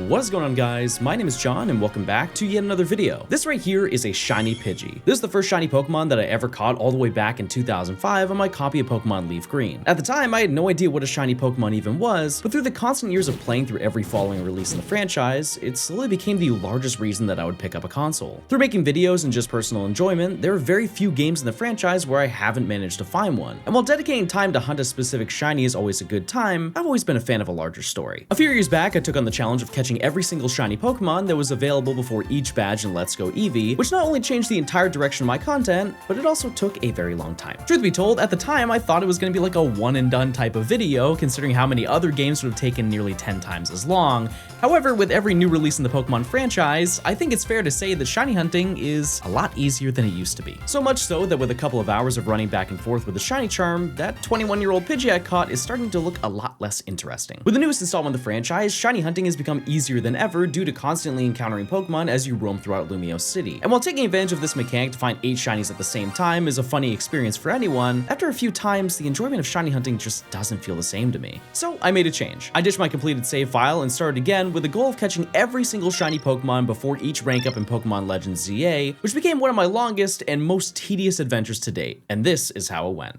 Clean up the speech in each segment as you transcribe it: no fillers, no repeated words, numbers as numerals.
What's going on, guys? My name is John and welcome back to yet another video. This right here is a shiny Pidgey. This is the first shiny Pokemon that I ever caught all the way back in 2005 on my copy of Pokemon Leaf Green. At the time, I had no idea what a shiny Pokemon even was, but through the constant years of playing through every following release in the franchise, it slowly became the largest reason that I would pick up a console. Through making videos and just personal enjoyment, there are very few games in the franchise where I haven't managed to find one. And while dedicating time to hunt a specific shiny is always a good time, I've always been a fan of a larger story. A few years back, I took on the challenge of catching every single shiny Pokemon that was available before each badge in Let's Go Eevee, which not only changed the entire direction of my content, but it also took a very long time. Truth be told, at the time, I thought it was going to be like a one and done type of video, considering how many other games would have taken nearly 10 times as long. However, with every new release in the Pokemon franchise, I think it's fair to say that shiny hunting is a lot easier than it used to be. So much so that with a couple of hours of running back and forth with the shiny charm, that 21-year-old Pidgey I caught is starting to look a lot less interesting. With the newest installment of the franchise, shiny hunting has become easier than ever due to constantly encountering Pokemon as you roam throughout Lumiose City. And while taking advantage of this mechanic to find 8 shinies at the same time is a funny experience for anyone, after a few times, the enjoyment of shiny hunting just doesn't feel the same to me. So I made a change. I ditched my completed save file and started again with the goal of catching every single shiny Pokemon before each rank up in Pokémon Legends ZA, which became one of my longest and most tedious adventures to date. And this is how it went.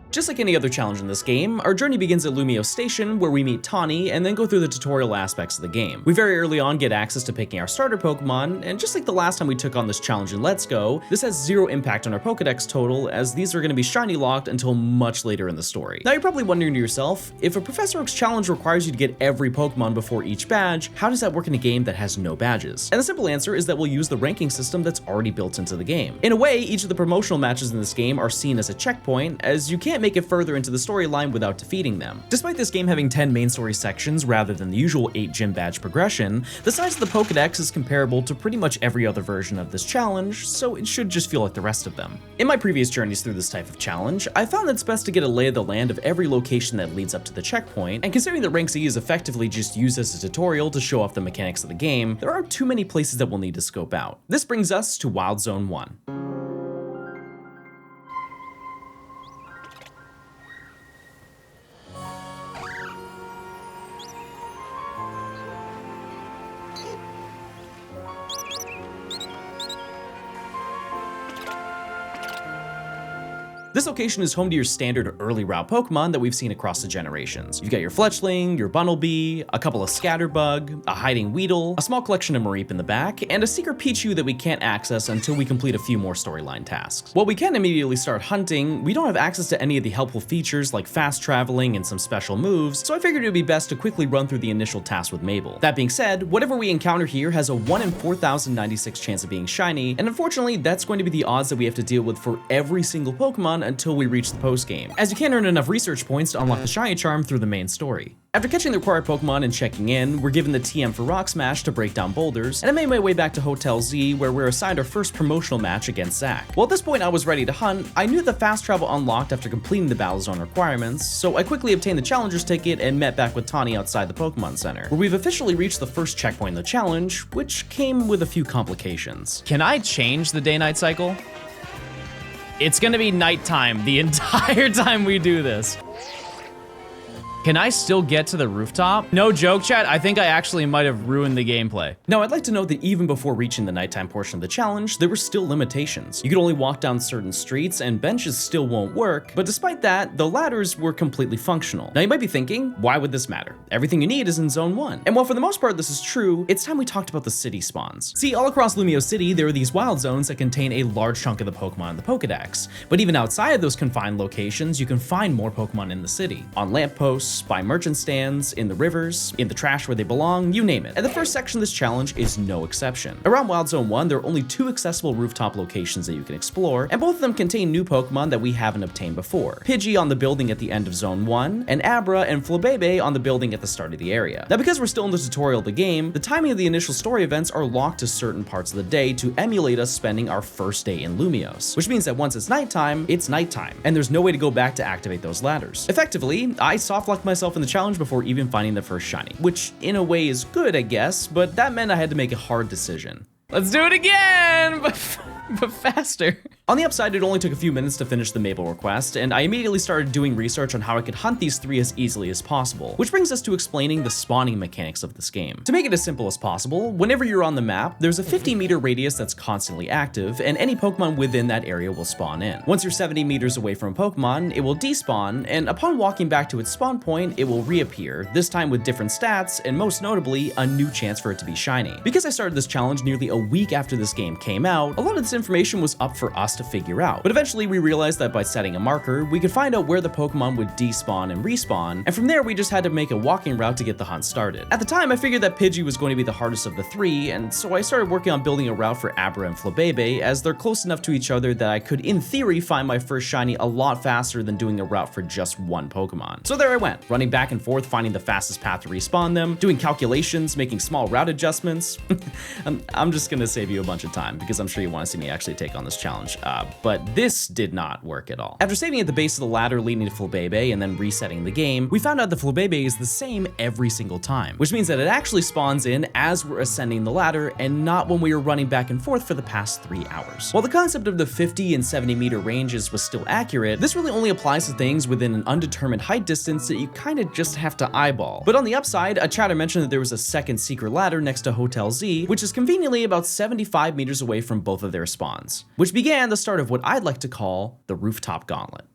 Just like any other challenge in this game, our journey begins at Lumiose Station, where we meet Tawny and then go through the tutorial aspects of the game. We very early on get access to picking our starter Pokemon, and just like the last time we took on this challenge in Let's Go, this has zero impact on our Pokedex total, as these are going to be shiny locked until much later in the story. Now you're probably wondering to yourself, if a Professor Oak's challenge requires you to get every Pokemon before each badge, how does that work in a game that has no badges? And the simple answer is that we'll use the ranking system that's already built into the game. In a way, each of the promotional matches in this game are seen as a checkpoint, as you can't make it further into the storyline without defeating them. Despite this game having 10 main story sections rather than the usual 8 gym badge progression, the size of the Pokedex is comparable to pretty much every other version of this challenge, so it should just feel like the rest of them. In my previous journeys through this type of challenge, I found that it's best to get a lay of the land of every location that leads up to the checkpoint, and considering that Rank Z is effectively just used as a tutorial to show off the mechanics of the game, there aren't too many places that we'll need to scope out. This brings us to Wild Zone 1. This location is home to your standard early route Pokemon that we've seen across the generations. You've got your Fletchling, your Bunnelby, a couple of Scatterbug, a hiding Weedle, a small collection of Mareep in the back, and a secret Pichu that we can't access until we complete a few more storyline tasks. While we can immediately start hunting, we don't have access to any of the helpful features like fast traveling and some special moves, so I figured it would be best to quickly run through the initial task with Mabel. That being said, whatever we encounter here has a 1 in 4,096 chance of being shiny, and unfortunately that's going to be the odds that we have to deal with for every single Pokemon until we reach the post-game, as you can't earn enough research points to unlock the shiny charm through the main story. After catching the required Pokemon and checking in, we're given the TM for Rock Smash to break down boulders, and I made my way back to Hotel Z, where we're assigned our first promotional match against Zach. Well, at this point I was ready to hunt. I knew the fast travel unlocked after completing the Battle Zone requirements, so I quickly obtained the Challenger's ticket and met back with Tawny outside the Pokemon Center, where we've officially reached the first checkpoint in the challenge, which came with a few complications. Can I change the day-night cycle? It's gonna be nighttime the entire time we do this. Can I still get to the rooftop? No joke, chat, I think I actually might have ruined the gameplay. Now, I'd like to note that even before reaching the nighttime portion of the challenge, there were still limitations. You could only walk down certain streets and benches still won't work, but despite that, the ladders were completely functional. Now you might be thinking, why would this matter? Everything you need is in Zone 1. And while for the most part this is true, it's time we talked about the city spawns. See, all across Lumiose City, there are these wild zones that contain a large chunk of the Pokemon in the Pokedex. But even outside of those confined locations, you can find more Pokemon in the city. On lampposts, stores, by merchant stands, in the rivers, in the trash where they belong, you name it. And the first section of this challenge is no exception. Around Wild Zone 1, there are only 2 accessible rooftop locations that you can explore, and both of them contain new Pokemon that we haven't obtained before. Pidgey on the building at the end of Zone 1, and Abra and Flabebe on the building at the start of the area. Now, because we're still in the tutorial of the game, the timing of the initial story events are locked to certain parts of the day to emulate us spending our first day in Lumiose, which means that once it's nighttime, and there's no way to go back to activate those ladders. Effectively, I soft-locked myself in the challenge before even finding the first shiny, which in a way is good, I guess, but that meant I had to make a hard decision. Let's do it again, but faster. On the upside, it only took a few minutes to finish the Mabel request, and I immediately started doing research on how I could hunt these 3 as easily as possible, which brings us to explaining the spawning mechanics of this game. To make it as simple as possible, whenever you're on the map, there's a 50-meter radius that's constantly active, and any Pokemon within that area will spawn in. Once you're 70 meters away from a Pokemon, it will despawn, and upon walking back to its spawn point, it will reappear, this time with different stats, and most notably, a new chance for it to be shiny. Because I started this challenge nearly a week after this game came out, a lot of this information was up for us to figure out. But eventually we realized that by setting a marker, we could find out where the Pokemon would despawn and respawn, and from there we just had to make a walking route to get the hunt started. At the time, I figured that Pidgey was going to be the hardest of the 3, and so I started working on building a route for Abra and Flabebe, as they're close enough to each other that I could, in theory, find my first shiny a lot faster than doing a route for just one Pokemon. So there I went, running back and forth, finding the fastest path to respawn them, doing calculations, making small route adjustments. I'm just gonna save you a bunch of time, because I'm sure you want to see me actually take on this challenge, but this did not work at all. After saving at the base of the ladder leading to Flabebe and then resetting the game, we found out that Flabebe is the same every single time, which means that it actually spawns in as we're ascending the ladder and not when we were running back and forth for the past 3 hours. While the concept of the 50 and 70 meter ranges was still accurate, this really only applies to things within an undetermined height distance that you kind of just have to eyeball. But on the upside, a chatter mentioned that there was a second secret ladder next to Hotel Z, which is conveniently about 75 meters away from both of their spawns, which began the start of what I'd like to call the rooftop gauntlet.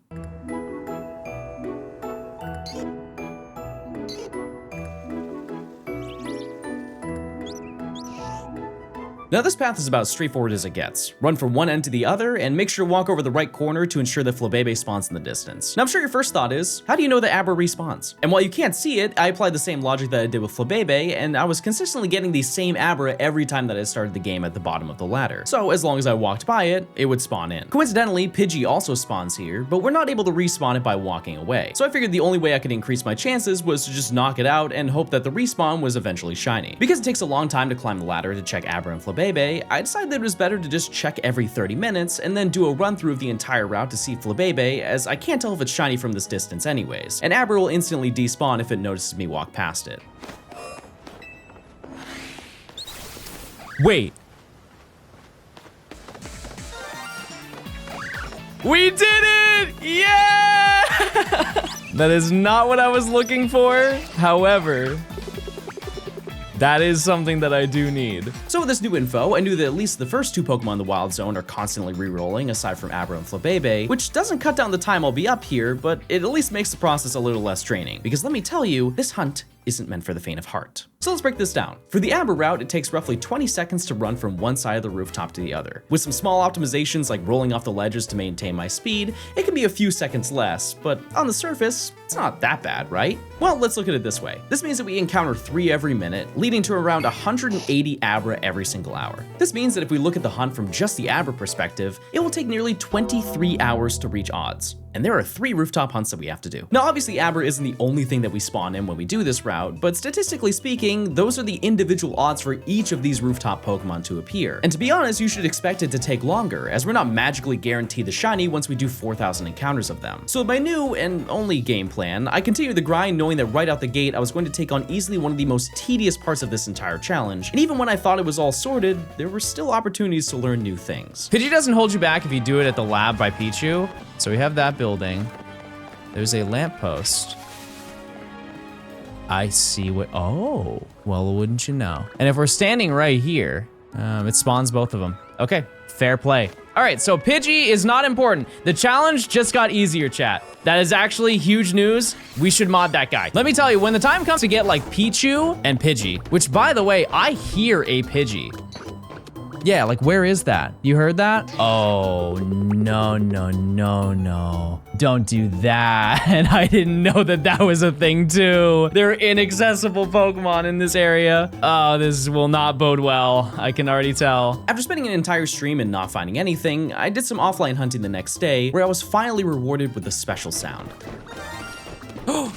Now this path is about as straightforward as it gets. Run from one end to the other, and make sure to walk over the right corner to ensure that Flabebe spawns in the distance. Now I'm sure your first thought is, how do you know that Abra respawns? And while you can't see it, I applied the same logic that I did with Flabebe, and I was consistently getting the same Abra every time that I started the game at the bottom of the ladder. So as long as I walked by it, it would spawn in. Coincidentally, Pidgey also spawns here, but we're not able to respawn it by walking away. So I figured the only way I could increase my chances was to just knock it out and hope that the respawn was eventually shiny. Because it takes a long time to climb the ladder to check Abra and Flabebe, I decided that it was better to just check every 30 minutes and then do a run through of the entire route to see Flabebe, as I can't tell if it's shiny from this distance anyways, and Abra will instantly despawn if it notices me walk past it. Wait. We did it! Yeah! That is not what I was looking for. However, that is something that I do need. So with this new info, I knew that at least the first 2 Pokemon in the Wild Zone are constantly re-rolling, aside from Abra and Flabebe, which doesn't cut down the time I'll be up here, but it at least makes the process a little less draining. Because let me tell you, this hunt isn't meant for the faint of heart. So let's break this down. For the Abra route, it takes roughly 20 seconds to run from one side of the rooftop to the other. With some small optimizations like rolling off the ledges to maintain my speed, it can be a few seconds less, but on the surface, it's not that bad, right? Well, let's look at it this way. This means that we encounter 3 every minute, leading to around 180 Abra every single hour. This means that if we look at the hunt from just the Abra perspective, it will take nearly 23 hours to reach odds. And there are 3 rooftop hunts that we have to do. Now, obviously, Abra isn't the only thing that we spawn in when we do this route, but statistically speaking, those are the individual odds for each of these rooftop Pokemon to appear. And to be honest, you should expect it to take longer, as we're not magically guaranteed the shiny once we do 4,000 encounters of them. So with my new and only game plan, I continued the grind knowing that right out the gate, I was going to take on easily one of the most tedious parts of this entire challenge. And even when I thought it was all sorted, there were still opportunities to learn new things. Pidgey doesn't hold you back if you do it at the lab by Pichu. So we have that building. There's a lamppost. I see what, oh, well, wouldn't you know? And if we're standing right here, it spawns both of them. Okay, fair play. All right, so Pidgey is not important. The challenge just got easier, chat. That is actually huge news. We should mod that guy. Let me tell you, when the time comes to get like Pichu and Pidgey, which by the way, I hear a Pidgey. Yeah, like where is that? You heard that? Oh, no, no, no, no. Don't do that. And I didn't know that that was a thing too. There are inaccessible Pokemon in this area. Oh, this will not bode well. I can already tell. After spending an entire stream and not finding anything, I did some offline hunting the next day where I was finally rewarded with a special sound. Did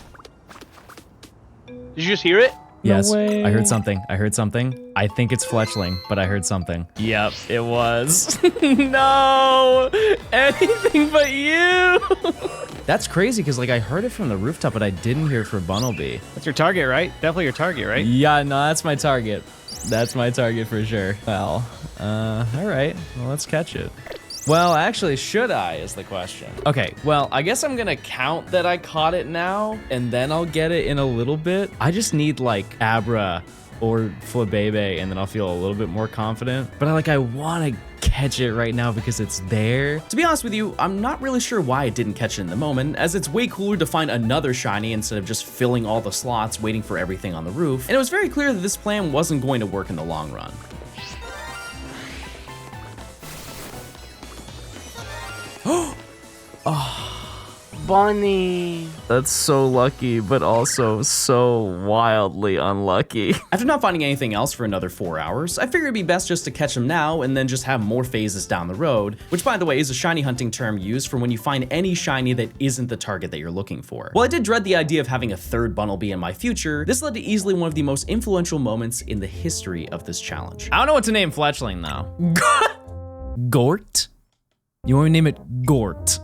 you just hear it? Yes, No way. I heard something. I heard something. I think it's Fletchling, but I heard something. Yep, it was. No, anything but you. That's crazy because like I heard it from the rooftop, but I didn't hear it for Bunnelby. That's your target, right? Definitely your target, right? Yeah, no, that's my target. That's my target for sure. Well, all right, well, let's catch it. Well, actually, should I is the question. Okay, well, I guess I'm gonna count that I caught it now, and then I'll get it in a little bit. I just need like Abra or Flabebe, and then I'll feel a little bit more confident. But I wanna catch it right now because it's there. To be honest with you, I'm not really sure why I didn't catch it in the moment, as it's way cooler to find another shiny instead of just filling all the slots waiting for everything on the roof, and it was very clear that this plan wasn't going to work in the long run. Bunny. That's so lucky, but also so wildly unlucky. After not finding anything else for another 4 hours, I figured it'd be best just to catch them now and then just have more phases down the road, which by the way is a shiny hunting term used for when you find any shiny that isn't the target that you're looking for. While I did dread the idea of having a third Bunnelby in my future, this led to easily one of the most influential moments in the history of this challenge. I don't know what to name Fletchling though. Gort? You want me to name it Gort?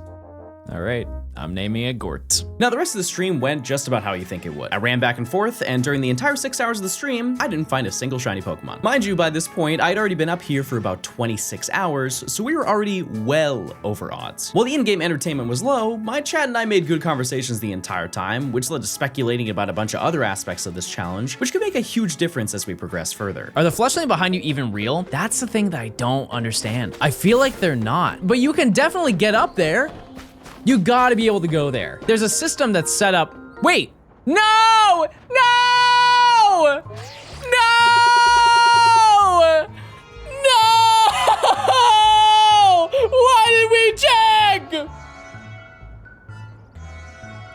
All right, I'm naming it Gort. Now the rest of the stream went just about how you think it would. I ran back and forth, and during the entire 6 hours of the stream, I didn't find a single shiny Pokemon. Mind you, by this point, I'd already been up here for about 26 hours, so we were already well over odds. While the in-game entertainment was low, my chat and I made good conversations the entire time, which led to speculating about a bunch of other aspects of this challenge, which could make a huge difference as we progress further. Are the Fletchling behind you even real? That's the thing that I don't understand. I feel like they're not, but you can definitely get up there. You gotta be able to go there. There's a system that's set up. Wait, no, no, no, no! Why did we check?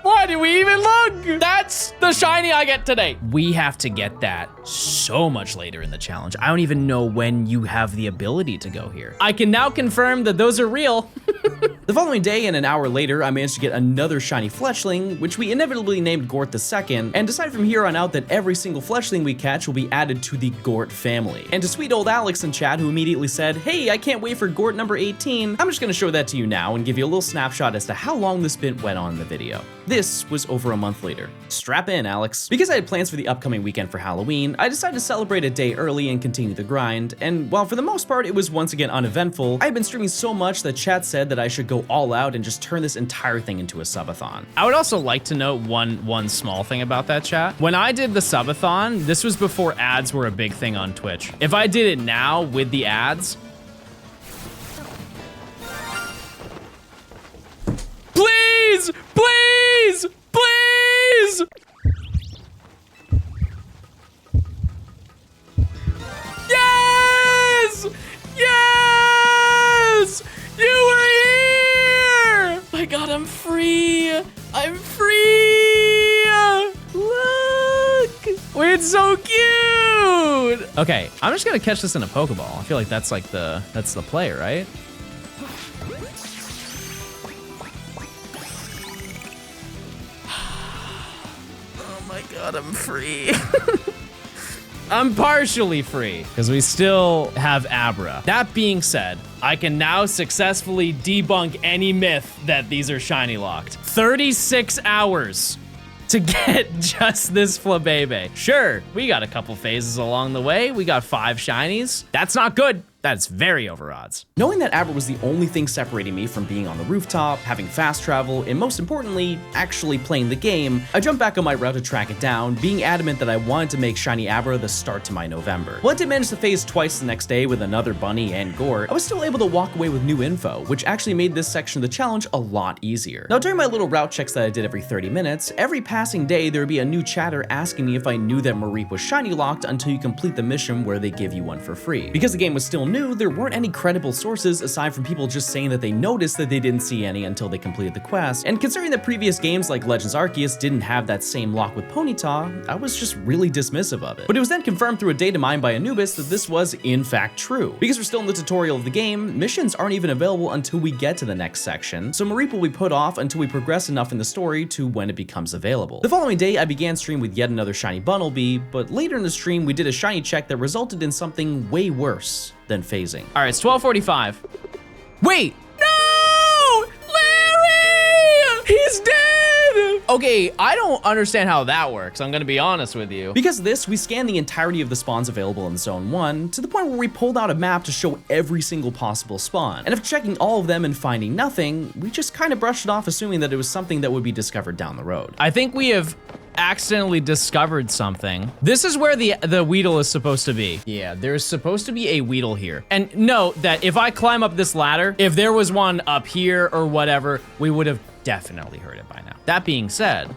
Why did we even look? That's the shiny I get today. We have to get that so much later in the challenge. I don't even know when you have the ability to go here. I can now confirm that those are real. The following day and an hour later, I managed to get another shiny Fletchling, which we inevitably named Gort II, and decided from here on out that every single Fletchling we catch will be added to the Gort family. And to sweet old Alex in chat, who immediately said, "Hey, I can't wait for Gort number 18, I'm just gonna show that to you now and give you a little snapshot as to how long this bit went on in the video. This was over a month later. Strap in, Alex. Because I had plans for the upcoming weekend for Halloween, I decided to celebrate a day early and continue the grind, and while for the most part it was once again uneventful, I had been streaming so much that chat said that I should go all out and just turn this entire thing into a subathon. I would also like to note one small thing about that, chat. When I did the subathon, this was before ads were a big thing on Twitch. If I did it now with the ads, please, please, please. Yes! Yes! You were here! My God, I'm free! I'm free! Look! Wait, it's so cute! Okay, I'm just gonna catch this in a Pokeball. I feel like that's like that's the play, right? Oh my God, I'm free. I'm partially free, because we still have Abra. That being said, I can now successfully debunk any myth that these are shiny locked. 36 hours to get just this Flabebe. Sure, we got a couple phases along the way. We got 5 shinies. That's not good. That's very over odds. Knowing that Abra was the only thing separating me from being on the rooftop, having fast travel, and most importantly, actually playing the game, I jumped back on my route to track it down, being adamant that I wanted to make Shiny Abra the start to my November. While I did manage to phase twice the next day with another bunny and Gort, I was still able to walk away with new info, which actually made this section of the challenge a lot easier. Now during my little route checks that I did every 30 minutes, every passing day there would be a new chatter asking me if I knew that Mareep was shiny locked until you complete the mission where they give you one for free. Because the game was still new, knew, there weren't any credible sources aside from people just saying that they noticed that they didn't see any until they completed the quest, and considering that previous games like Legends Arceus didn't have that same lock with Ponyta, I was just really dismissive of it. But it was then confirmed through a data mine by Anubis that this was in fact true. Because we're still in the tutorial of the game, missions aren't even available until we get to the next section, so Mareep will be put off until we progress enough in the story to when it becomes available. The following day, I began stream with yet another shiny Bunnelby, but later in the stream we did a shiny check that resulted in something way worse than phasing. All right, it's 12:45. Wait, no! Larry! He's dead! Okay, I don't understand how that works, I'm gonna be honest with you. Because of this, we scanned the entirety of the spawns available in Zone 1, to the point where we pulled out a map to show every single possible spawn. And after checking all of them and finding nothing, we just kind of brushed it off, assuming that it was something that would be discovered down the road. I think we have accidentally discovered something. This is where the Weedle is supposed to be. Yeah, there's supposed to be a Weedle here. And note that if I climb up this ladder, if there was one up here or whatever, we would have definitely heard it by now. That being said,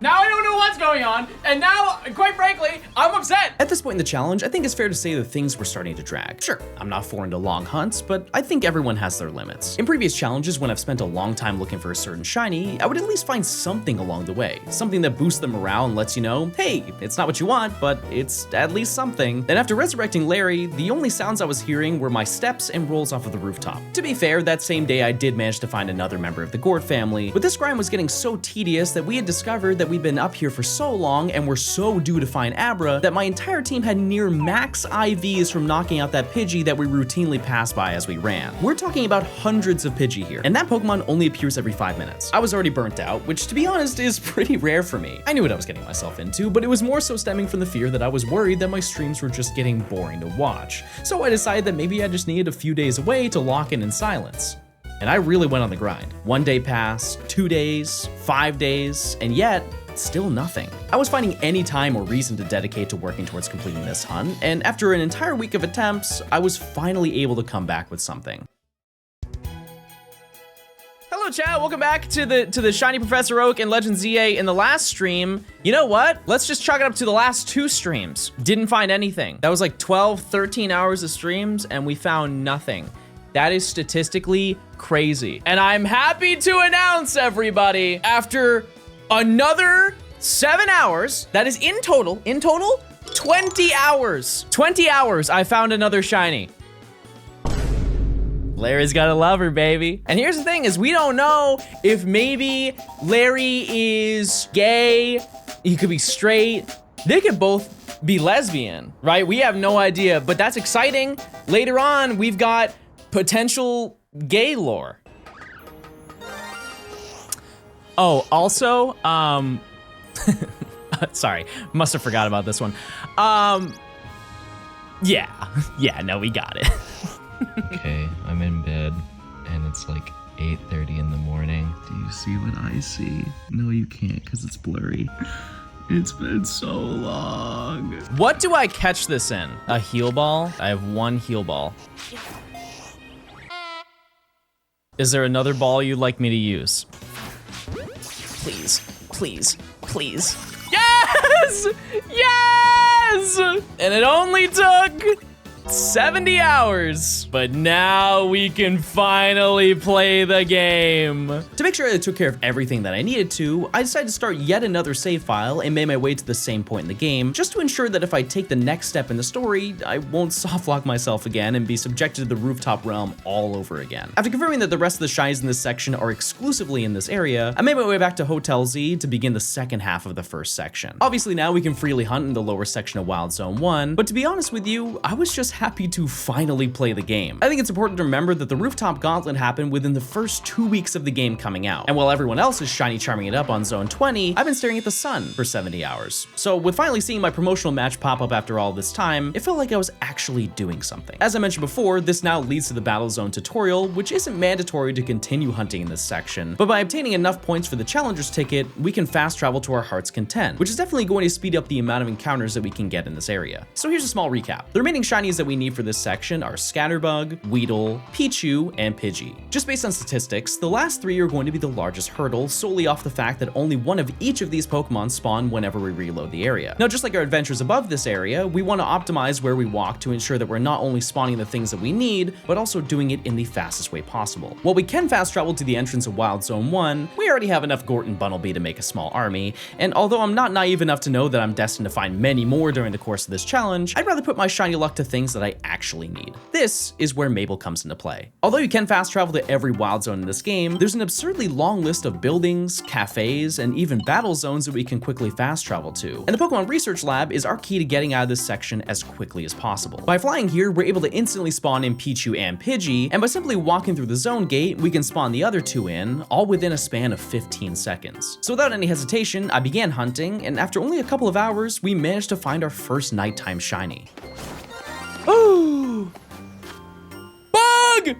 now I don't know what's going on, and now, quite frankly, I'm upset. At this point in the challenge, I think it's fair to say that things were starting to drag. Sure, I'm not foreign to long hunts, but I think everyone has their limits. In previous challenges, when I've spent a long time looking for a certain shiny, I would at least find something along the way. Something that boosts the morale and lets you know, hey, it's not what you want, but it's at least something. Then after resurrecting Larry, the only sounds I was hearing were my steps and rolls off of the rooftop. To be fair, that same day I did manage to find another member of the Gord family, but this grind was getting so tedious that we had discovered that we'd been up here for so long and were so due to find Abra that my entire team had near max IVs from knocking out that Pidgey that we routinely passed by as we ran. We're talking about hundreds of Pidgey here, and that Pokemon only appears every 5 minutes. I was already burnt out, which to be honest is pretty rare for me. I knew what I was getting myself into, but it was more so stemming from the fear that I was worried that my streams were just getting boring to watch. So I decided that maybe I just needed a few days away to lock in silence. And I really went on the grind. 1 day passed, 2 days, 5 days, and yet, still nothing. I was finding any time or reason to dedicate to working towards completing this hunt, and after an entire week of attempts, I was finally able to come back with something. Hello chat, welcome back to the Shiny Professor Oak and Legend ZA. In the last stream, you know what? Let's just chalk it up to the last 2 streams. Didn't find anything. That was like 12, 13 hours of streams and we found nothing. That is statistically crazy. And I'm happy to announce, everybody, after another 7 hours, that is in total, 20 hours. 20 hours, I found another shiny. Larry's got a lover, baby. And here's the thing is we don't know if maybe Larry is gay, he could be straight, they could both be lesbian, right? We have no idea, but that's exciting. Later on, we've got potential gay lore. Oh, also, sorry, must have forgot about this one. Yeah, no, we got it. Okay, I'm in bed and it's like 8:30 in the morning. Do you see what I see? No, you can't because it's blurry. It's been so long. What do I catch this in? A heal ball? I have 1 heal ball. Is there another ball you'd like me to use? Please, please, please. Yes! Yes! And it only took 70 hours, but now we can finally play the game. To make sure I took care of everything that I needed to, I decided to start yet another save file and made my way to the same point in the game, just to ensure that if I take the next step in the story, I won't softlock myself again and be subjected to the rooftop realm all over again. After confirming that the rest of the shinies in this section are exclusively in this area, I made my way back to Hotel Z to begin the second half of the first section. Obviously now we can freely hunt in the lower section of Wild Zone 1, but to be honest with you, I was just happy to finally play the game. I think it's important to remember that the rooftop gauntlet happened within the first 2 weeks of the game coming out, and while everyone else is shiny charming it up on Zone 20, I've been staring at the sun for 70 hours. So with finally seeing my promotional match pop up after all this time, it felt like I was actually doing something. As I mentioned before, this now leads to the Battle Zone tutorial, which isn't mandatory to continue hunting in this section, but by obtaining enough points for the Challenger's ticket, we can fast travel to our heart's content, which is definitely going to speed up the amount of encounters that we can get in this area. So here's a small recap. The remaining shinies that we need for this section are Scatterbug, Weedle, Pichu, and Pidgey. Just based on statistics, the last 3 are going to be the largest hurdle solely off the fact that only one of each of these Pokemon spawn whenever we reload the area. Now, just like our adventures above this area, we want to optimize where we walk to ensure that we're not only spawning the things that we need, but also doing it in the fastest way possible. While we can fast travel to the entrance of Wild Zone 1, we already have enough Gort and Bunnelby to make a small army, and although I'm not naive enough to know that I'm destined to find many more during the course of this challenge, I'd rather put my shiny luck to things that I actually need. This is where Mabel comes into play. Although you can fast travel to every wild zone in this game, there's an absurdly long list of buildings, cafes, and even battle zones that we can quickly fast travel to. And the Pokemon Research Lab is our key to getting out of this section as quickly as possible. By flying here, we're able to instantly spawn in Pichu and Pidgey, and by simply walking through the zone gate, we can spawn the other 2 in, all within a span of 15 seconds. So without any hesitation, I began hunting, and after only a couple of hours, we managed to find our first nighttime shiny. Ooh! Bug!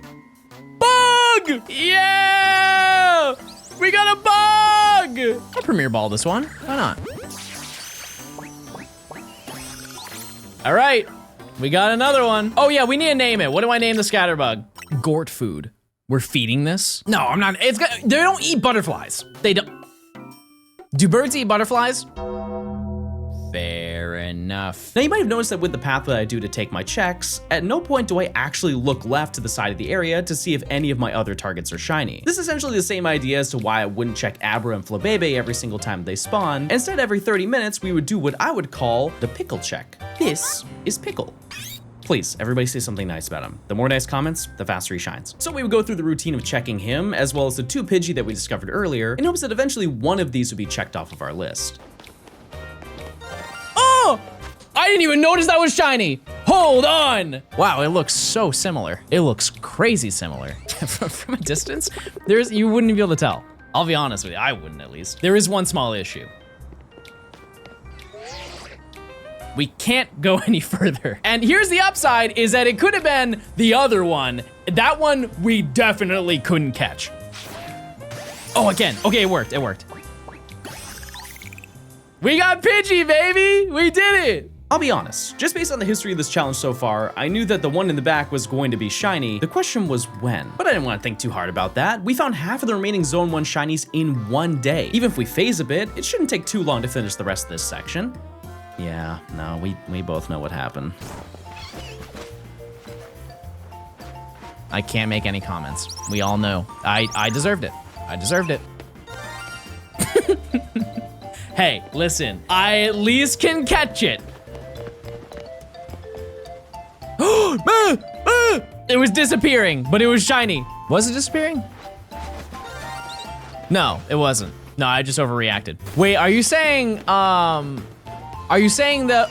Bug! Yeah! We got a bug! I'll Premier Ball this one. Why not? All right, we got another one. Oh yeah, we need to name it. What do I name the Scatterbug? Gort food. We're feeding this? No, I'm not. They don't eat butterflies. They don't. Do birds eat butterflies? Fair enough. Now you might have noticed that with the path that I do to take my checks, at no point do I actually look left to the side of the area to see if any of my other targets are shiny. This is essentially the same idea as to why I wouldn't check Abra and Flabebe every single time they spawn. Instead, every 30 minutes, we would do what I would call the pickle check. This is Pickle. Please, everybody say something nice about him. The more nice comments, the faster he shines. So we would go through the routine of checking him, as well as the 2 Pidgey that we discovered earlier, in hopes that eventually one of these would be checked off of our list. Oh! I didn't even notice that was shiny. Hold on. Wow, it looks so similar. It looks crazy similar. From a distance, you wouldn't be able to tell. I'll be honest with you, I wouldn't at least. There is one small issue. We can't go any further. And here's the upside, is that it could have been the other one. That one we definitely couldn't catch. Oh, again, okay, it worked. We got Pidgey, baby, we did it. I'll be honest, just based on the history of this challenge so far, I knew that the one in the back was going to be shiny. The question was when, but I didn't want to think too hard about that. We found half of the remaining Zone 1 shinies in 1 day. Even if we phase a bit, it shouldn't take too long to finish the rest of this section. Yeah, no, we both know what happened. I can't make any comments. We all know. I deserved it. I deserved it. Hey, listen, I at least can catch it. It was disappearing, but it was shiny. Was it disappearing? No, it wasn't. No, I just overreacted. Wait, are you saying that?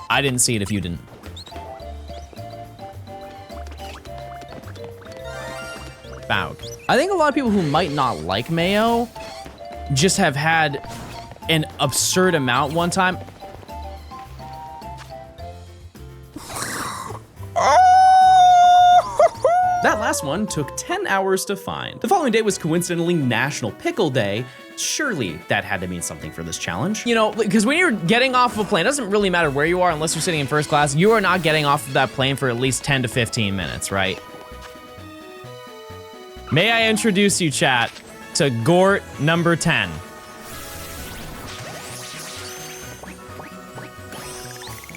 I didn't see it if you didn't. Baug. I think a lot of people who might not like mayo just have had an absurd amount one time. That last one took 10 hours to find. The following day was coincidentally National Pickle Day. Surely that had to mean something for this challenge. You know, because when you're getting off of a plane, it doesn't really matter where you are unless you're sitting in first class, you are not getting off of that plane for at least 10 to 15 minutes, right? May I introduce you, chat, to Gort number 10.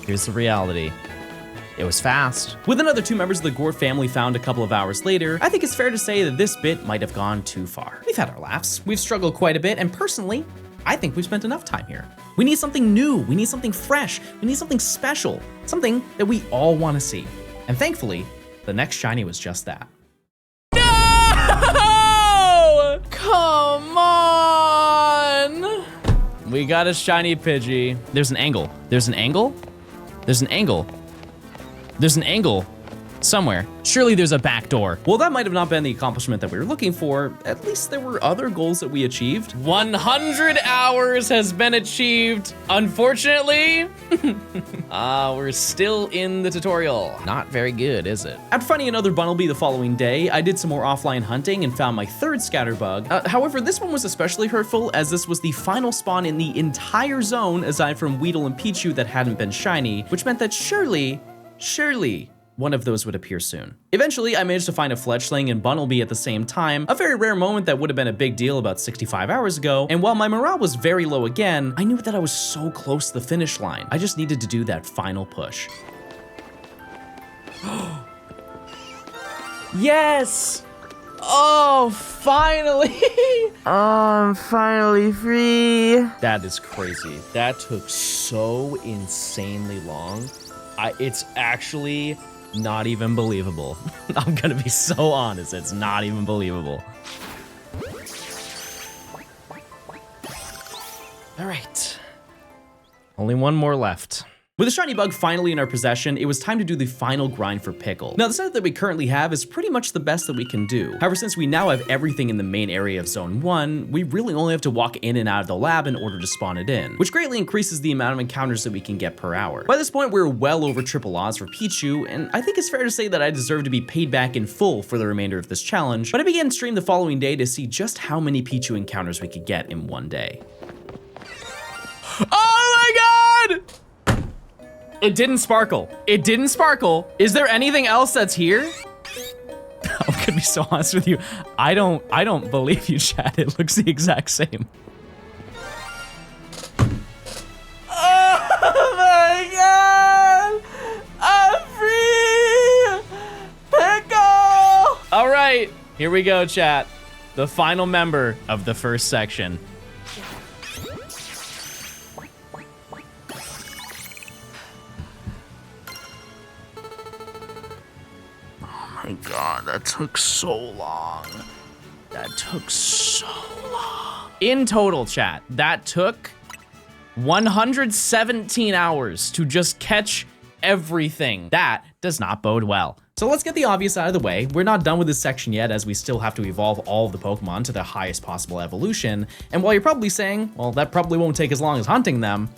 Here's the reality. It was fast. With another 2 members of the Gort family found a couple of hours later, I think it's fair to say that this bit might have gone too far. We've had our laughs, we've struggled quite a bit, and personally, I think we've spent enough time here. We need something new, we need something fresh, we need something special, something that we all want to see. And thankfully, the next shiny was just that. No! Come on! We got a shiny Pidgey. There's an angle. There's an angle? There's an angle. There's an angle. somewhere. Surely there's a back door. Well, that might have not been the accomplishment that we were looking for. At least there were other goals that we achieved. 100 hours has been achieved. Unfortunately, we're still in the tutorial. Not very good, is it? After finding another Bunnelby the following day, I did some more offline hunting and found my third Scatterbug. However, this one was especially hurtful as this was the final spawn in the entire zone aside from Weedle and Pichu that hadn't been shiny, which meant that surely, one of those would appear soon. Eventually, I managed to find a fledgling and Bunnelby at the same time, a very rare moment that would have been a big deal about 65 hours ago, and while my morale was very low again, I knew that I was so close to the finish line. I just needed to do that final push. Yes! Oh, finally! Oh, I'm finally free. That is crazy. That took so insanely long. It's actually not even believable. I'm gonna be so honest, it's not even believable. All right. Only one more left. With the shiny bug finally in our possession, it was time to do the final grind for Pickle. Now, the setup that we currently have is pretty much the best that we can do. However, since we now have everything in the main area of Zone 1, we really only have to walk in and out of the lab in order to spawn it in, which greatly increases the amount of encounters that we can get per hour. By this point, we're well over triple odds for Pichu, and I think it's fair to say that I deserve to be paid back in full for the remainder of this challenge, but I began stream the following day to see just how many Pichu encounters we could get in one day. Oh my god! It didn't sparkle. It didn't sparkle. Is there anything else that's here? I'm gonna be so honest with you. I don't believe you, chat. It looks the exact same. Oh my god! I'm free! Pickle! All right, here we go, chat. The final member of the first section. My God, that took so long. That took so long. In total, chat, that took 117 hours to just catch everything. That does not bode well. So let's get the obvious out of the way. We're not done with this section yet, as we still have to evolve all of the Pokemon to their highest possible evolution. And while you're probably saying, well, that probably won't take as long as hunting them,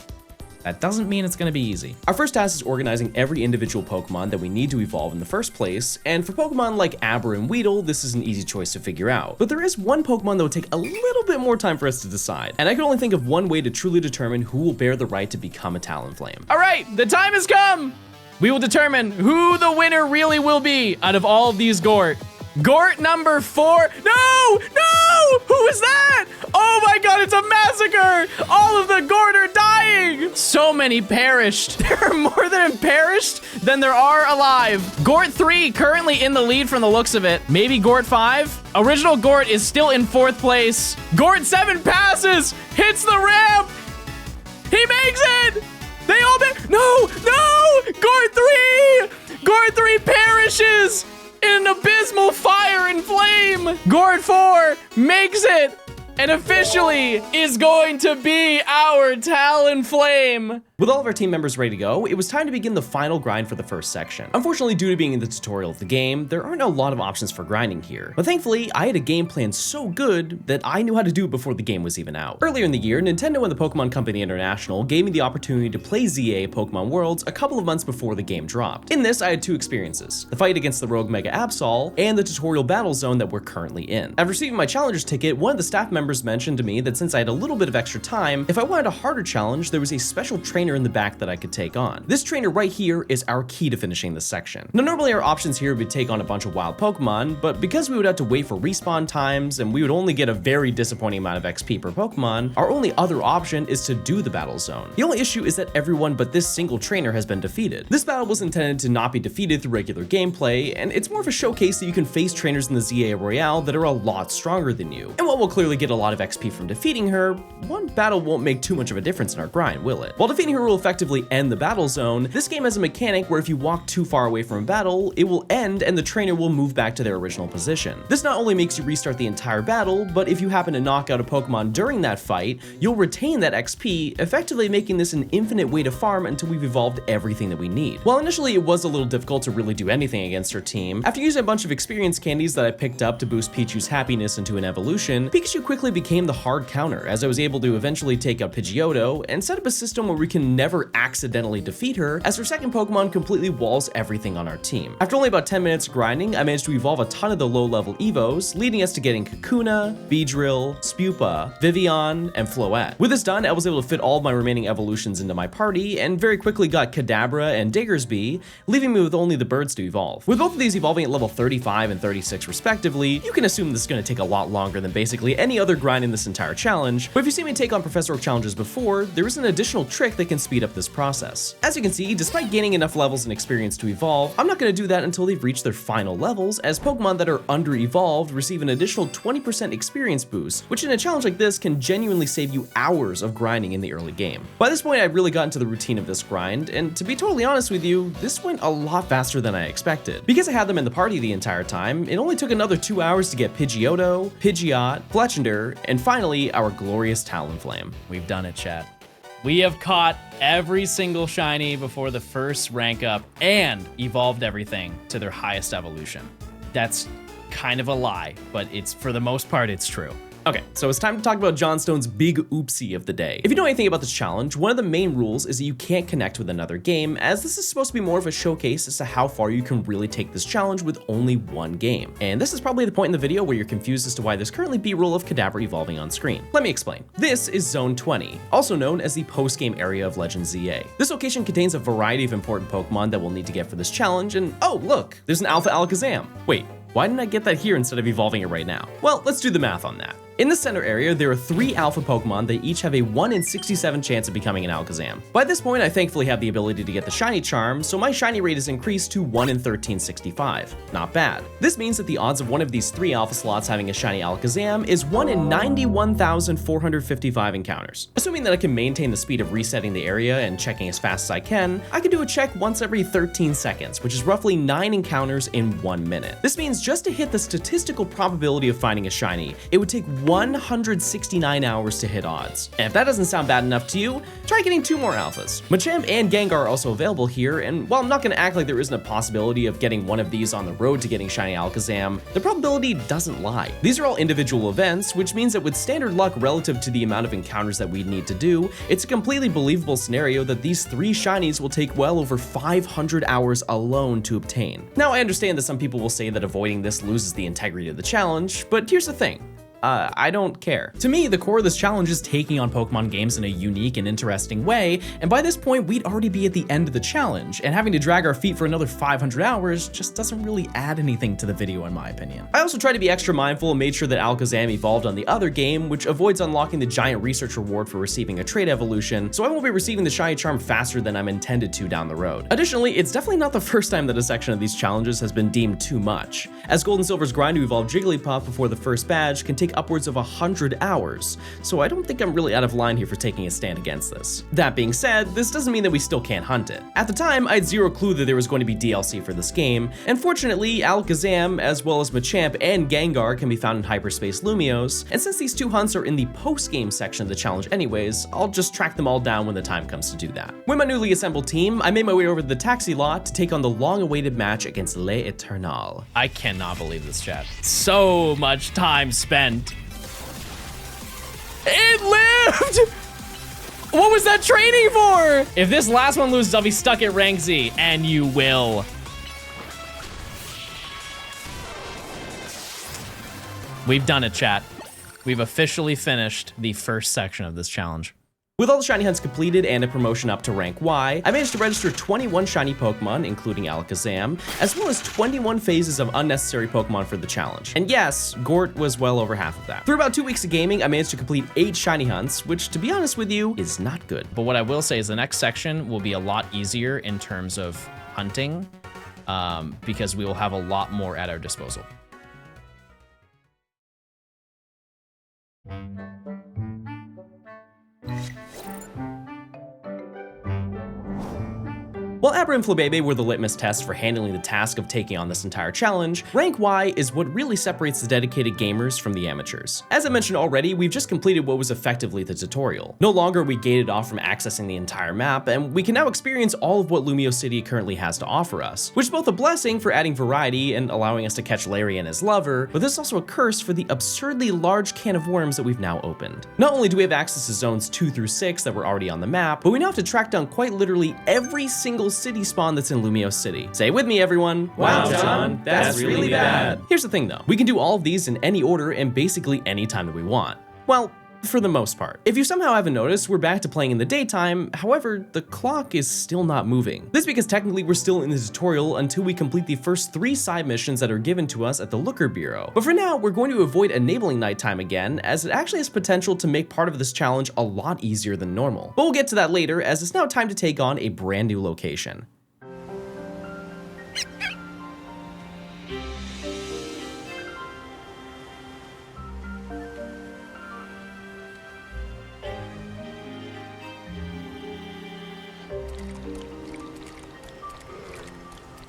that doesn't mean it's gonna be easy. Our first task is organizing every individual Pokemon that we need to evolve in the first place, and for Pokemon like Aber and Weedle, this is an easy choice to figure out. But there is one Pokemon that would take a little bit more time for us to decide, and I can only think of one way to truly determine who will bear the right to become a Talonflame. All right, the time has come. We will determine who the winner really will be out of all of these Gort. Gort number 4. No! No! Who is that? Oh my god, it's a massacre! All of the Gort are dying! So many perished. There are more than perished than there are alive. Gort 3 currently in the lead from the looks of it. Maybe Gort 5? Original Gort is still in 4th place. Gort 7 passes! Hits the ramp! He makes it! They all no! No! Gort 3! Gort 3 perishes! In an abysmal fire and flame! Gort 4 makes it and officially is going to be our Talonflame. With all of our team members ready to go, it was time to begin the final grind for the first section. Unfortunately, due to being in the tutorial of the game, there aren't a lot of options for grinding here. But thankfully, I had a game plan so good that I knew how to do it before the game was even out. Earlier in the year, Nintendo and the Pokemon Company International gave me the opportunity to play ZA Pokemon Worlds a couple of months before the game dropped. In this, I had two experiences: the fight against the rogue Mega Absol and the tutorial battle zone that we're currently in. After receiving my challenger's ticket, one of the staff members mentioned to me that since I had a little bit of extra time, if I wanted a harder challenge, there was a special trainer in the back that I could take on. This trainer right here is our key to finishing this section. Now, normally our options here would take on a bunch of wild Pokemon, but because we would have to wait for respawn times and we would only get a very disappointing amount of XP per Pokemon, our only other option is to do the battle zone. The only issue is that everyone but this single trainer has been defeated. This battle was intended to not be defeated through regular gameplay, and it's more of a showcase that you can face trainers in the ZA Royale that are a lot stronger than you. And while we'll clearly get a lot of XP from defeating her, one battle won't make too much of a difference in our grind, will it? While defeating her trainer will effectively end the battle zone, this game has a mechanic where if you walk too far away from a battle, it will end and the trainer will move back to their original position. This not only makes you restart the entire battle, but if you happen to knock out a Pokemon during that fight, you'll retain that XP, effectively making this an infinite way to farm until we've evolved everything that we need. While initially it was a little difficult to really do anything against her team, after using a bunch of experience candies that I picked up to boost Pichu's happiness into an evolution, Pikachu quickly became the hard counter as I was able to eventually take out Pidgeotto and set up a system where we can never accidentally defeat her, as her second Pokemon completely walls everything on our team. After only about 10 minutes of grinding, I managed to evolve a ton of the low-level Evos, leading us to getting Kakuna, Beedrill, Spupa, Vivian, and Floette. With this done, I was able to fit all of my remaining evolutions into my party, and very quickly got Kadabra and Diggersby, leaving me with only the birds to evolve. With both of these evolving at level 35 and 36 respectively, you can assume this is going to take a lot longer than basically any other grind in this entire challenge, but if you see me take on Professor Oak challenges before, there is an additional trick that can speed up this process. As you can see, despite gaining enough levels and experience to evolve, I'm not going to do that until they've reached their final levels, as Pokemon that are under-evolved receive an additional 20% experience boost, which in a challenge like this can genuinely save you hours of grinding in the early game. By this point, I'd really gotten into the routine of this grind, and to be totally honest with you, this went a lot faster than I expected. Because I had them in the party the entire time, it only took another 2 hours to get Pidgeotto, Pidgeot, Fletchinder, and finally, our glorious Talonflame. We've done it, chat. We have caught every single shiny before the first rank up and evolved everything to their highest evolution. That's kind of a lie, but it's, for the most part, it's true. Okay, so it's time to talk about Johnstone's big oopsie of the day. If you know anything about this challenge, one of the main rules is that you can't connect with another game, as this is supposed to be more of a showcase as to how far you can really take this challenge with only one game. And this is probably the point in the video where you're confused as to why there's currently B-roll of Kadabra evolving on screen. Let me explain. This is Zone 20, also known as the post-game area of Legends ZA. This location contains a variety of important Pokemon that we'll need to get for this challenge, and oh look, there's an Alpha Alakazam. Wait, why didn't I get that here instead of evolving it right now? Well, let's do the math on that. In the center area, there are 3 alpha Pokemon that each have a 1 in 67 chance of becoming an Alakazam. By this point, I thankfully have the ability to get the shiny charm, so my shiny rate is increased to 1 in 1365. Not bad. This means that the odds of one of these 3 alpha slots having a shiny Alakazam is 1 in 91,455 encounters. Assuming that I can maintain the speed of resetting the area and checking as fast as I can do a check once every 13 seconds, which is roughly 9 encounters in 1 minute. This means just to hit the statistical probability of finding a shiny, it would take 169 hours to hit odds. And if that doesn't sound bad enough to you, try getting 2 more alphas. Machamp and Gengar are also available here, and while I'm not going to act like there isn't a possibility of getting one of these on the road to getting shiny Alakazam, the probability doesn't lie. These are all individual events, which means that with standard luck relative to the amount of encounters that we'd need to do, it's a completely believable scenario that these 3 shinies will take well over 500 hours alone to obtain. Now, I understand that some people will say that avoiding this loses the integrity of the challenge, but here's the thing. I don't care. To me, the core of this challenge is taking on Pokemon games in a unique and interesting way, and by this point, we'd already be at the end of the challenge, and having to drag our feet for another 500 hours just doesn't really add anything to the video in my opinion. I also tried to be extra mindful and made sure that Alakazam evolved on the other game, which avoids unlocking the giant research reward for receiving a trait evolution, so I won't be receiving the shiny charm faster than I'm intended to down the road. Additionally, it's definitely not the first time that a section of these challenges has been deemed too much, as Gold and Silver's grind to evolve Jigglypuff before the first badge can take upwards of 100 hours, so I don't think I'm really out of line here for taking a stand against this. That being said, this doesn't mean that we still can't hunt it. At the time, I had zero clue that there was going to be DLC for this game, and fortunately, Alakazam, as well as Machamp and Gengar can be found in Hyperspace Lumiose, and since these 2 hunts are in the post-game section of the challenge anyways, I'll just track them all down when the time comes to do that. With my newly assembled team, I made my way over to the taxi lot to take on the long-awaited match against Les Eternal. I cannot believe this, chat. So much time spent. It lived! What was that training for? If this last one loses, I'll be stuck at rank Z, and you will. We've done it, chat. We've officially finished the first section of this challenge. With all the shiny hunts completed and a promotion up to rank Y, I managed to register 21 shiny Pokemon, including Alakazam, as well as 21 phases of unnecessary Pokemon for the challenge. And yes, Gort was well over half of that. Through about 2 weeks of gaming, I managed to complete 8 shiny hunts, which to be honest with you, is not good. But what I will say is the next section will be a lot easier in terms of hunting, because we will have a lot more at our disposal. While Abra and Flabebe were the litmus test for handling the task of taking on this entire challenge, Rank Y is what really separates the dedicated gamers from the amateurs. As I mentioned already, we've just completed what was effectively the tutorial. No longer are we gated off from accessing the entire map, and we can now experience all of what Lumio City currently has to offer us, which is both a blessing for adding variety and allowing us to catch Larry and his lover, but this is also a curse for the absurdly large can of worms that we've now opened. Not only do we have access to zones 2 through 6 that were already on the map, but we now have to track down quite literally every single city spawn that's in Lumio City. Say it with me, everyone. Wow, John, that's really bad. Here's the thing though, we can do all of these in any order and basically any time that we want. Well, for the most part. If you somehow haven't noticed, we're back to playing in the daytime, however, the clock is still not moving. This is because technically we're still in the tutorial until we complete the first 3 side missions that are given to us at the Looker Bureau. But for now, we're going to avoid enabling nighttime again, as it actually has potential to make part of this challenge a lot easier than normal. But we'll get to that later, as it's now time to take on a brand new location.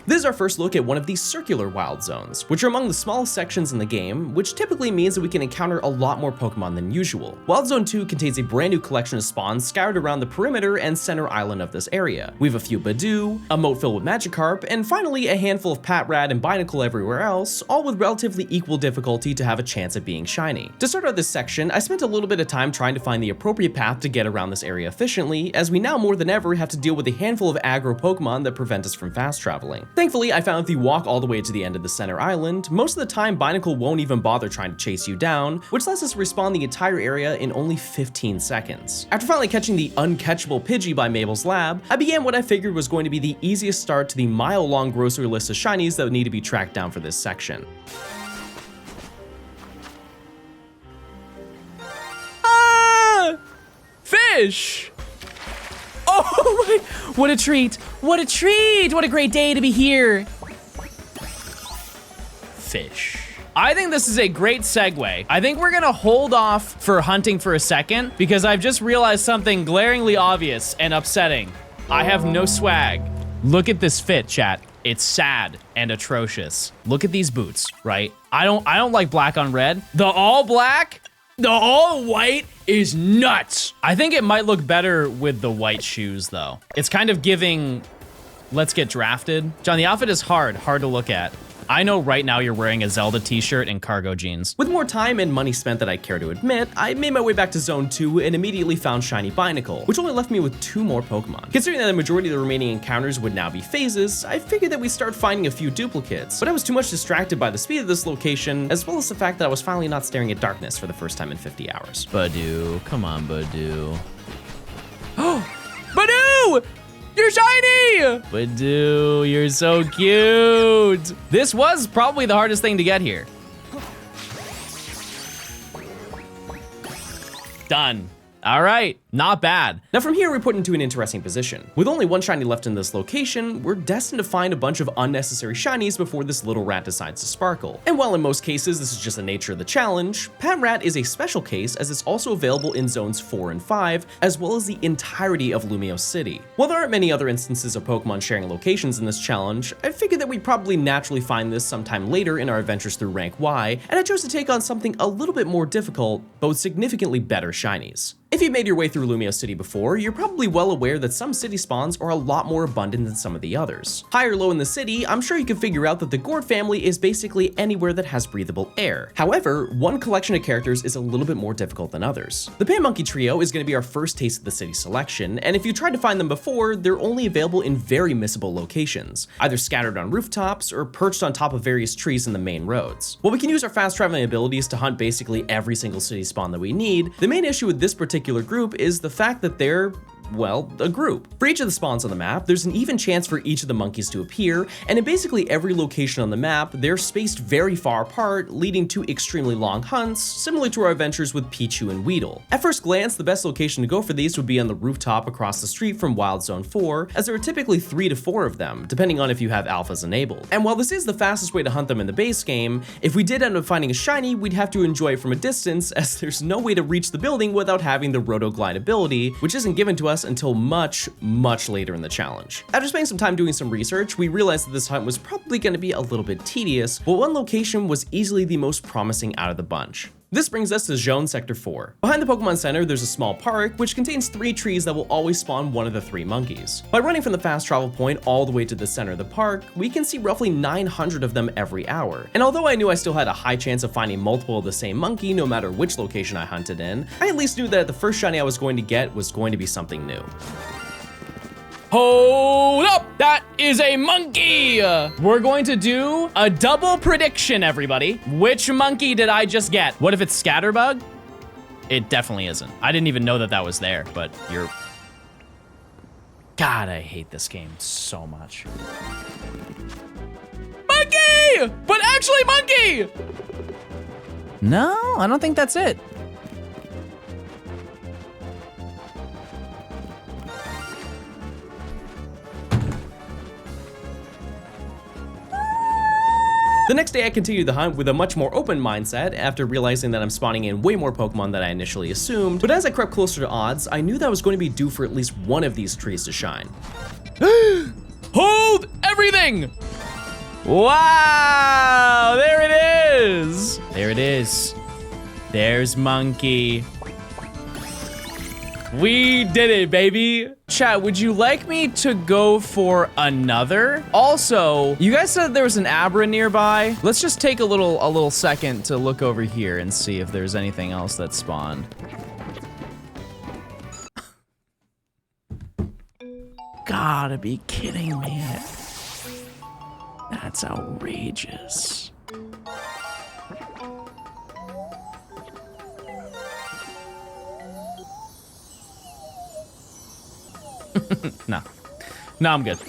This is our first look at one of these circular wild zones, which are among the smallest sections in the game, which typically means that we can encounter a lot more Pokemon than usual. Wild Zone 2 contains a brand new collection of spawns scattered around the perimeter and center island of this area. We have a few Badoo, a moat filled with Magikarp, and finally a handful of Patrat and Binacle everywhere else, all with relatively equal difficulty to have a chance at being shiny. To start out this section, I spent a little bit of time trying to find the appropriate path to get around this area efficiently, as we now more than ever have to deal with a handful of aggro Pokemon that prevent us from fast traveling. Thankfully, I found if you walk all the way to the end of the center island, most of the time Binacle won't even bother trying to chase you down, which lets us respawn the entire area in only 15 seconds. After finally catching the uncatchable Pidgey by Mabel's lab, I began what I figured was going to be the easiest start to the mile-long grocery list of shinies that would need to be tracked down for this section. Ah! Fish! Oh my, what a treat, what a treat, what a great day to be here. Fish. I think this is a great segue. I think we're gonna hold off for hunting for a second because I've just realized something glaringly obvious and upsetting. I have no swag. Look at this fit, chat. It's sad and atrocious. Look at these boots, right? I don't like black on red. The all black, the all white is nuts. I think it might look better with the white shoes though. It's kind of giving, let's get drafted. John, the outfit is hard to look at. I know right now you're wearing a Zelda t-shirt and cargo jeans. With more time and money spent than I care to admit, I made my way back to Zone 2 and immediately found Shiny Binacle, which only left me with 2 more Pokemon. Considering that the majority of the remaining encounters would now be phases, I figured that we'd start finding a few duplicates, but I was too much distracted by the speed of this location, as well as the fact that I was finally not staring at darkness for the first time in 50 hours. Badoo, come on Badoo. Oh, Badoo! You're shiny! Badoo, you're so cute. This was probably the hardest thing to get here. Done. All right, not bad. Now from here, we're put into an interesting position. With only 1 shiny left in this location, we're destined to find a bunch of unnecessary shinies before this little rat decides to sparkle. And while in most cases this is just the nature of the challenge, Patrat is a special case as it's also available in zones 4 and 5, as well as the entirety of Lumio City. While there aren't many other instances of Pokemon sharing locations in this challenge, I figured that we'd probably naturally find this sometime later in our adventures through Rank Y, and I chose to take on something a little bit more difficult, but with significantly better shinies. If you've made your way through Lumio City before, you're probably well aware that some city spawns are a lot more abundant than some of the others. High or low in the city, I'm sure you can figure out that the Gourd family is basically anywhere that has breathable air. However, one collection of characters is a little bit more difficult than others. The Panmonkey Trio is going to be our first taste of the city selection, and if you tried to find them before, they're only available in very missable locations, either scattered on rooftops or perched on top of various trees in the main roads. While we can use our fast traveling abilities to hunt basically every single city spawn that we need, the main issue with this particular group is the fact that they're, well, a group. For each of the spawns on the map, there's an even chance for each of the monkeys to appear, and in basically every location on the map, they're spaced very far apart, leading to extremely long hunts, similar to our adventures with Pichu and Weedle. At first glance, the best location to go for these would be on the rooftop across the street from Wild Zone 4, as there are typically 3 to 4 of them, depending on if you have alphas enabled. And while this is the fastest way to hunt them in the base game, if we did end up finding a shiny, we'd have to enjoy it from a distance, as there's no way to reach the building without having the Roto Glide ability, which isn't given to us us until much later in the challenge. After spending some time doing some research, we realized that this hunt was probably going to be a little bit tedious, but one location was easily the most promising out of the bunch. This brings us to Zone Sector 4. Behind the Pokemon Center, there's a small park, which contains 3 trees that will always spawn one of the 3 monkeys. By running from the fast travel point all the way to the center of the park, we can see roughly 900 of them every hour. And although I knew I still had a high chance of finding multiple of the same monkey no matter which location I hunted in, I at least knew that the first shiny I was going to get was going to be something new. Hold up, that is a monkey. We're going to do a double prediction, everybody. Which monkey did I just get? What if it's Scatterbug? It definitely isn't. I didn't even know that that was there, but you're... God, I hate this game so much. Monkey! But actually monkey! No, I don't think that's it. The next day I continued the hunt with a much more open mindset after realizing that I'm spawning in way more Pokemon than I initially assumed, but as I crept closer to odds, I knew that I was going to be due for at least one of these trees to shine. Hold everything! Wow, there it is! There it is. There's monkey. We did it, baby. Chat, would you like me to go for another? Also, you guys said there was an Abra nearby. Let's just take a little second to look over here and see if there's anything else that spawned. Gotta be kidding me. That's outrageous. No, I'm good.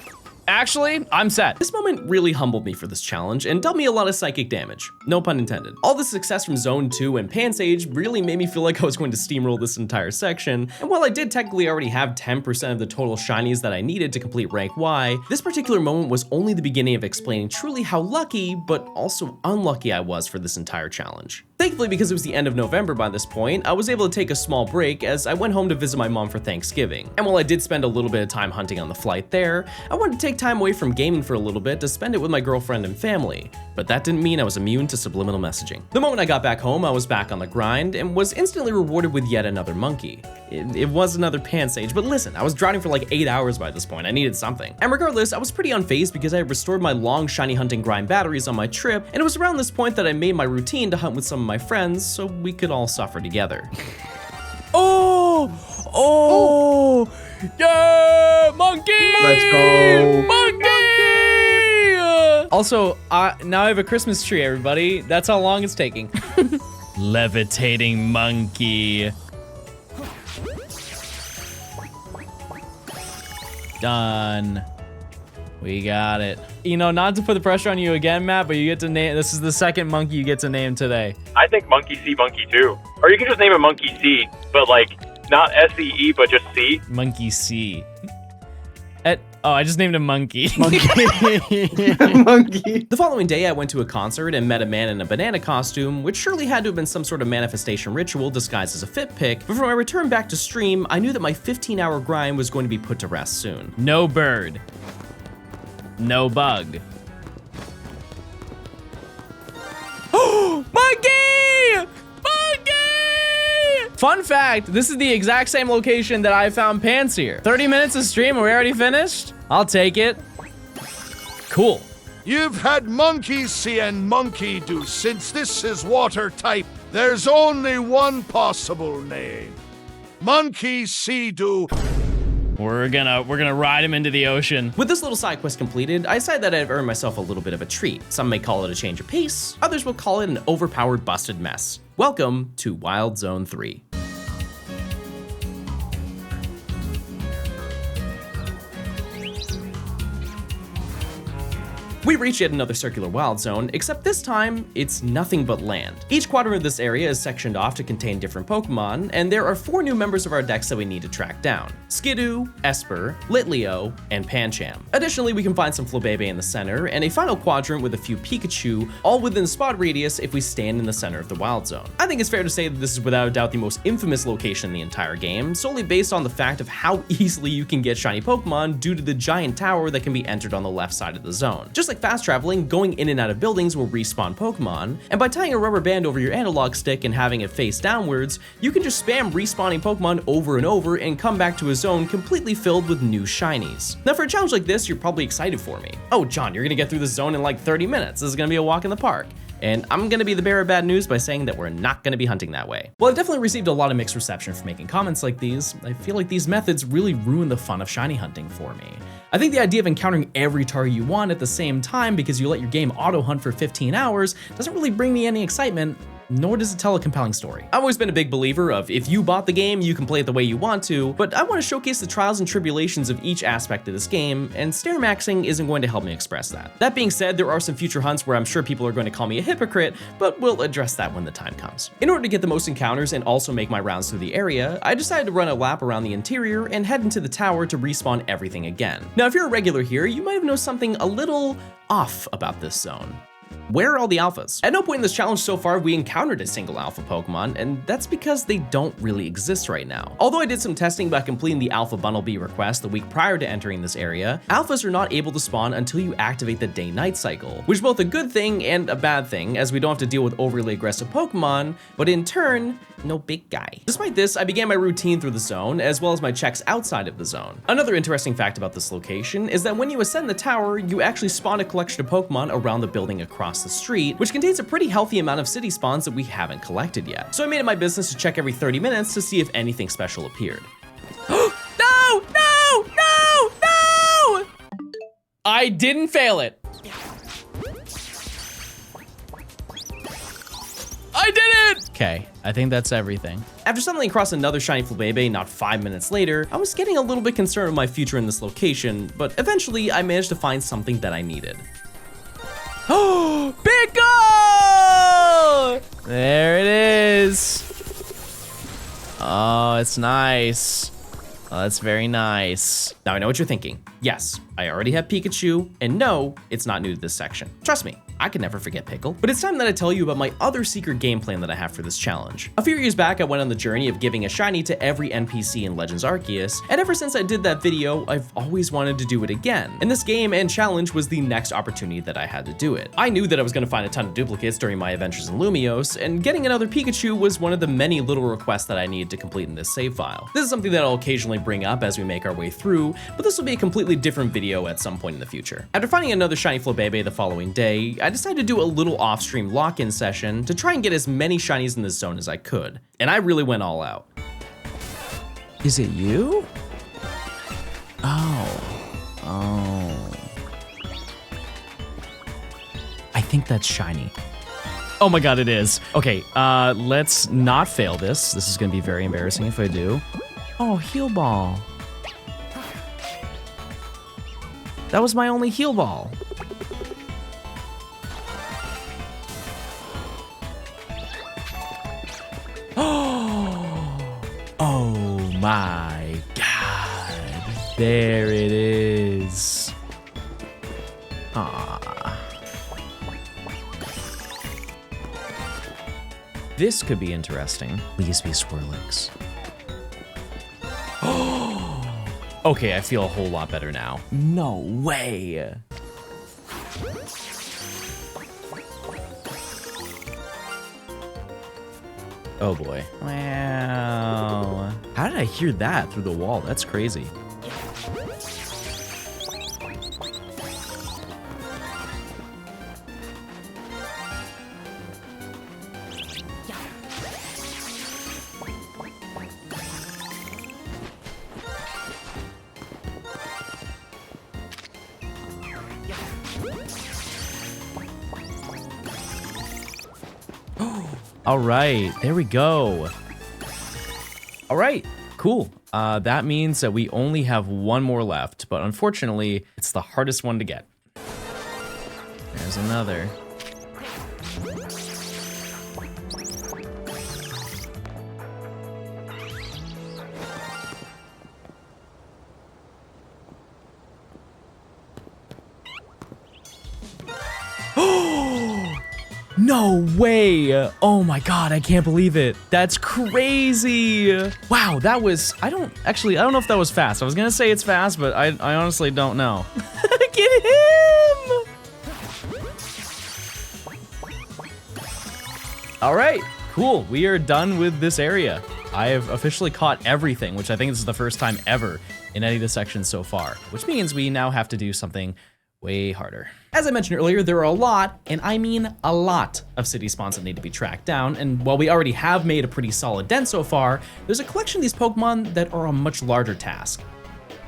Actually, I'm set. This moment really humbled me for this challenge and dealt me a lot of psychic damage. No pun intended. All the success from Zone 2 and Pansage really made me feel like I was going to steamroll this entire section, and while I did technically already have 10% of the total shinies that I needed to complete Rank Y, this particular moment was only the beginning of explaining truly how lucky, but also unlucky I was for this entire challenge. Thankfully, because it was the end of November by this point, I was able to take a small break as I went home to visit my mom for Thanksgiving. And while I did spend a little bit of time hunting on the flight there, I wanted to take time away from gaming for a little bit to spend it with my girlfriend and family. But that didn't mean I was immune to subliminal messaging. The moment I got back home, I was back on the grind and was instantly rewarded with yet another monkey. It was another Pansage, but listen, I was drowning for like 8 hours by this point. I needed something. And regardless, I was pretty unfazed because I had restored my long shiny hunting grind batteries on my trip, and it was around this point that I made my routine to hunt with some of my friends so we could all suffer together. Oh! Yeah! Monkey! Let's go. Monkey! Also, now I have a Christmas tree, everybody. That's how long it's taking. Levitating monkey. Done. We got it. You know, not to put the pressure on you again, Matt, but you get to name, this is the second monkey you get to name today. I think Monkey See, Monkey 2. Or you can just name it Monkey See, but like, not S-E-E, but just C. Monkey C. I just named him Monkey. Monkey. The following day, I went to a concert and met a man in a banana costume, which surely had to have been some sort of manifestation ritual disguised as a fit pick, but for my return back to stream, I knew that my 15-hour grind was going to be put to rest soon. No bird. No bug. Oh, monkey! Monkey! Fun fact, this is the exact same location that I found Pansear. 30 minutes of stream, are we already finished? I'll take it. Cool. You've had Monkey See and Monkey Do. Since this is water type, there's only one possible name. Monkey See Do. We're gonna ride him into the ocean. With this little side quest completed, I decided that I've earned myself a little bit of a treat. Some may call it a change of pace, others will call it an overpowered busted mess. Welcome to Wild Zone 3. We reach yet another circular wild zone, except this time, it's nothing but land. Each quadrant of this area is sectioned off to contain different Pokemon, and there are 4 new members of our dex that we need to track down: Skidoo, Esper, Litleo, and Pancham. Additionally, we can find some Flabébé in the center, and a final quadrant with a few Pikachu, all within spot radius if we stand in the center of the wild zone. I think it's fair to say that this is without a doubt the most infamous location in the entire game, solely based on the fact of how easily you can get shiny Pokemon due to the giant tower that can be entered on the left side of the zone. Just like fast traveling, going in and out of buildings will respawn Pokemon, and by tying a rubber band over your analog stick and having it face downwards, you can just spam respawning Pokemon over and over and come back to a zone completely filled with new shinies. Now for a challenge like this, you're probably excited for me. Oh, John, you're gonna get through this zone in like 30 minutes. This is gonna be a walk in the park. And I'm gonna be the bearer of bad news by saying that we're not gonna be hunting that way. Well, I've definitely received a lot of mixed reception for making comments like these. I feel like these methods really ruin the fun of shiny hunting for me. I think the idea of encountering every target you want at the same time because you let your game auto hunt for 15 hours doesn't really bring me any excitement, nor does it tell a compelling story. I've always been a big believer of if you bought the game, you can play it the way you want to, but I want to showcase the trials and tribulations of each aspect of this game, and stair maxing isn't going to help me express that. That being said, there are some future hunts where I'm sure people are going to call me a hypocrite, but we'll address that when the time comes. In order to get the most encounters and also make my rounds through the area, I decided to run a lap around the interior and head into the tower to respawn everything again. Now, if you're a regular here, you might have noticed something a little off about this zone. Where are all the alphas? At no point in this challenge so far have we encountered a single alpha Pokemon, and that's because they don't really exist right now. Although I did some testing by completing the Alpha Bundle B request the week prior to entering this area, alphas are not able to spawn until you activate the day-night cycle, which is both a good thing and a bad thing, as we don't have to deal with overly aggressive Pokemon, but in turn, no big guy. Despite this, I began my routine through the zone, as well as my checks outside of the zone. Another interesting fact about this location is that when you ascend the tower, you actually spawn a collection of Pokemon around the building across the street, which contains a pretty healthy amount of city spawns that we haven't collected yet. So I made it my business to check every 30 minutes to see if anything special appeared. No! No! No! No! I didn't fail it. I did it! Okay, I think that's everything. After stumbling across another shiny Flabébé not 5 minutes later, I was getting a little bit concerned with my future in this location, but eventually I managed to find something that I needed. Oh, Pickle! There it is. Oh, it's nice. Oh, that's very nice. Now I know what you're thinking. Yes, I already have Pikachu, and no, it's not new to this section. Trust me, I can never forget Pickle. But it's time that I tell you about my other secret game plan that I have for this challenge. A few years back, I went on the journey of giving a shiny to every NPC in Legends Arceus, and ever since I did that video, I've always wanted to do it again. And this game and challenge was the next opportunity that I had to do it. I knew that I was going to find a ton of duplicates during my adventures in Lumiose, and getting another Pikachu was one of the many little requests that I needed to complete in this save file. This is something that I'll occasionally bring up as we make our way through, but this will be a completely different video at some point in the future. After finding another shiny Flabébé the following day, I decided to do a little off-stream lock-in session to try and get as many shinies in this zone as I could, and I really went all out. Is it you? Oh. I think that's shiny. Oh my god, it is. Okay, let's not fail this. This is gonna be very embarrassing if I do. Oh, heal ball. That was my only heal ball. Oh my god. There it is. Ah. This could be interesting. Please be Swirlix. Okay, I feel a whole lot better now. No way. Oh boy. Wow. How did I hear that through the wall? That's crazy. All right, there we go. All right, cool. That means that we only have one more left, but unfortunately, it's the hardest one to get. There's another. No way! Oh my god, I can't believe it. That's crazy! Wow, that was, I don't know if that was fast. I was gonna say it's fast, but I honestly don't know. Get him! All right, cool. We are done with this area. I have officially caught everything, which I think is the first time ever in any of the sections so far, which means we now have to do something way harder. As I mentioned earlier, there are a lot, and I mean a lot, of city spawns that need to be tracked down, and while we already have made a pretty solid dent so far, there's a collection of these Pokemon that are a much larger task.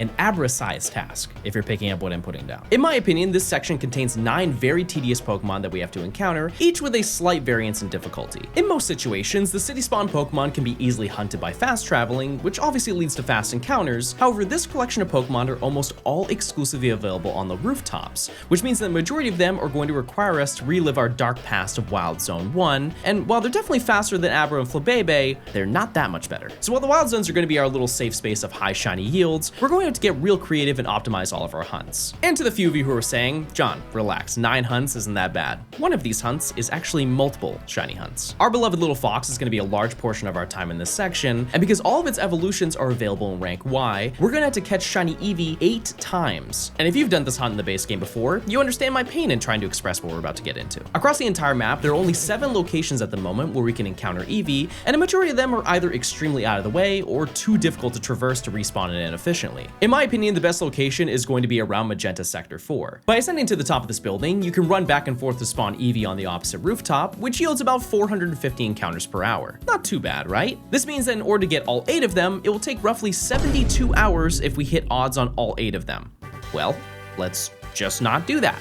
An Abra-sized task, if you're picking up what I'm putting down. In my opinion, this section contains 9 very tedious Pokemon that we have to encounter, each with a slight variance in difficulty. In most situations, the city spawn Pokemon can be easily hunted by fast traveling, which obviously leads to fast encounters. However, this collection of Pokemon are almost all exclusively available on the rooftops, which means that the majority of them are going to require us to relive our dark past of Wild Zone 1, and while they're definitely faster than Abra and Flabébé, they're not that much better. So while the Wild Zones are going to be our little safe space of high shiny yields, we're going to have to get real creative and optimize all of our hunts. And to the few of you who are saying, John, relax, 9 hunts isn't that bad. One of these hunts is actually multiple shiny hunts. Our beloved little fox is going to be a large portion of our time in this section, and because all of its evolutions are available in rank Y, we're going to have to catch shiny Eevee 8 times. And if you've done this hunt in the base game before, you understand my pain in trying to express what we're about to get into. Across the entire map, there are only 7 locations at the moment where we can encounter Eevee, and a majority of them are either extremely out of the way or too difficult to traverse to respawn it in efficiently. In my opinion, the best location is going to be around Magenta Sector 4. By ascending to the top of this building, you can run back and forth to spawn Eevee on the opposite rooftop, which yields about 450 encounters per hour. Not too bad, right? This means that in order to get all 8 of them, it will take roughly 72 hours if we hit odds on all 8 of them. Well, let's just not do that.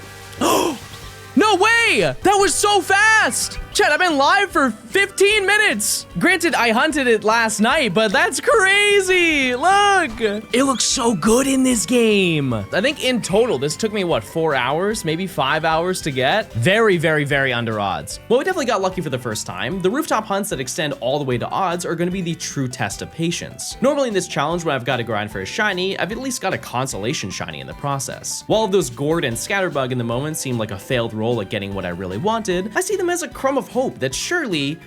No way! That was so fast! Chat, I've been live for 15 minutes! Granted, I hunted it last night, but that's crazy! Look! It looks so good in this game! I think in total, this took me, what, 4 hours? Maybe 5 hours to get? Very, very, very under odds. Well, we definitely got lucky for the first time. The rooftop hunts that extend all the way to odds are going to be the true test of patience. Normally in this challenge, when I've got to grind for a shiny, I've at least got a consolation shiny in the process. While those Gourd and Scatterbug in the moment seem like a failed roll at getting what I really wanted, I see them as a crumb of hope that surely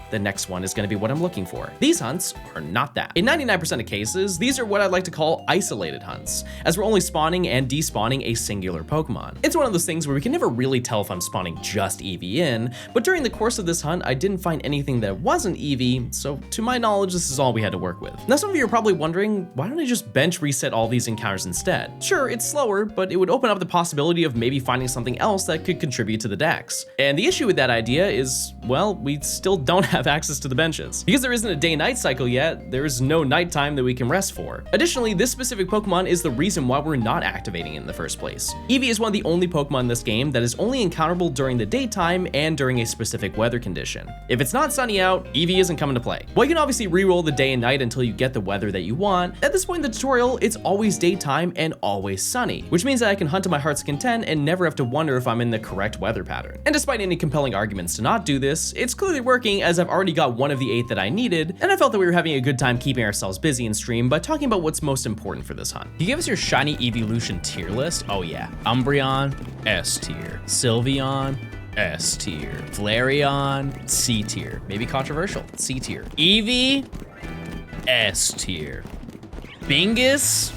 the next one is going to be what I'm looking for. These hunts are not that. In 99% of cases, these are what I'd like to call isolated hunts, as we're only spawning and despawning a singular Pokemon. It's one of those things where we can never really tell if I'm spawning just Eevee in, but during the course of this hunt, I didn't find anything that wasn't Eevee, so to my knowledge, this is all we had to work with. Now, some of you are probably wondering, why don't I just bench reset all these encounters instead? Sure, it's slower, but it would open up the possibility of maybe finding something else that could contribute to the dex. And the issue with that idea is, well, we still don't have access to the benches. Because there isn't a day-night cycle yet, there's no nighttime that we can rest for. Additionally, this specific Pokemon is the reason why we're not activating it in the first place. Eevee is one of the only Pokemon in this game that is only encounterable during the daytime and during a specific weather condition. If it's not sunny out, Eevee isn't coming to play. While you can obviously reroll the day and night until you get the weather that you want, at this point in the tutorial, it's always daytime and always sunny, which means that I can hunt to my heart's content and never have to wonder if I'm in the correct weather pattern. And despite any compelling arguments to not do this, it's clearly working as I've already got one of the 8 that I needed, and I felt that we were having a good time keeping ourselves busy in stream by talking about what's most important for this hunt. You give us your shiny evolution tier list? Oh yeah. Umbreon, S tier. Sylveon, S tier. Flareon, C tier. Maybe controversial, C tier. Eevee, S tier. Bingus,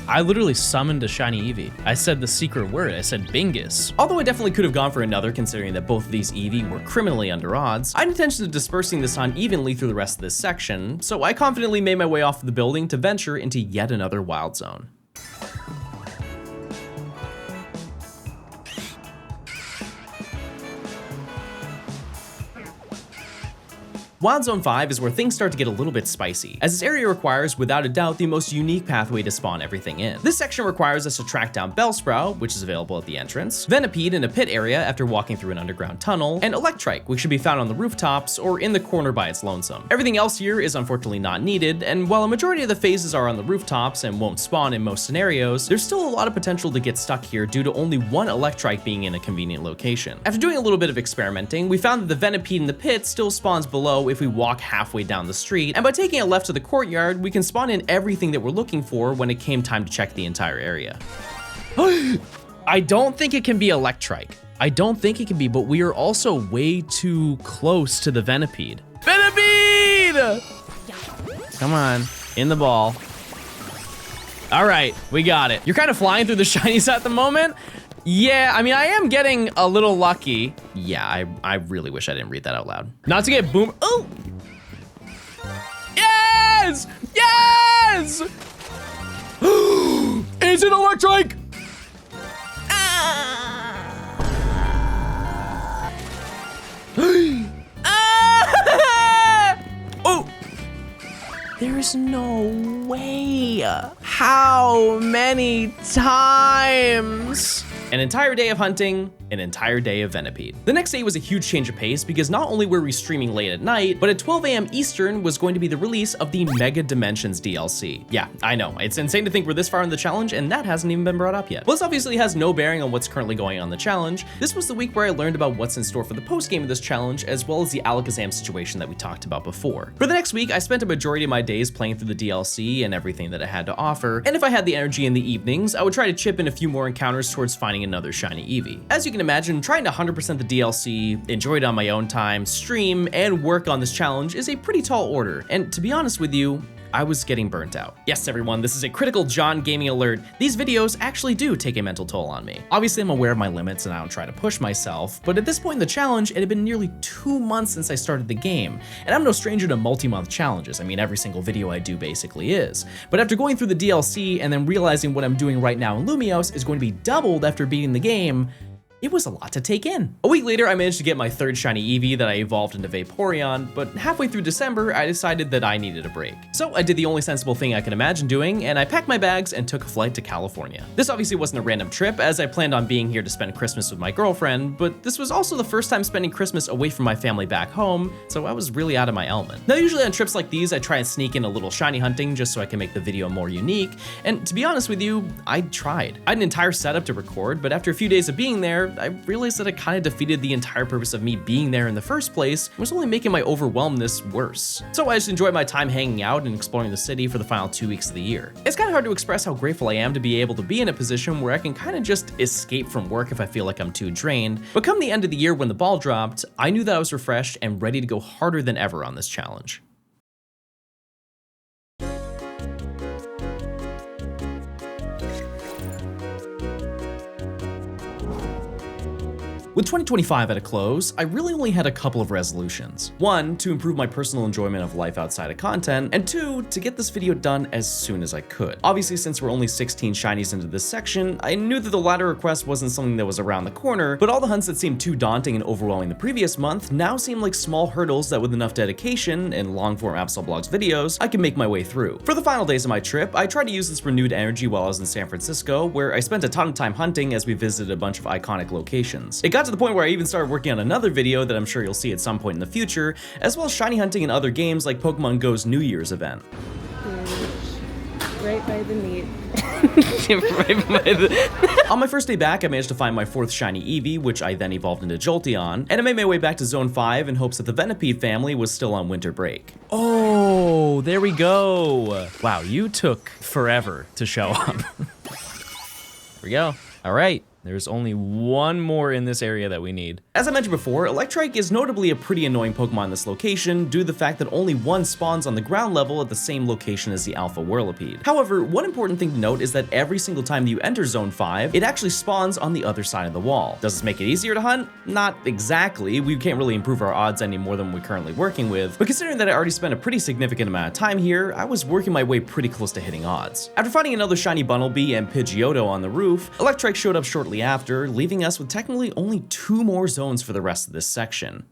I literally summoned a shiny Eevee. I said the secret word, I said Bingus. Although I definitely could have gone for another considering that both of these Eevee were criminally under odds, I had intentions of dispersing this hunt evenly through the rest of this section, so I confidently made my way off the building to venture into yet another wild zone. Wild Zone 5 is where things start to get a little bit spicy, as this area requires, without a doubt, the most unique pathway to spawn everything in. This section requires us to track down Bellsprout, which is available at the entrance, Venipede in a pit area after walking through an underground tunnel, and Electrike, which should be found on the rooftops or in the corner by its lonesome. Everything else here is unfortunately not needed, and while a majority of the phases are on the rooftops and won't spawn in most scenarios, there's still a lot of potential to get stuck here due to only one Electrike being in a convenient location. After doing a little bit of experimenting, we found that the Venipede in the pit still spawns below if we walk halfway down the street, and by taking a left to the courtyard, we can spawn in everything that we're looking for when it came time to check the entire area. I don't think it can be Electrike. I don't think it can be, but we are also way too close to the Venipede. Venipede! Come on, in the ball. All right, we got it. You're kind of flying through the shinies at the moment. Yeah, I mean, I am getting a little lucky. Yeah, I really wish I didn't read that out loud. Not to get boom. Oh! Yes! Yes! It's an Electrike! Oh! There's no way. How many times? An entire day of hunting, an entire day of Venipede. The next day was a huge change of pace because not only were we streaming late at night, but at 12 a.m. Eastern was going to be the release of the Mega Dimensions DLC. Yeah, I know, it's insane to think we're this far in the challenge and that hasn't even been brought up yet. Well, this obviously has no bearing on what's currently going on in the challenge. This was the week where I learned about what's in store for the post game of this challenge, as well as the Alakazam situation that we talked about before. For the next week, I spent a majority of my days playing through the DLC and everything that it had to offer, and if I had the energy in the evenings, I would try to chip in a few more encounters towards finding another shiny Eevee. As you can imagine, trying to 100% the DLC, enjoy it on my own time, stream, and work on this challenge is a pretty tall order, and to be honest with you, I was getting burnt out. Yes, everyone, this is a critical John gaming alert. These videos actually do take a mental toll on me. Obviously, I'm aware of my limits and I don't try to push myself, but at this point in the challenge, it had been nearly 2 months since I started the game, and I'm no stranger to multi-month challenges. I mean, every single video I do basically is. But after going through the DLC and then realizing what I'm doing right now in Lumiose is going to be doubled after beating the game, it was a lot to take in. A week later, I managed to get my third shiny Eevee that I evolved into Vaporeon, but halfway through December, I decided that I needed a break. So I did the only sensible thing I can imagine doing, and I packed my bags and took a flight to California. This obviously wasn't a random trip, as I planned on being here to spend Christmas with my girlfriend, but this was also the first time spending Christmas away from my family back home, so I was really out of my element. Now, usually on trips like these, I try and sneak in a little shiny hunting just so I can make the video more unique, and to be honest with you, I tried. I had an entire setup to record, but after a few days of being there, I realized that it kind of defeated the entire purpose of me being there in the first place, and was only making my overwhelmness worse. So I just enjoyed my time hanging out and exploring the city for the final 2 weeks of the year. It's kind of hard to express how grateful I am to be able to be in a position where I can kind of just escape from work if I feel like I'm too drained, but come the end of the year when the ball dropped, I knew that I was refreshed and ready to go harder than ever on this challenge. With 2025 at a close, I really only had a couple of resolutions. One, to improve my personal enjoyment of life outside of content, and two, to get this video done as soon as I could. Obviously, since we're only 16 shinies into this section, I knew that the latter request wasn't something that was around the corner, but all the hunts that seemed too daunting and overwhelming the previous month now seem like small hurdles that with enough dedication and long-form Absol Blogs videos, I can make my way through. For the final days of my trip, I tried to use this renewed energy while I was in San Francisco, where I spent a ton of time hunting as we visited a bunch of iconic locations. It got to the point where I even started working on another video that I'm sure you'll see at some point in the future, as well as shiny hunting in other games like Pokemon Go's New Year's event. Right by the meat. On my first day back, I managed to find my fourth shiny Eevee, which I then evolved into Jolteon, and I made my way back to Zone 5 in hopes that the Venipede family was still on winter break. Oh, there we go. Wow, you took forever to show up. There we go. All right. There's only one more in this area that we need. As I mentioned before, Electrike is notably a pretty annoying Pokemon in this location due to the fact that only one spawns on the ground level at the same location as the Alpha Whirlipede. However, one important thing to note is that every single time that you enter Zone 5, it actually spawns on the other side of the wall. Does this make it easier to hunt? Not exactly. We can't really improve our odds any more than we're currently working with, but considering that I already spent a pretty significant amount of time here, I was working my way pretty close to hitting odds. After finding another shiny Bunnelby and Pidgeotto on the roof, Electrike showed up shortly after, leaving us with technically only 2 more zones for the rest of this section.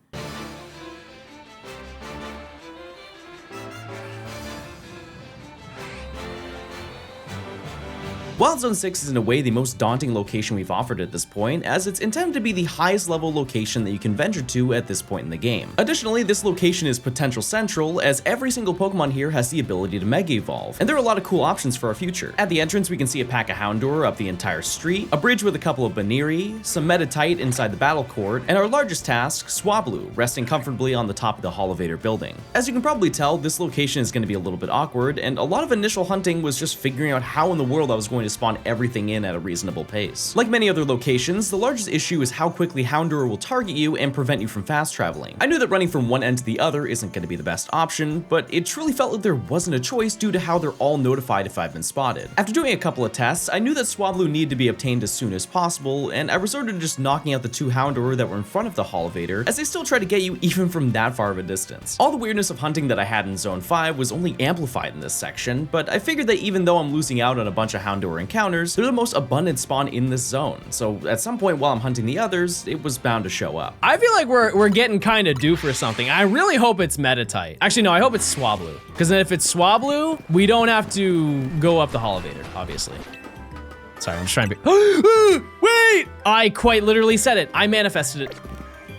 Wild Zone 6 is in a way the most daunting location we've offered at this point, as it's intended to be the highest level location that you can venture to at this point in the game. Additionally, this location is potential central, as every single Pokemon here has the ability to Mega Evolve, and there are a lot of cool options for our future. At the entrance, we can see a pack of Houndour up the entire street, a bridge with a couple of Baniri, some Meditite inside the battle court, and our largest task, Swablu, resting comfortably on the top of the Holovator building. As you can probably tell, this location is going to be a little bit awkward, and a lot of initial hunting was just figuring out how in the world I was going to spawn everything in at a reasonable pace. Like many other locations, the largest issue is how quickly Houndour will target you and prevent you from fast traveling. I knew that running from one end to the other isn't going to be the best option, but it truly felt like there wasn't a choice due to how they're all notified if I've been spotted. After doing a couple of tests, I knew that Swablu needed to be obtained as soon as possible, and I resorted to just knocking out the two Houndour that were in front of the Holovator, as they still try to get you even from that far of a distance. All the weirdness of hunting that I had in Zone 5 was only amplified in this section, but I figured that even though I'm losing out on a bunch of Houndour encounters, they're the most abundant spawn in this zone, so at some point while I'm hunting the others, it was bound to show up. I feel like we're getting kind of due for something. I really hope it's Meditite. Actually, no, I hope it's Swablu, because then if it's Swablu, we don't have to go up the Holovator, obviously. Sorry, I'm just trying to be. Wait! I quite literally said it. I manifested it.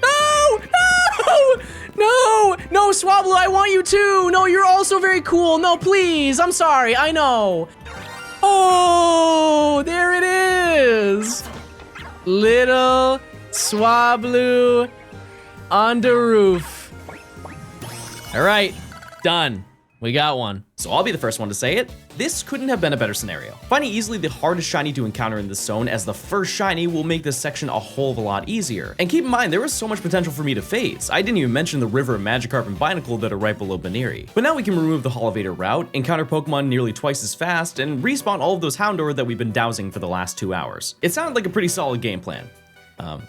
No! No! No! No, Swablu, I want you too! No, you're also very cool. No, please. I'm sorry. I know. Oh, there it is. Little Swablu on the roof. All right, done. We got one. So I'll be the first one to say it. This couldn't have been a better scenario. Finding easily the hardest shiny to encounter in this zone as the first shiny will make this section a whole of a lot easier. And keep in mind, there was so much potential for me to phase. I didn't even mention the river of Magikarp and Binacle that are right below Baniri. But now we can remove the Holovator route, encounter Pokemon nearly twice as fast, and respawn all of those Houndour that we've been dousing for the last 2 hours. It sounded like a pretty solid game plan.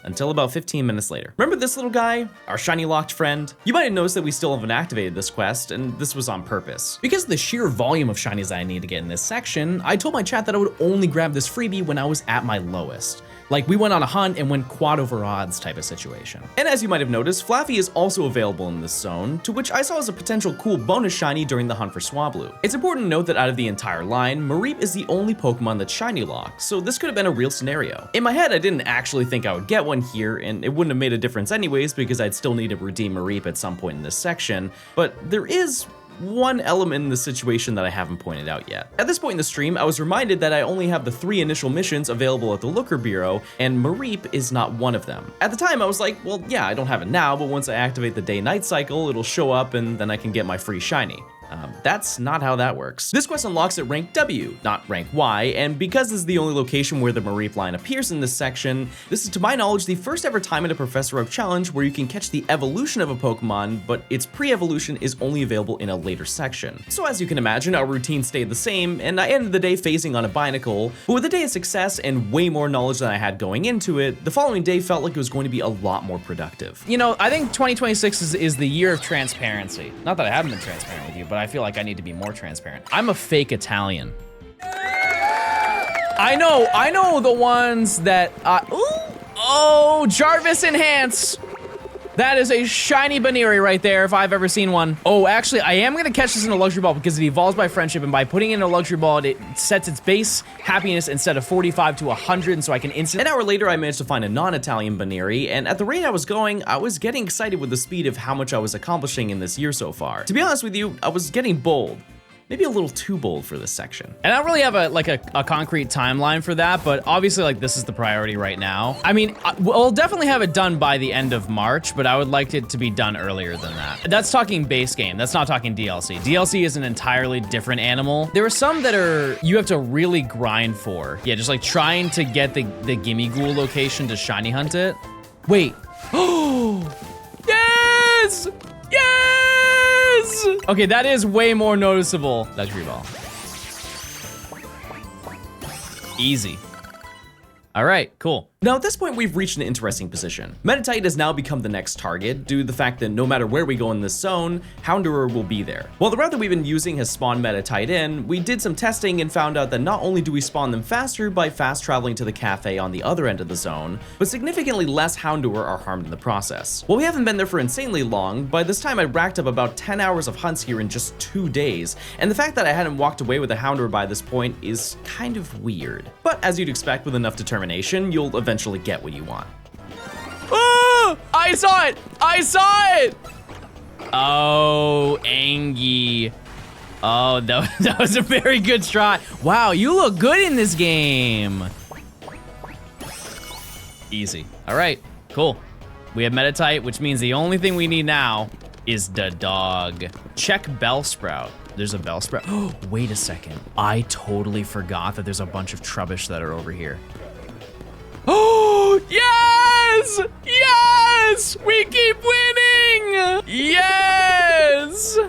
Until about 15 minutes later. Remember this little guy? Our shiny locked friend? You might have noticed that we still haven't activated this quest, and this was on purpose. Because of the sheer volume of shinies that I need to get in this section, I told my chat that I would only grab this freebie when I was at my lowest. Like we went on a hunt and went quad over odds type of situation. And as you might have noticed, Flaffy is also available in this zone, to which I saw as a potential cool bonus shiny during the hunt for Swablu. It's important to note that out of the entire line, Mareep is the only Pokemon that's shiny locked, so this could have been a real scenario. In my head, I didn't actually think I would get one here, and it wouldn't have made a difference anyways because I'd still need to redeem Mareep at some point in this section, but there is one element in the situation that I haven't pointed out yet. At this point in the stream, I was reminded that I only have the 3 initial missions available at the Looker Bureau, and Mareep is not one of them. At the time, I was like, well, yeah, I don't have it now, but once I activate the day-night cycle, it'll show up and then I can get my free shiny. That's not how that works. This quest unlocks at rank W, not rank Y, and because this is the only location where the Mareep line appears in this section, this is to my knowledge the first ever time in a Professor Oak challenge where you can catch the evolution of a Pokemon, but its pre-evolution is only available in a later section. So as you can imagine, our routine stayed the same, and I ended the day phasing on a Binacle, but with a day of success and way more knowledge than I had going into it, the following day felt like it was going to be a lot more productive. You know, I think 2026 is the year of transparency. Not that I haven't been transparent with you, but I feel like I need to be more transparent. I'm a fake Italian. I know the ones that, oh, Jarvis Enhance. That is a shiny Baniri right there if I've ever seen one. Oh, actually, I am gonna catch this in a luxury ball because it evolves by friendship, and by putting it in a luxury ball, it sets its base happiness instead of 45 to 100, and so I can instantly. An hour later, I managed to find a non-Italian Baniri, and at the rate I was going, I was getting excited with the speed of how much I was accomplishing in this year so far. To be honest with you, I was getting bold. Maybe a little too bold for this section. And I don't really have a concrete timeline for that, but obviously like this is the priority right now. I mean, we'll definitely have it done by the end of March, but I would like it to be done earlier than that. That's talking base game, that's not talking DLC. DLC is an entirely different animal. There are some that you have to really grind for. Yeah, just like trying to get the Gimme Ghoul location to shiny hunt it. Wait, oh, yes! Yes! Okay, that is way more noticeable. Luxury ball. Easy. All right, cool. Now at this point we've reached an interesting position. Meditite has now become the next target due to the fact that no matter where we go in this zone, Houndour will be there. While the route that we've been using has spawned Meditite in, we did some testing and found out that not only do we spawn them faster by fast traveling to the cafe on the other end of the zone, but significantly less Houndour are harmed in the process. While we haven't been there for insanely long, by this time I racked up about 10 hours of hunts here in just 2 days, and the fact that I hadn't walked away with a Houndour by this point is kind of weird. But as you'd expect with enough determination, you'll eventually get what you want. Oh, I saw it! I saw it! Oh, Angie. Oh, that was a very good shot. Wow, you look good in this game. Easy. All right, cool. We have Meditite, which means the only thing we need now is the dog. Check Bellsprout. There's a Bellsprout. Oh, wait a second. I totally forgot that there's a bunch of Trubbish that are over here. Oh, yes! Yes! We keep winning! Yes!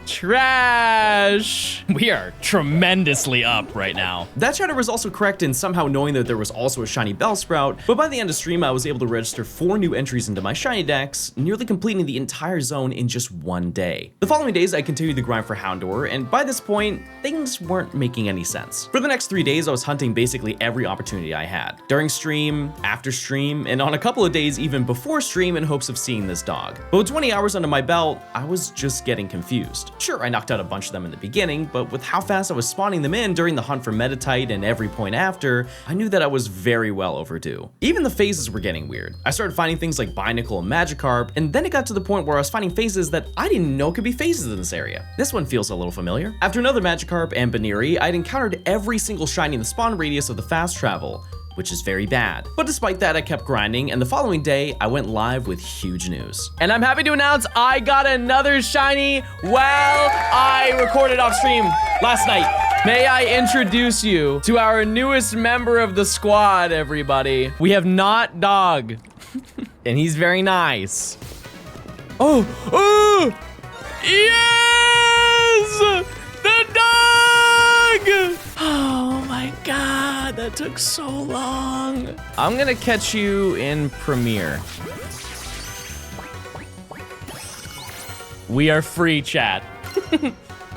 Trash! We are tremendously up right now. That chatter was also correct in somehow knowing that there was also a shiny Bellsprout, but by the end of stream I was able to register 4 new entries into my shiny dex, nearly completing the entire zone in just 1 day. The following days I continued the grind for Houndour, and by this point, things weren't making any sense. For the next 3 days I was hunting basically every opportunity I had. During stream, after stream, and on a couple of days even before stream in hopes of seeing this dog. But with 20 hours under my belt, I was just getting confused. Sure, I knocked out a bunch of them in the beginning, but with how fast I was spawning them in during the hunt for Meditite and every point after, I knew that I was very well overdue. Even the phases were getting weird. I started finding things like Binacle and Magikarp, and then it got to the point where I was finding phases that I didn't know could be phases in this area. This one feels a little familiar. After another Magikarp and Baniri, I'd encountered every single shiny in the spawn radius of the fast travel, which is very bad. But despite that, I kept grinding, and the following day, I went live with huge news. And I'm happy to announce I got another shiny while I recorded off stream last night. May I introduce you to our newest member of the squad, everybody. We have Not Dog, and he's very nice. Oh, yes! The dog! Oh my God, that took so long. I'm gonna catch you in Premiere. We are free, chat.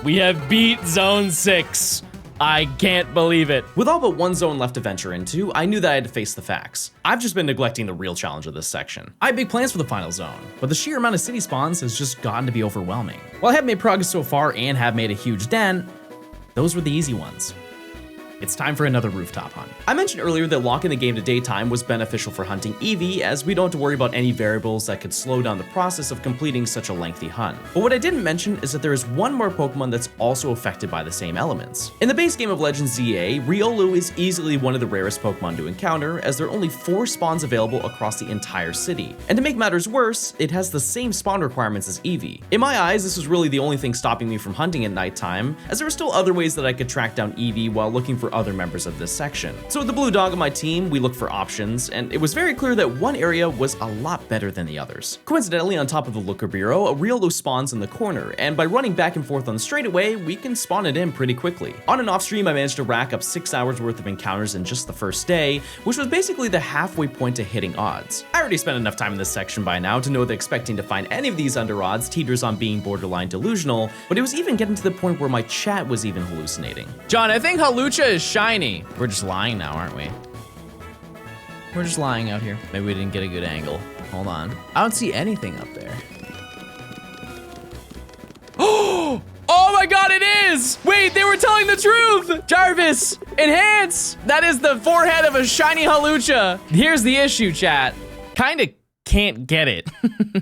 We have beat Zone 6. I can't believe it. With all but 1 zone left to venture into, I knew that I had to face the facts. I've just been neglecting the real challenge of this section. I had big plans for the final zone, but the sheer amount of city spawns has just gotten to be overwhelming. While I have made progress so far and have made a huge dent, those were the easy ones. It's time for another rooftop hunt. I mentioned earlier that locking the game to daytime was beneficial for hunting Eevee, as we don't have to worry about any variables that could slow down the process of completing such a lengthy hunt. But what I didn't mention is that there is one more Pokemon that's also affected by the same elements. In the base game of Legends ZA, Riolu is easily one of the rarest Pokemon to encounter, as there are only 4 spawns available across the entire city. And to make matters worse, it has the same spawn requirements as Eevee. In my eyes, this was really the only thing stopping me from hunting at nighttime, as there were still other ways that I could track down Eevee while looking for other members of this section. So with the blue dog on my team, we looked for options, and it was very clear that one area was a lot better than the others. Coincidentally, on top of the Looker Bureau, a Riolu spawns in the corner, and by running back and forth on the straightaway, we can spawn it in pretty quickly. On and off stream, I managed to rack up 6 hours worth of encounters in just the first day, which was basically the halfway point to hitting odds. I already spent enough time in this section by now to know that expecting to find any of these under odds teeters on being borderline delusional, but it was even getting to the point where my chat was even hallucinating. John, I think Hawlucha is shiny. We're just lying now, aren't we? We're just lying out here. Maybe we didn't get a good angle. Hold on. I don't see anything up there. Oh my God, it is! Wait, they were telling the truth! Jarvis, enhance! That is the forehead of a shiny Hawlucha. Here's the issue, chat. Kinda can't get it.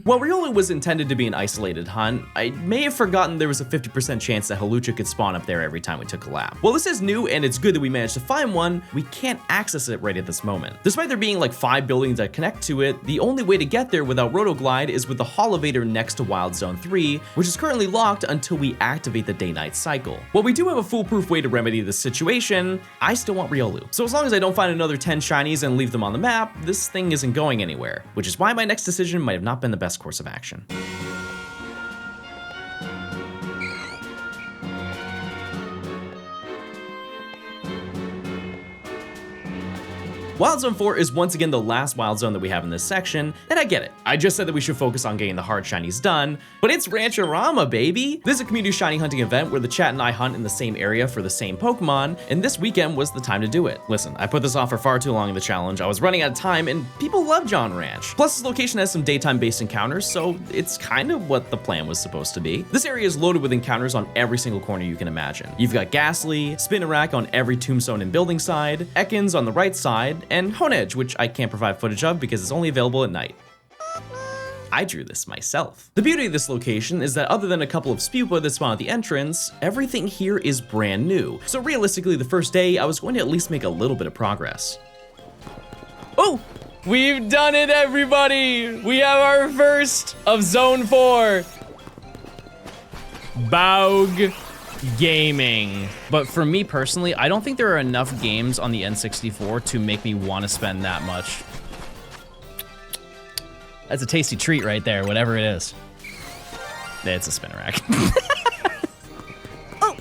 While Riolu was intended to be an isolated hunt, I may have forgotten there was a 50% chance that Hawlucha could spawn up there every time we took a lap. While this is new and it's good that we managed to find one, we can't access it right at this moment. Despite there being like 5 buildings that connect to it, the only way to get there without Rotoglide is with the Holovator next to Wild Zone 3, which is currently locked until we activate the day-night cycle. While we do have a foolproof way to remedy this situation, I still want Riolu. So as long as I don't find another 10 shinies and leave them on the map, this thing isn't going anywhere, which is why my next decision might have not been the best course of action. Wild Zone 4 is once again the last Wild Zone that we have in this section, and I get it. I just said that we should focus on getting the hard shinies done, but it's Rancherama, baby! This is a community shiny hunting event where the chat and I hunt in the same area for the same Pokemon, and this weekend was the time to do it. Listen, I put this off for far too long in the challenge, I was running out of time, and people love John Ranch. Plus, this location has some daytime-based encounters, so it's kind of what the plan was supposed to be. This area is loaded with encounters on every single corner you can imagine. You've got Ghastly, Spinarak on every tombstone and building side, Ekans on the right side, and Honedge, which I can't provide footage of because it's only available at night. I drew this myself. The beauty of this location is that other than a couple of Spupa that spawn at the entrance, everything here is brand new. So realistically, the first day, I was going to at least make a little bit of progress. Oh, we've done it, everybody. We have our first of Zone 4. Baug Gaming. But for me personally, I don't think there are enough games on the N64 to make me want to spend that much. That's a tasty treat right there, whatever it is. It's a Spinarak. Oh.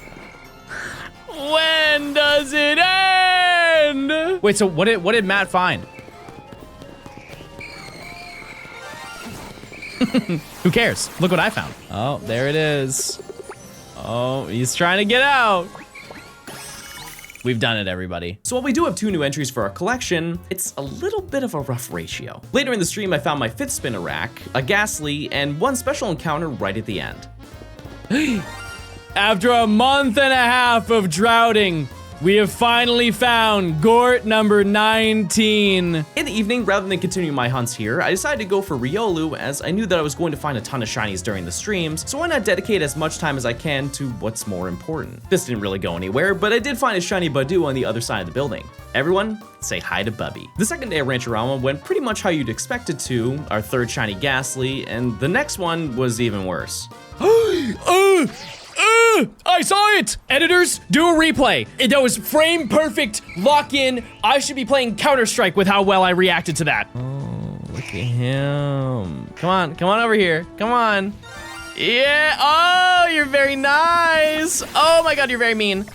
When does it end? Wait, so what did Matt find? Who cares? Look what I found. Oh, there it is. Oh, he's trying to get out. We've done it, everybody. So while we do have 2 new entries for our collection, it's a little bit of a rough ratio. Later in the stream, I found my 5th Spinarak, a Ghastly, and 1 special encounter right at the end. After a month and a half of droughting, we have finally found Gort number 19. In the evening, rather than continuing my hunts here, I decided to go for Riolu as I knew that I was going to find a ton of shinies during the streams, so why not dedicate as much time as I can to what's more important. This didn't really go anywhere, but I did find a shiny Badu on the other side of the building. Everyone, say hi to Bubby. The second day of Rancherama went pretty much how you'd expect it to, our 3rd shiny Ghastly, and the next one was even worse. I saw it! Editors, do a replay. That was frame perfect, lock in. I should be playing Counter-Strike with how well I reacted to that. Oh, look at him. Come on over here. Come on. Yeah, oh, you're very nice. Oh my God, you're very mean.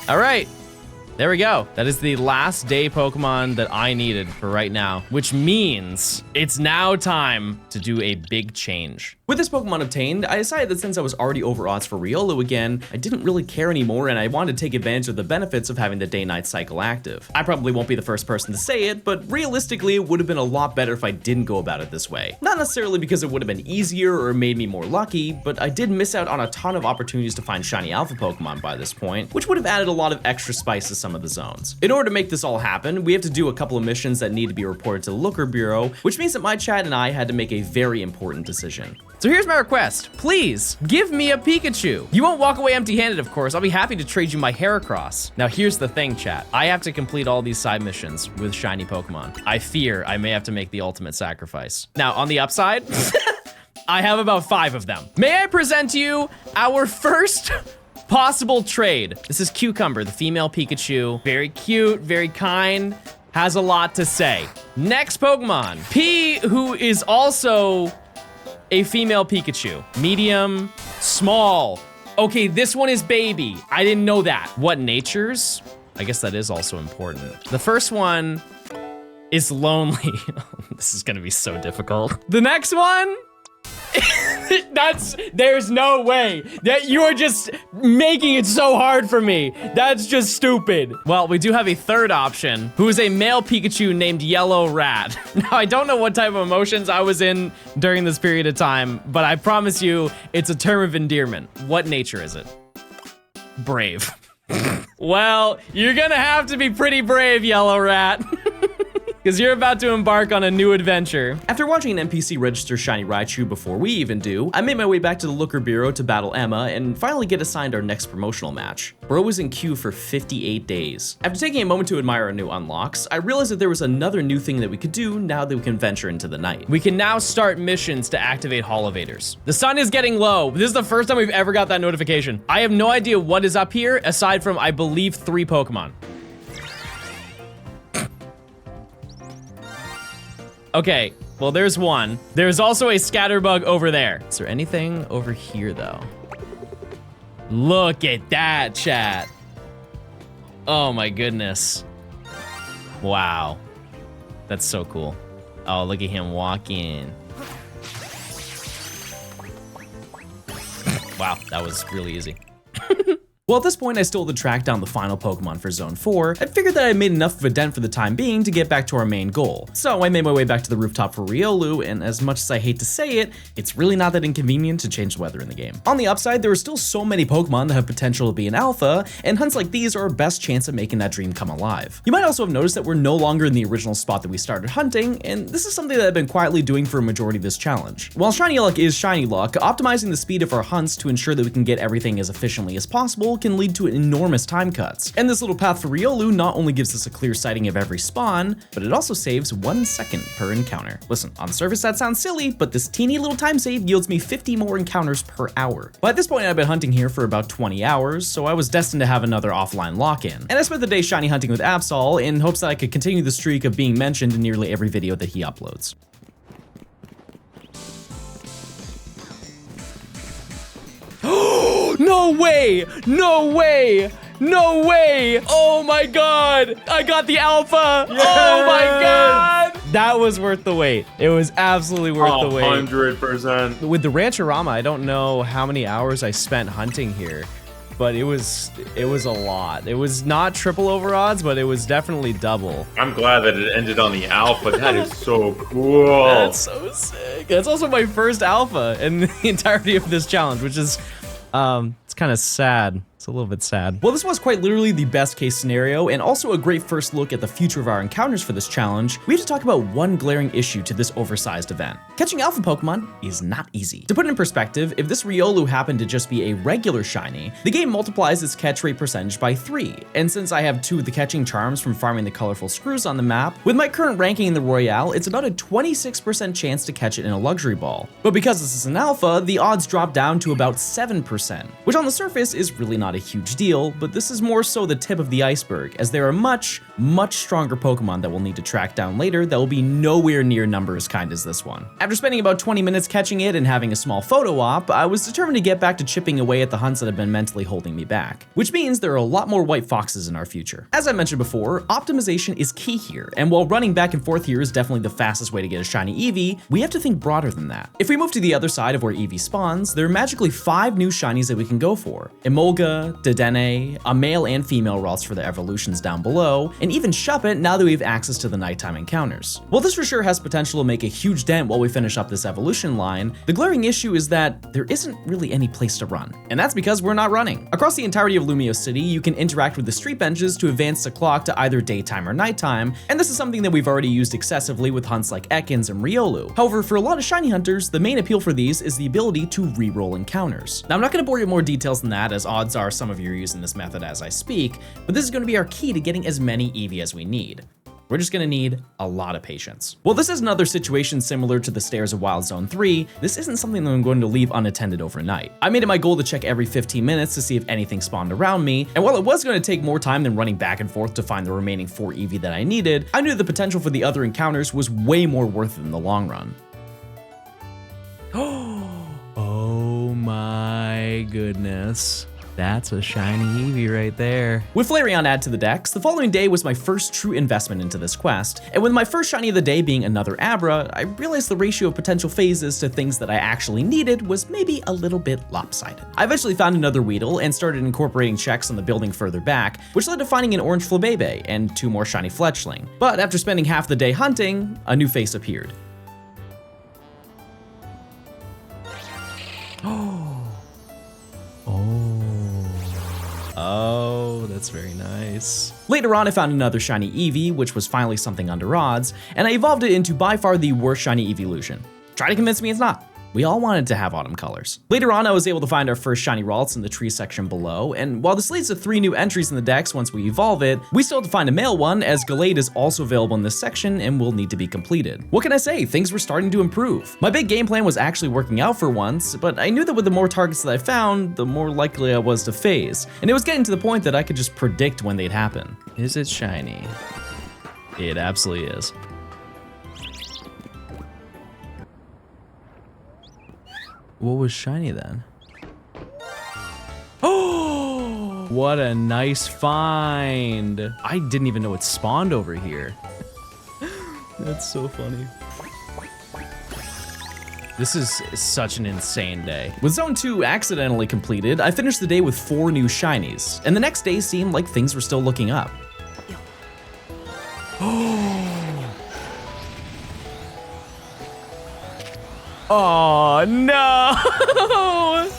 All right, there we go. That is the last day Pokemon that I needed for right now, which means it's now time to do a big change. With this Pokemon obtained, I decided that since I was already over odds for Riolu again, I didn't really care anymore and I wanted to take advantage of the benefits of having the day-night cycle active. I probably won't be the first person to say it, but realistically, it would have been a lot better if I didn't go about it this way. Not necessarily because it would have been easier or made me more lucky, but I did miss out on a ton of opportunities to find shiny alpha Pokemon by this point, which would have added a lot of extra spice to some of the zones. In order to make this all happen, we have to do a couple of missions that need to be reported to the Looker Bureau, which means that my chat and I had to make a very important decision. So here's my request. Please, give me a Pikachu. You won't walk away empty-handed, of course. I'll be happy to trade you my Heracross. Now here's the thing, chat. I have to complete all these side missions with shiny Pokemon. I fear I may have to make the ultimate sacrifice. Now, on the upside, I have about 5 of them. May I present to you our first possible trade. This is Cucumber, the female Pikachu. Very cute, very kind, has a lot to say. Next Pokemon, P, who is also a female Pikachu. Medium, small. Okay, this one is baby. I didn't know that. What natures? I guess that is also important. The first one is lonely. This is gonna be so difficult. The next one, there's no way that you are just making it so hard for me. That's just stupid. Well, we do have a third option, who is a male Pikachu named Yellow Rat. Now, I don't know what type of emotions I was in during this period of time, but I promise you, it's a term of endearment. What nature is it? Brave. Well, you're gonna have to be pretty brave, Yellow Rat. Because you're about to embark on a new adventure. After watching an NPC register Shiny Raichu before we even do, I made my way back to the Looker Bureau to battle Emma and finally get assigned our next promotional match. Bro was in queue for 58 days. After taking a moment to admire our new unlocks, I realized that there was another new thing that we could do now that we can venture into the night. We can now start missions to activate Holovators. The sun is getting low. This is the first time we've ever got that notification. I have no idea what is up here aside from, I believe, 3 Pokemon. Okay, well, there's one. There's also a Scatterbug over there. Is there anything over here, though? Look at that, chat. Oh my goodness. Wow. That's so cool. Oh, look at him walking. Wow, that was really easy. Well, at this point, I still had to track down the final Pokemon for Zone 4. I figured that I made enough of a dent for the time being to get back to our main goal. So I made my way back to the rooftop for Riolu, and as much as I hate to say it, it's really not that inconvenient to change the weather in the game. On the upside, there are still so many Pokemon that have potential to be an alpha, and hunts like these are our best chance at making that dream come alive. You might also have noticed that we're no longer in the original spot that we started hunting, and this is something that I've been quietly doing for a majority of this challenge. While Shiny Luck is Shiny Luck, optimizing the speed of our hunts to ensure that we can get everything as efficiently as possible can lead to enormous time cuts. And this little path for Riolu not only gives us a clear sighting of every spawn, but it also saves 1 second per encounter. Listen, on the surface that sounds silly, but this teeny little time save yields me 50 more encounters per hour. But at this point I've been hunting here for about 20 hours, so I was destined to have another offline lock-in. And I spent the day shiny hunting with Absol in hopes that I could continue the streak of being mentioned in nearly every video that he uploads. No way! No way! No way! Oh my god! I got the alpha! Yes! Oh my god! That was worth the wait. It was absolutely worth the wait. 100%. With the Rancherama, I don't know how many hours I spent hunting here, but it was a lot. It was not triple over odds, but it was definitely double. I'm glad that it ended on the alpha. That is so cool. That's so sick. That's also my first alpha in the entirety of this challenge, which is it's kind of sad. It's a little bit sad. Well, this was quite literally the best case scenario, and also a great first look at the future of our encounters for this challenge. We have to talk about one glaring issue to this oversized event. Catching alpha Pokemon is not easy. To put it in perspective, if this Riolu happened to just be a regular shiny, the game multiplies its catch rate percentage by 3. And since I have 2 of the catching charms from farming the colorful screws on the map, with my current ranking in the Royale, it's about a 26% chance to catch it in a luxury ball. But because this is an alpha, the odds drop down to about 7%, which on the surface is really not a huge deal, but this is more so the tip of the iceberg, as there are much stronger Pokemon that we'll need to track down later that will be nowhere near number as kind as this one. After spending about 20 minutes catching it and having a small photo op, I was determined to get back to chipping away at the hunts that have been mentally holding me back, which means there are a lot more white foxes in our future. As I mentioned before, optimization is key here, and while running back and forth here is definitely the fastest way to get a shiny Eevee, we have to think broader than that. If we move to the other side of where Eevee spawns, there are magically 5 new shinies that we can go for. Emolga, Dedenne, a male and female routes for the evolutions down below, and even Shuppet now that we have access to the nighttime encounters. While this for sure has potential to make a huge dent while we finish up this evolution line, the glaring issue is that there isn't really any place to run. And that's because we're not running. Across the entirety of Lumio City, you can interact with the street benches to advance the clock to either daytime or nighttime, and this is something that we've already used excessively with hunts like Ekans and Riolu. However, for a lot of shiny hunters, the main appeal for these is the ability to re-roll encounters. Now, I'm not going to bore you with more details than that, as odds are some of you are using this method as I speak, but this is going to be our key to getting as many Eevee as we need. We're just gonna need a lot of patience. Well, this is another situation similar to the stairs of Wild Zone 3. This isn't something that I'm going to leave unattended overnight. I made it my goal to check every 15 minutes to see if anything spawned around me, and while it was going to take more time than running back and forth to find the remaining 4 Eevee that I needed, I knew the potential for the other encounters was way more worth it in the long run. Oh my goodness. That's a shiny Eevee right there. With Flareon added to the decks, the following day was my first true investment into this quest, and with my first shiny of the day being another Abra, I realized the ratio of potential phases to things that I actually needed was maybe a little bit lopsided. I eventually found another Weedle and started incorporating checks on the building further back, which led to finding an orange Flabebe and 2 more shiny Fletchling. But after spending half the day hunting, a new face appeared. Oh, that's very nice. Later on, I found another shiny Eevee, which was finally something under odds, and I evolved it into by far the worst shiny evolution. Try to convince me it's not. We all wanted to have autumn colors. Later on, I was able to find our first shiny Ralts in the tree section below, and while this leads to 3 new entries in the decks once we evolve it, we still have to find a male one, as Gallade is also available in this section and will need to be completed. What can I say? Things were starting to improve. My big game plan was actually working out for once, but I knew that with the more targets that I found, the more likely I was to phase, and it was getting to the point that I could just predict when they'd happen. Is it shiny? It absolutely is. What was shiny then? Oh! What a nice find. I didn't even know it spawned over here. That's so funny. This is such an insane day. With Zone 2 accidentally completed, I finished the day with 4 new shinies, and the next day seemed like things were still looking up. Oh no!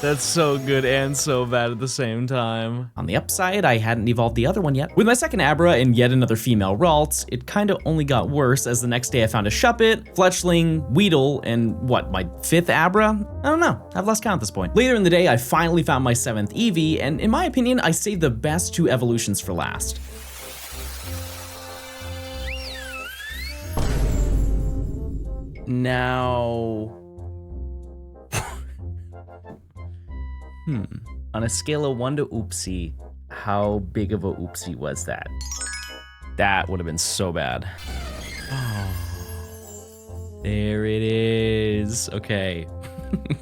That's so good and so bad at the same time. On the upside, I hadn't evolved the other one yet. With my second Abra and yet another female Ralt, it kinda only got worse as the next day I found a Shuppet, Fletchling, Weedle, and what, my 5th Abra? I don't know, I've lost count at this point. Later in the day, I finally found my 7th Eevee, and in my opinion, I saved the best 2 evolutions for last. Now... On a scale of 1 to oopsie, how big of a oopsie was that? That would have been so bad. Oh. There it is. Okay.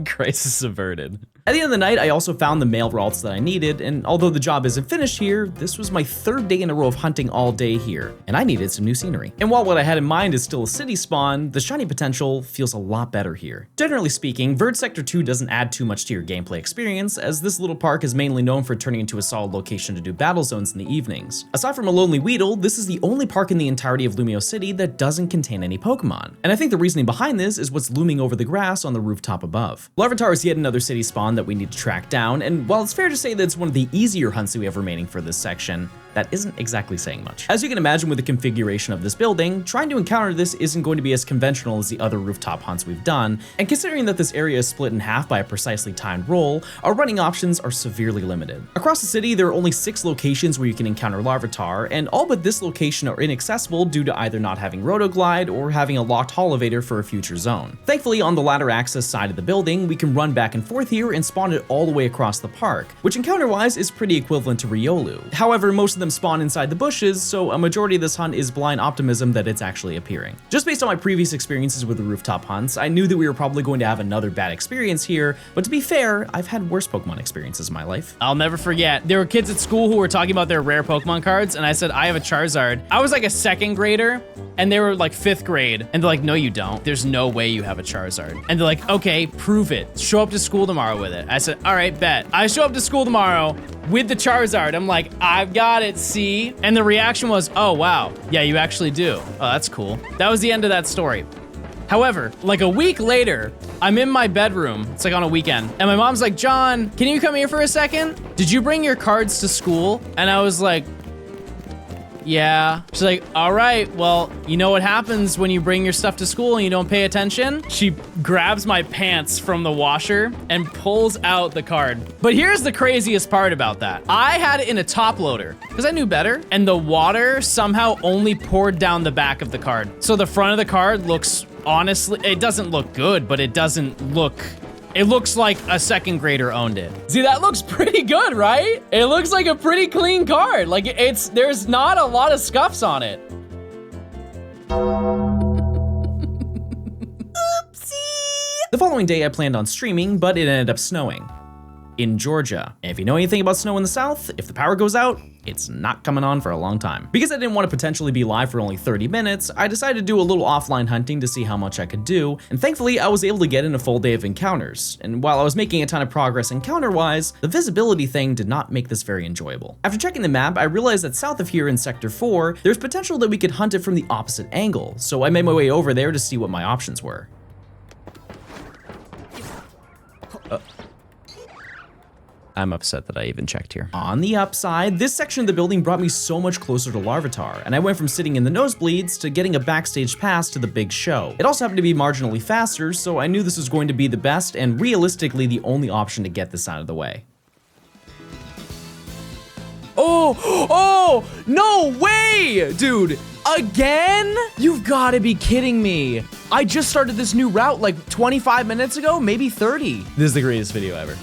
Crisis averted. At the end of the night, I also found the male Ralts that I needed, and although the job isn't finished here, this was my 3rd day in a row of hunting all day here, and I needed some new scenery. And while what I had in mind is still a city spawn, the shiny potential feels a lot better here. Generally speaking, Verd Sector 2 doesn't add too much to your gameplay experience, as this little park is mainly known for turning into a solid location to do battle zones in the evenings. Aside from a lonely Weedle, this is the only park in the entirety of Lumio City that doesn't contain any Pokemon. And I think the reasoning behind this is what's looming over the grass on the rooftop above. Larvitar is yet another city spawn that we need to track down, and while it's fair to say that it's one of the easier hunts that we have remaining for this section, that isn't exactly saying much. As you can imagine with the configuration of this building, trying to encounter this isn't going to be as conventional as the other rooftop hunts we've done, and considering that this area is split in half by a precisely timed roll, our running options are severely limited. Across the city, there are only 6 locations where you can encounter Larvitar, and all but this location are inaccessible due to either not having Rotoglide or having a locked hall elevator for a future zone. Thankfully, on the ladder access side of the building, we can run back and forth here and spawn it all the way across the park, which encounter-wise is pretty equivalent to Riolu. However, most of them spawn inside the bushes, so a majority of this hunt is blind optimism that it's actually appearing. Just based on my previous experiences with the rooftop hunts, I knew that we were probably going to have another bad experience here, but to be fair, I've had worse Pokemon experiences in my life. I'll never forget, there were kids at school who were talking about their rare Pokemon cards, and I said, I have a Charizard. I was like a 2nd grader, and they were like 5th grade, and they're like, no you don't. There's no way you have a Charizard. And they're like, okay, prove it. Show up to school tomorrow with it. I said, all right, bet. I show up to school tomorrow with the Charizard. I'm like, I've got it, see? And the reaction was, oh wow, yeah, you actually do. Oh, that's cool. That was the end of that story. However, like a week later, I'm in my bedroom, it's like on a weekend, and my mom's like, John, can you come here for a second? Did you bring your cards to school? And I was like, yeah. She's like, all right, well, you know what happens when you bring your stuff to school and you don't pay attention? She grabs my pants from the washer and pulls out the card. But here's the craziest part about that. I had it in a top loader because I knew better, and the water somehow only poured down the back of the card. So the front of the card looks, honestly, it doesn't look good, but it doesn't look, it looks like a 2nd grader owned it. See, that looks pretty good, right? It looks like a pretty clean card. Like there's not a lot of scuffs on it. Oopsie! The following day I planned on streaming, but it ended up snowing. In Georgia. And if you know anything about snow in the south, if the power goes out, it's not coming on for a long time. Because I didn't want to potentially be live for only 30 minutes, I decided to do a little offline hunting to see how much I could do, and thankfully I was able to get in a full day of encounters. And while I was making a ton of progress encounter-wise, the visibility thing did not make this very enjoyable. After checking the map, I realized that south of here in Sector 4, there's potential that we could hunt it from the opposite angle, so I made my way over there to see what my options were. I'm upset that I even checked here. On the upside, this section of the building brought me so much closer to Larvitar, and I went from sitting in the nosebleeds to getting a backstage pass to the big show. It also happened to be marginally faster, so I knew this was going to be the best and realistically the only option to get this out of the way. Oh, no way, dude. Again? You've got to be kidding me. I just started this new route like 25 minutes ago, maybe 30. This is the greatest video ever.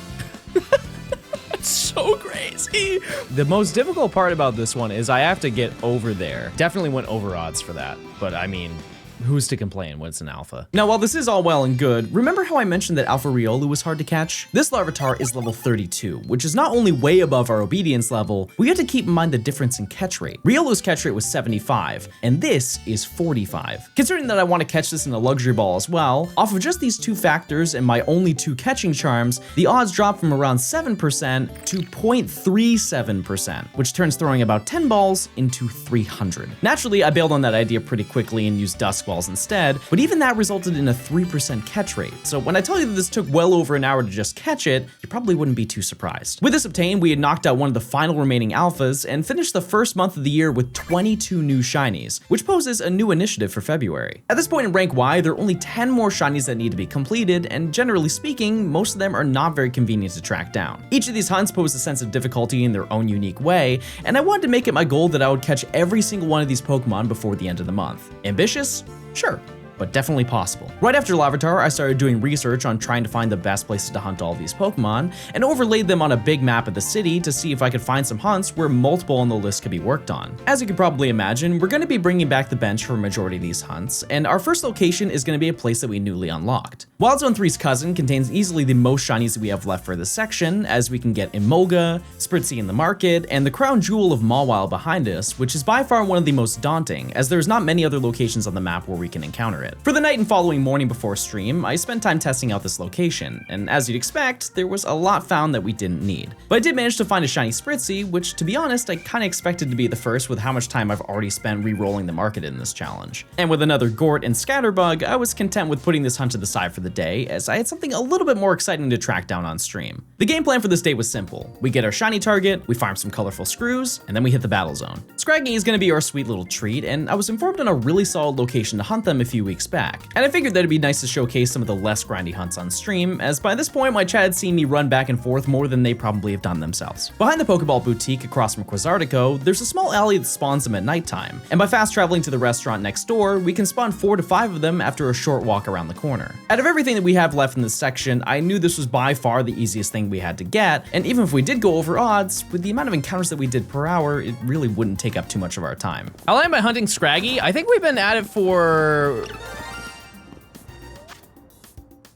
So crazy. The most difficult part about this one is I have to get over there. Definitely went over odds for that, but I mean, who's to complain when it's an alpha? Now, while this is all well and good, remember how I mentioned that Alpha Riolu was hard to catch? This Larvitar is level 32, which is not only way above our obedience level, we have to keep in mind the difference in catch rate. Riolu's catch rate was 75, and this is 45. Considering that I want to catch this in a luxury ball as well, off of just these two factors and my only 2 catching charms, the odds drop from around 7% to 0.37%, which turns throwing about 10 balls into 300. Naturally, I bailed on that idea pretty quickly and used Dusk Balls instead, but even that resulted in a 3% catch rate. So when I tell you that this took well over an hour to just catch it, you probably wouldn't be too surprised. With this obtained, we had knocked out one of the final remaining alphas and finished the first month of the year with 22 new shinies, which poses a new initiative for February. At this point in rank Y, there are only 10 more shinies that need to be completed, and generally speaking, most of them are not very convenient to track down. Each of these hunts pose a sense of difficulty in their own unique way, and I wanted to make it my goal that I would catch every single one of these Pokemon before the end of the month. Ambitious? Sure, but definitely possible. Right after Larvitar, I started doing research on trying to find the best places to hunt all of these Pokemon, and overlaid them on a big map of the city to see if I could find some hunts where multiple on the list could be worked on. As you can probably imagine, we're going to be bringing back the bench for a majority of these hunts, and our first location is going to be a place that we newly unlocked. Wild Zone 3's cousin contains easily the most shinies that we have left for this section, as we can get Emolga, Spritzee in the market, and the crown jewel of Mawile behind us, which is by far one of the most daunting, as there's not many other locations on the map where we can encounter it. For the night and following morning before stream, I spent time testing out this location, and as you'd expect, there was a lot found that we didn't need. But I did manage to find a shiny Spritzee, which to be honest, I kinda expected to be the first with how much time I've already spent re-rolling the market in this challenge. And with another Gort and Scatterbug, I was content with putting this hunt to the side for the day, as I had something a little bit more exciting to track down on stream. The game plan for this day was simple. We get our shiny target, we farm some colorful screws, and then we hit the battle zone. Scraggy is gonna be our sweet little treat, and I was informed on a really solid location to hunt them a few weeks back. And I figured that it'd be nice to showcase some of the less grindy hunts on stream, as by this point my chat had seen me run back and forth more than they probably have done themselves. Behind the Pokeball Boutique across from Quasartico, there's a small alley that spawns them at nighttime, and by fast traveling to the restaurant next door, we can spawn 4 to 5 of them after a short walk around the corner. Out of everything that we have left in this section, I knew this was by far the easiest thing we had to get, and even if we did go over odds, with the amount of encounters that we did per hour, it really wouldn't take up too much of our time. I'll end by hunting Scraggy. I think we've been at it for...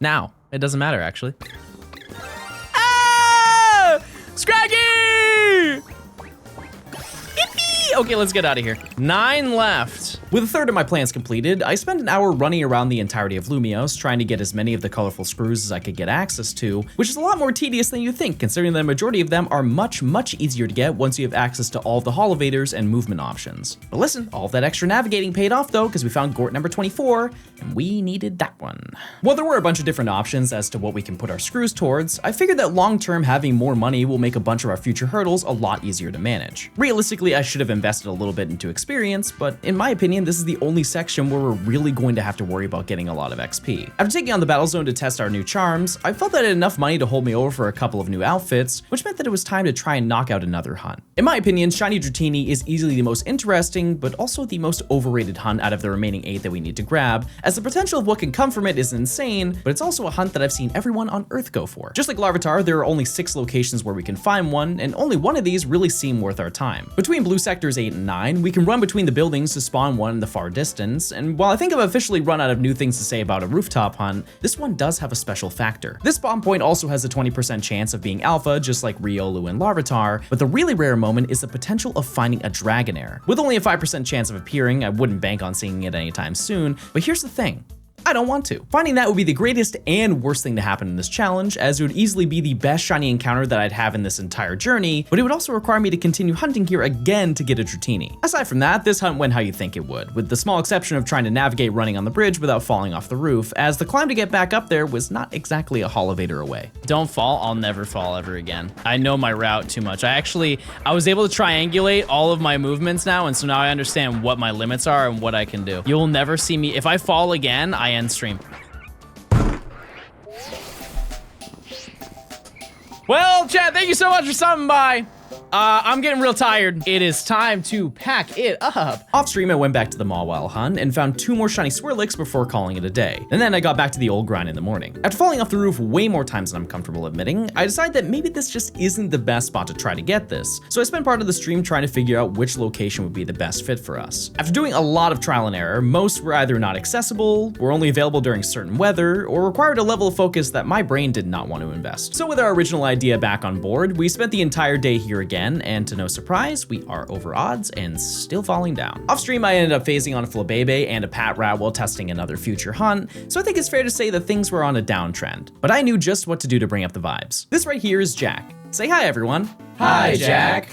now. It doesn't matter, actually. Ah! Scraggy! Yippee! Okay, let's get out of here. 9 left. With a third of my plans completed, I spent an hour running around the entirety of Lumios, trying to get as many of the colorful screws as I could get access to, which is a lot more tedious than you think, considering the majority of them are much easier to get once you have access to all of the Holovators and movement options. But listen, all of that extra navigating paid off though, because we found Gort number 24, and we needed that one. While there were a bunch of different options as to what we can put our screws towards, I figured that long-term having more money will make a bunch of our future hurdles a lot easier to manage. Realistically, I should have invested a little bit into experience, but in my opinion, this is the only section where we're really going to have to worry about getting a lot of XP. After taking on the battle zone to test our new charms, I felt that I had enough money to hold me over for a couple of new outfits, which meant that it was time to try and knock out another hunt. In my opinion, Shiny Dratini is easily the most interesting, but also the most overrated hunt out of the remaining 8 that we need to grab, as the potential of what can come from it is insane, but it's also a hunt that I've seen everyone on Earth go for. Just like Larvitar, there are only 6 locations where we can find one, and only one of these really seem worth our time. Between blue sectors 8 and 9, we can run between the buildings to spawn one in the far distance, and while I think I've officially run out of new things to say about a rooftop hunt, this one does have a special factor. This spawn point also has a 20% chance of being alpha, just like Riolu and Larvitar, but the really rare moment is the potential of finding a Dragonair. With only a 5% chance of appearing, I wouldn't bank on seeing it anytime soon, but here's the thing. I don't want to. Finding that would be the greatest and worst thing to happen in this challenge, as it would easily be the best shiny encounter that I'd have in this entire journey, but it would also require me to continue hunting here again to get a Dratini. Aside from that, this hunt went how you think it would, with the small exception of trying to navigate running on the bridge without falling off the roof, as the climb to get back up there was not exactly a Holovator away. Don't fall, I'll never fall ever again. I know my route too much. I was able to triangulate all of my movements now, and so now I understand what my limits are and what I can do. You'll never see me, if I fall again, I end stream. Well, chat, thank you so much for stopping by. I'm getting real tired. It is time to pack it up. Off stream, I went back to the Mawile hunt and found 2 more shiny Swirlix before calling it a day. And then I got back to the old grind in the morning. After falling off the roof way more times than I'm comfortable admitting, I decided that maybe this just isn't the best spot to try to get this. So I spent part of the stream trying to figure out which location would be the best fit for us. After doing a lot of trial and error, most were either not accessible, were only available during certain weather, or required a level of focus that my brain did not want to invest. So with our original idea back on board, we spent the entire day here again, and to no surprise, we are over odds and still falling down. Off stream, I ended up phasing on a Flabebe and a Pat Rat while testing another future hunt, so I think it's fair to say that things were on a downtrend. But I knew just what to do to bring up the vibes. This right here is Jack. Say hi, everyone. Hi, Jack.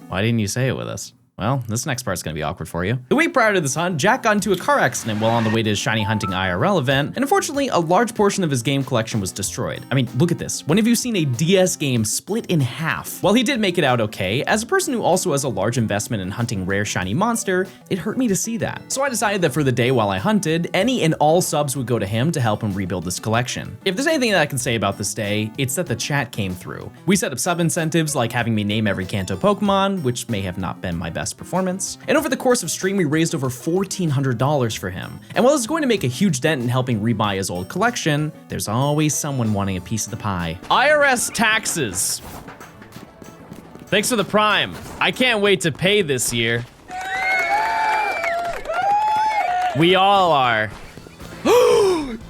Why didn't you say it with us? Well, this next part's gonna be awkward for you. The week prior to this hunt, Jack got into a car accident while on the way to his shiny hunting IRL event, and unfortunately, a large portion of his game collection was destroyed. I mean, look at this. When have you seen a DS game split in half? While he did make it out okay, as a person who also has a large investment in hunting rare shiny monster, it hurt me to see that. So I decided that for the day while I hunted, any and all subs would go to him to help him rebuild this collection. If there's anything that I can say about this day, it's that the chat came through. We set up sub incentives like having me name every Kanto Pokemon, which may have not been my best performance. And over the course of stream, we raised over $1,400 for him. And while it's going to make a huge dent in helping rebuy his old collection, there's always someone wanting a piece of the pie. IRS taxes. Thanks for the Prime. I can't wait to pay this year. We all are.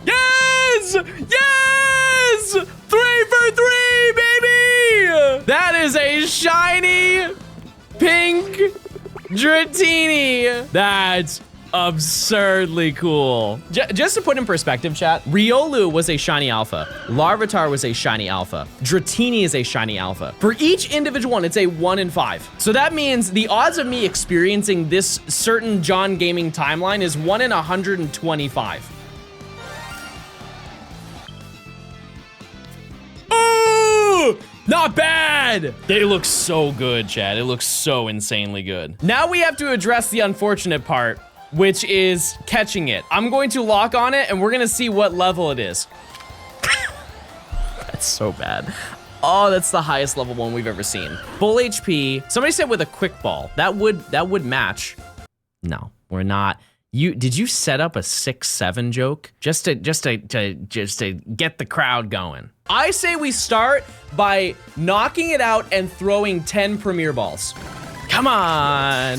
Yes! Yes! 3 for 3, baby! That is a shiny pink Dratini. That's absurdly cool. Just to put in perspective, chat, Riolu was a shiny alpha, Larvitar was a shiny alpha, Dratini is a shiny alpha. For each individual one, it's a 1 in 5. So that means the odds of me experiencing this certain John Gaming timeline is 1 in 125. Oh! Not bad! They look so good, Chad. It looks so insanely good. Now we have to address the unfortunate part, which is catching it. I'm going to lock on it and we're gonna see what level it is. That's so bad. Oh, that's the highest level one we've ever seen. Full HP. Somebody said with a quick ball. That would match. No, we're not. Did you set up a 6-7 joke just to get the crowd going? I say we start by knocking it out and throwing 10 Premier Balls. Come on.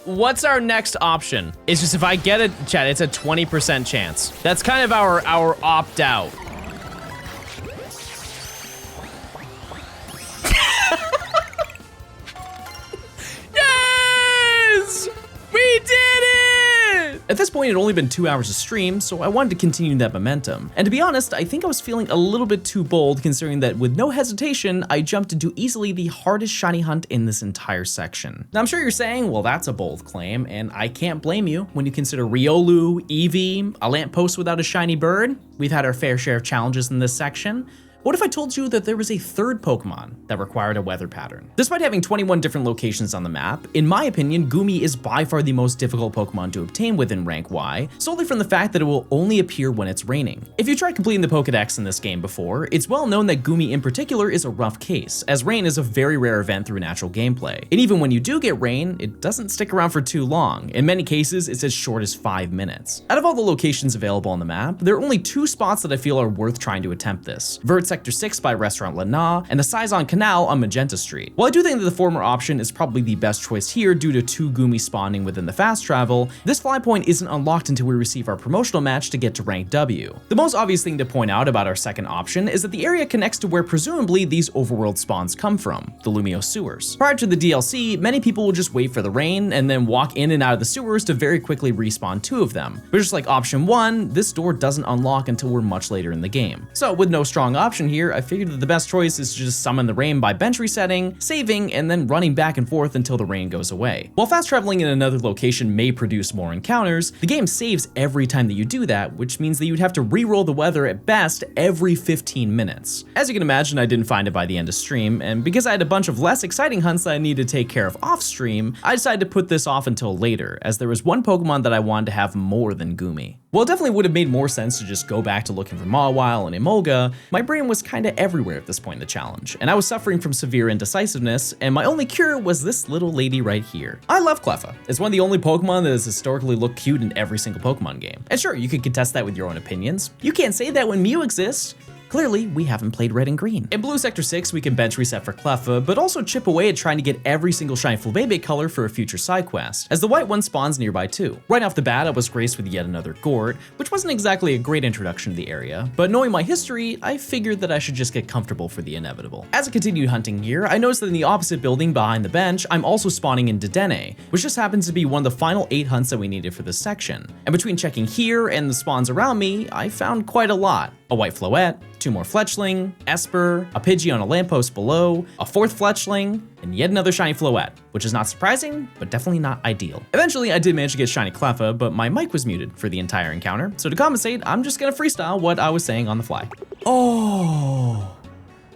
What's our next option? It's just if I get it, chat, it's a 20% chance. That's kind of our opt out. Yes! We did it! At this point, it had only been 2 hours of stream, so I wanted to continue that momentum. And to be honest, I think I was feeling a little bit too bold considering that with no hesitation, I jumped into easily the hardest shiny hunt in this entire section. Now I'm sure you're saying, well, that's a bold claim, and I can't blame you when you consider Riolu, Eevee, a lamppost without a shiny bird. We've had our fair share of challenges in this section. What if I told you that there was a third Pokemon that required a weather pattern? Despite having 21 different locations on the map, in my opinion, Goomy is by far the most difficult Pokemon to obtain within rank Y, solely from the fact that it will only appear when it's raining. If you tried completing the Pokedex in this game before, it's well known that Goomy in particular is a rough case, as rain is a very rare event through natural gameplay. And even when you do get rain, it doesn't stick around for too long. In many cases, it's as short as 5 minutes. Out of all the locations available on the map, there are only 2 spots that I feel are worth trying to attempt this. Sector 6 by Restaurant Lana, and the Saison Canal on Magenta Street. While I do think that the former option is probably the best choice here due to 2 Goomy spawning within the fast travel, this fly point isn't unlocked until we receive our promotional match to get to rank W. The most obvious thing to point out about our second option is that the area connects to where presumably these overworld spawns come from, the Lumio sewers. Prior to the DLC, many people will just wait for the rain and then walk in and out of the sewers to very quickly respawn 2 of them. But just like option 1, this door doesn't unlock until we're much later in the game. So with no strong option here, I figured that the best choice is to just summon the rain by bench resetting, saving, and then running back and forth until the rain goes away. While fast traveling in another location may produce more encounters, the game saves every time that you do that, which means that you'd have to re-roll the weather at best every 15 minutes. As you can imagine, I didn't find it by the end of stream, and because I had a bunch of less exciting hunts that I needed to take care of off stream, I decided to put this off until later, as there was one Pokemon that I wanted to have more than Goomy. While it definitely would have made more sense to just go back to looking for Mawile and Emolga, my brain was kinda everywhere at this point in the challenge, and I was suffering from severe indecisiveness, and my only cure was this little lady right here. I love Cleffa. It's one of the only Pokemon that has historically looked cute in every single Pokemon game. And sure, you could contest that with your own opinions. You can't say that when Mew exists. Clearly, we haven't played Red and Green. In Blue Sector 6, we can bench reset for Cleffa, but also chip away at trying to get every single Shiny Flabébé color for a future side quest, as the white one spawns nearby too. Right off the bat, I was graced with yet another Gort, which wasn't exactly a great introduction to the area, but knowing my history, I figured that I should just get comfortable for the inevitable. As I continued hunting here, I noticed that in the opposite building behind the bench, I'm also spawning in Dedenne, which just happens to be one of the final 8 hunts that we needed for this section. And between checking here and the spawns around me, I found quite a lot. A white Floette, 2 more Fletchling, Esper, a Pidgey on a lamppost below, a 4th Fletchling, and yet another shiny Floette, which is not surprising, but definitely not ideal. Eventually, I did manage to get shiny Cleffa, but my mic was muted for the entire encounter, so to compensate, I'm just gonna freestyle what I was saying on the fly. Oh,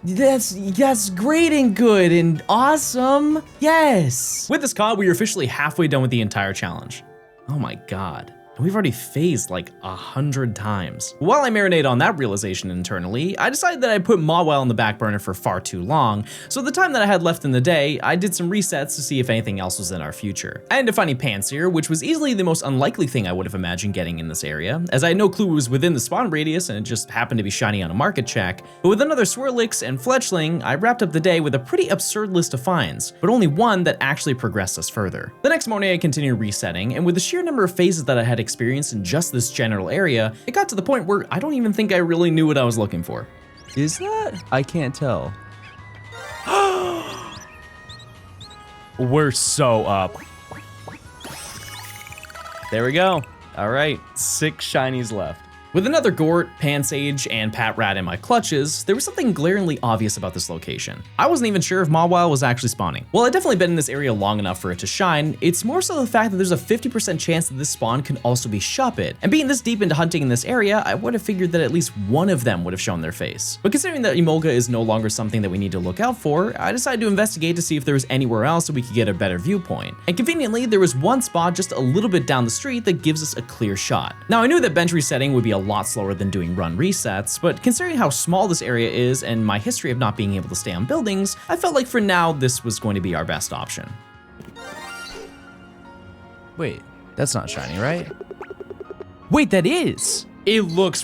that's great and good and awesome, yes! With this caught, we are officially halfway done with the entire challenge. Oh my god. We've already phased like 100 times. While I marinate on that realization internally, I decided that I'd put Mawile on the back burner for far too long, so the time that I had left in the day, I did some resets to see if anything else was in our future. I ended up finding Pansear, which was easily the most unlikely thing I would have imagined getting in this area, as I had no clue it was within the spawn radius and it just happened to be shiny on a market check. But with another Swirlix and Fletchling, I wrapped up the day with a pretty absurd list of finds, but only one that actually progressed us further. The next morning I continued resetting, and with the sheer number of phases that I had experienced in just this general area, it got to the point where I don't even think I really knew what I was looking for. Is that? I can't tell. We're so up. There we go. All right, 6 shinies left. With another Gort, Pansage, and Patrat in my clutches, there was something glaringly obvious about this location. I wasn't even sure if Mawile was actually spawning. While I'd definitely been in this area long enough for it to shine, it's more so the fact that there's a 50% chance that this spawn can also be Shuppet. And being this deep into hunting in this area, I would have figured that at least one of them would have shown their face. But considering that Emolga is no longer something that we need to look out for, I decided to investigate to see if there was anywhere else that we could get a better viewpoint. And conveniently, there was one spot just a little bit down the street that gives us a clear shot. Now, I knew that bench resetting would be a lot slower than doing run resets, but considering how small this area is and my history of not being able to stay on buildings, I felt like for now this was going to be our best option. Wait, that's not shiny, right? Wait, that is! It looks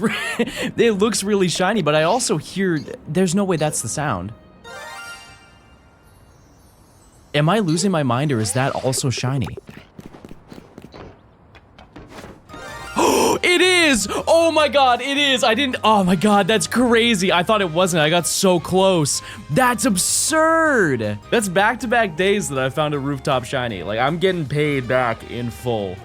really shiny, but I also hear there's no way that's the sound. Am I losing my mind, or is that also shiny? It is! Oh my god, it is! Oh my god, that's crazy. I thought it wasn't. I got so close. That's absurd! That's back-to-back days that I found a rooftop shiny. Like, I'm getting paid back in full.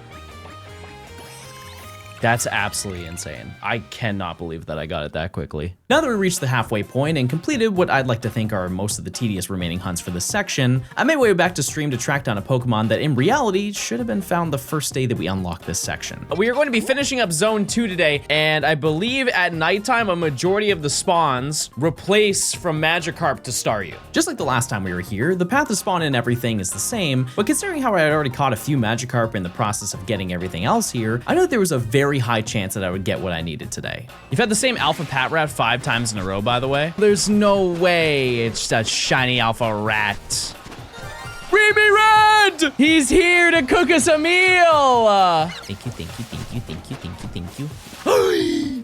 That's absolutely insane. I cannot believe that I got it that quickly. Now that we reached the halfway point and completed what I'd like to think are most of the tedious remaining hunts for this section, I made my way back to stream to track down a Pokemon that in reality should have been found the first day that we unlocked this section. We are going to be finishing up Zone 2 today, and I believe at nighttime a majority of the spawns replace from Magikarp to Staryu. Just like the last time we were here, the path to spawn and everything is the same, but considering how I had already caught a few Magikarp in the process of getting everything else here, I know that there was a very high chance that I would get what I needed today. You've had the same Alpha Patrat 5 times in a row, by the way. There's no way it's that shiny Alpha Rat. Remy Red! He's here to cook us a meal! Thank you, thank you, thank you, thank you, thank you, thank you.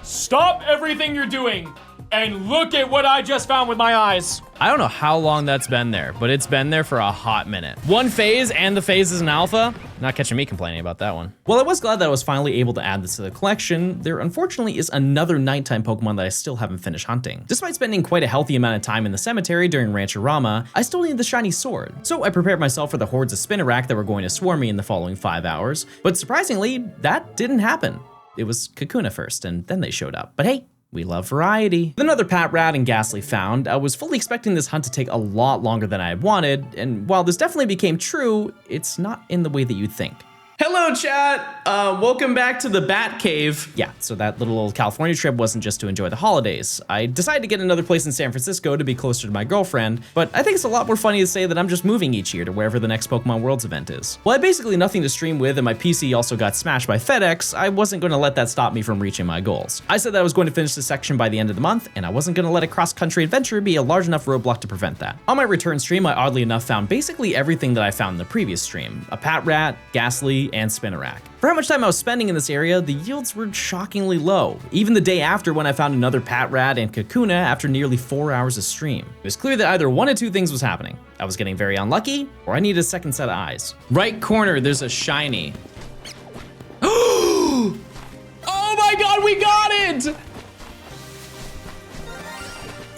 Stop everything you're doing and look at what I just found with my eyes. I don't know how long that's been there, but it's been there for a hot minute. One phase and the phase is an alpha. Not catching me complaining about that one. While I was glad that I was finally able to add this to the collection, there unfortunately is another nighttime Pokemon that I still haven't finished hunting. Despite spending quite a healthy amount of time in the cemetery during Rancherama, I still need the shiny sword. So I prepared myself for the hordes of Spinarak that were going to swarm me in the following 5 hours, but surprisingly, that didn't happen. It was Kakuna first, and then they showed up. But hey, we love variety. With another Patrat and Ghastly found, I was fully expecting this hunt to take a lot longer than I had wanted, and while this definitely became true, it's not in the way that you'd think. Hello, chat. Welcome back to the Bat Cave. Yeah, so that little California trip wasn't just to enjoy the holidays. I decided to get another place in San Francisco to be closer to my girlfriend, but I think it's a lot more funny to say that I'm just moving each year to wherever the next Pokemon Worlds event is. Well, I had basically nothing to stream with, and my PC also got smashed by FedEx. I wasn't going to let that stop me from reaching my goals. I said that I was going to finish this section by the end of the month, and I wasn't going to let a cross-country adventure be a large enough roadblock to prevent that. On my return stream, I oddly enough found basically everything that I found in the previous stream: a Patrat, Ghastly, and Spinarak. For how much time I was spending in this area, the yields were shockingly low. Even the day after, when I found another Patrat and Kakuna after nearly 4 hours of stream. It was clear that either one of two things was happening. I was getting very unlucky, or I needed a second set of eyes. Right corner, there's a shiny. Oh my god, we got it!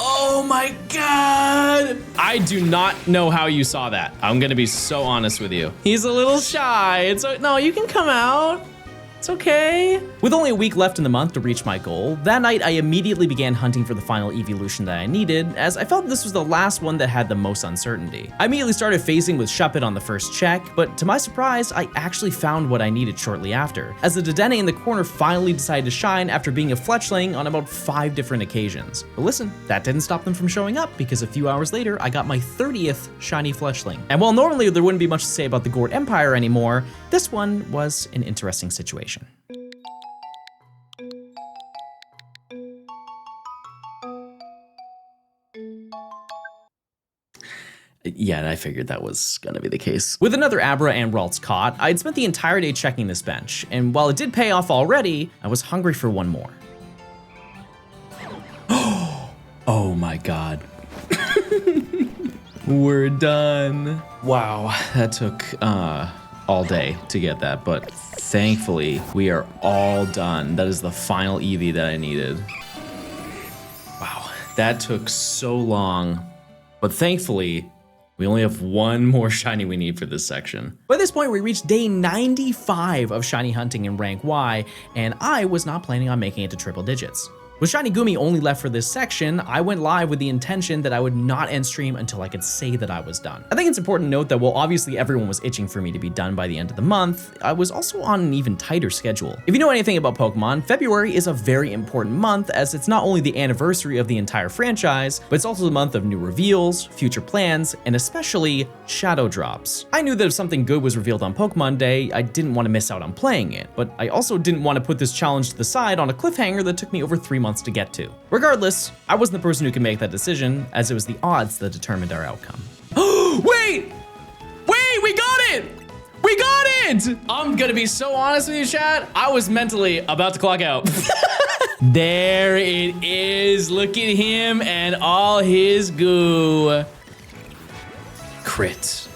Oh my god! I do not know how you saw that. I'm gonna be so honest with you. He's a little shy. No, you can come out. It's okay. With only a week left in the month to reach my goal, that night I immediately began hunting for the final evolution that I needed, as I felt this was the last one that had the most uncertainty. I immediately started phasing with Shuppet on the first check, but to my surprise, I actually found what I needed shortly after, as the Dedenne in the corner finally decided to shine after being a fletchling on about 5 different occasions. But listen, that didn't stop them from showing up, because a few hours later, I got my 30th shiny fletchling. And while normally there wouldn't be much to say about the Gort Empire anymore, this one was an interesting situation. Yeah, I figured that was gonna be the case. With another Abra and Ralts caught, I'd spent the entire day checking this bench, and while it did pay off already, I was hungry for one more. Oh my god. We're done. Wow, that took all day to get that, but thankfully we are all done. That is the final Eevee that I needed. Wow, that took so long, but thankfully we only have one more shiny we need for this section. By this point, we reached day 95 of shiny hunting in rank Y, and I was not planning on making it to triple digits. With Shiny Gumi only left for this section, I went live with the intention that I would not end stream until I could say that I was done. I think it's important to note that while obviously everyone was itching for me to be done by the end of the month, I was also on an even tighter schedule. If you know anything about Pokemon, February is a very important month, as it's not only the anniversary of the entire franchise, but it's also the month of new reveals, future plans, and especially shadow drops. I knew that if something good was revealed on Pokemon Day, I didn't want to miss out on playing it, but I also didn't want to put this challenge to the side on a cliffhanger that took me over 3 months to get to. Regardless, I wasn't the person who could make that decision, as it was the odds that determined our outcome. Wait, we got it! We got it! I'm gonna be so honest with you, chat. I was mentally about to clock out. There it is. Look at him and all his goo. Crit.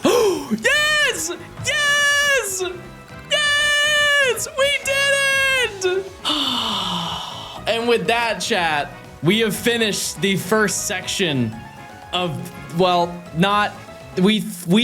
Yes! Yes! Yes! We did it! And with that, chat, we have finished the first section of, well, not, we still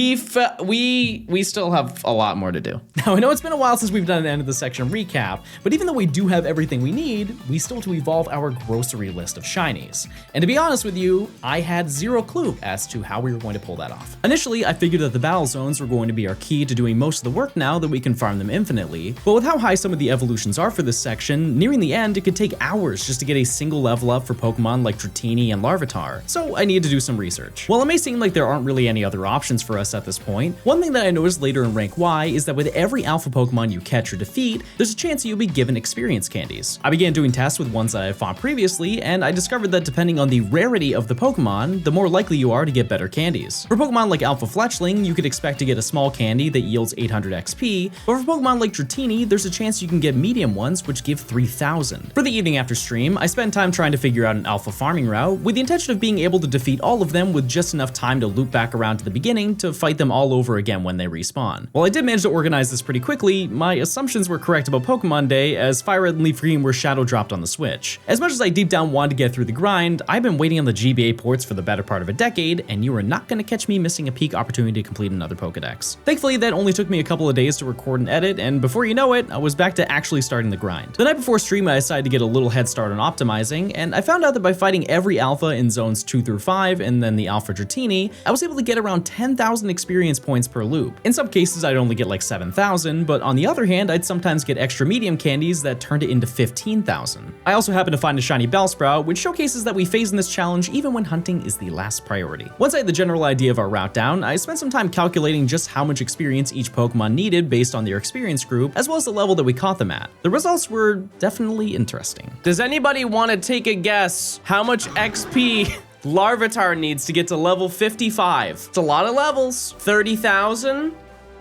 have a lot more to do. Now, I know it's been a while since we've done an end of the section recap, but even though we do have everything we need, we still have to evolve our grocery list of shinies. And to be honest with you, I had zero clue as to how we were going to pull that off. Initially, I figured that the battle zones were going to be our key to doing most of the work now that we can farm them infinitely, but with how high some of the evolutions are for this section, nearing the end, it could take hours just to get a single level up for Pokemon like Dratini and Larvitar, so I needed to do some research. While it may seem like there aren't really any other options for us at this point, one thing that I noticed later in rank Y is that with every alpha Pokemon you catch or defeat, there's a chance you'll be given experience candies. I began doing tests with ones that I fought previously, and I discovered that depending on the rarity of the Pokemon, the more likely you are to get better candies. For Pokemon like Alpha Fletchling, you could expect to get a small candy that yields 800 XP, but for Pokemon like Dratini, there's a chance you can get medium ones which give 3000. For the evening after stream, I spent time trying to figure out an alpha farming route with the intention of being able to defeat all of them with just enough time to loop back around to the beginning to fight them all over again when they respawn. While I did manage to organize this pretty quickly, my assumptions were correct about Pokemon Day, as Fire Red and Leaf Green were shadow dropped on the Switch. As much as I deep down wanted to get through the grind, I've been waiting on the GBA ports for the better part of a decade, and you are not going to catch me missing a peak opportunity to complete another Pokedex. Thankfully, that only took me a couple of days to record and edit, and before you know it, I was back to actually starting the grind. The night before stream, I decided to get a little head start on optimizing, and I found out that by fighting every alpha in zones 2 through 5 and then the Alpha Dratini, I was able to get around around 10,000 experience points per loop. In some cases, I'd only get like 7,000, but on the other hand, I'd sometimes get extra medium candies that turned it into 15,000. I also happened to find a shiny Bellsprout, which showcases that we phase in this challenge even when hunting is the last priority. Once I had the general idea of our route down, I spent some time calculating just how much experience each Pokemon needed based on their experience group, as well as the level that we caught them at. The results were definitely interesting. Does anybody want to take a guess how much XP Larvitar needs to get to level 55? It's a lot of levels. 30,000?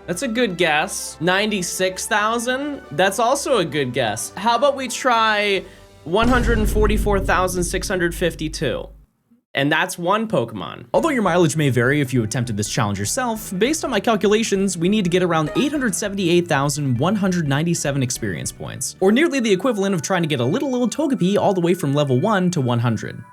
That's a good guess. 96,000? That's also a good guess. How about we try 144,652? And that's one Pokemon. Although your mileage may vary if you attempted this challenge yourself, based on my calculations, we need to get around 878,197 experience points, or nearly the equivalent of trying to get a little Togepi all the way from level 1 to 100.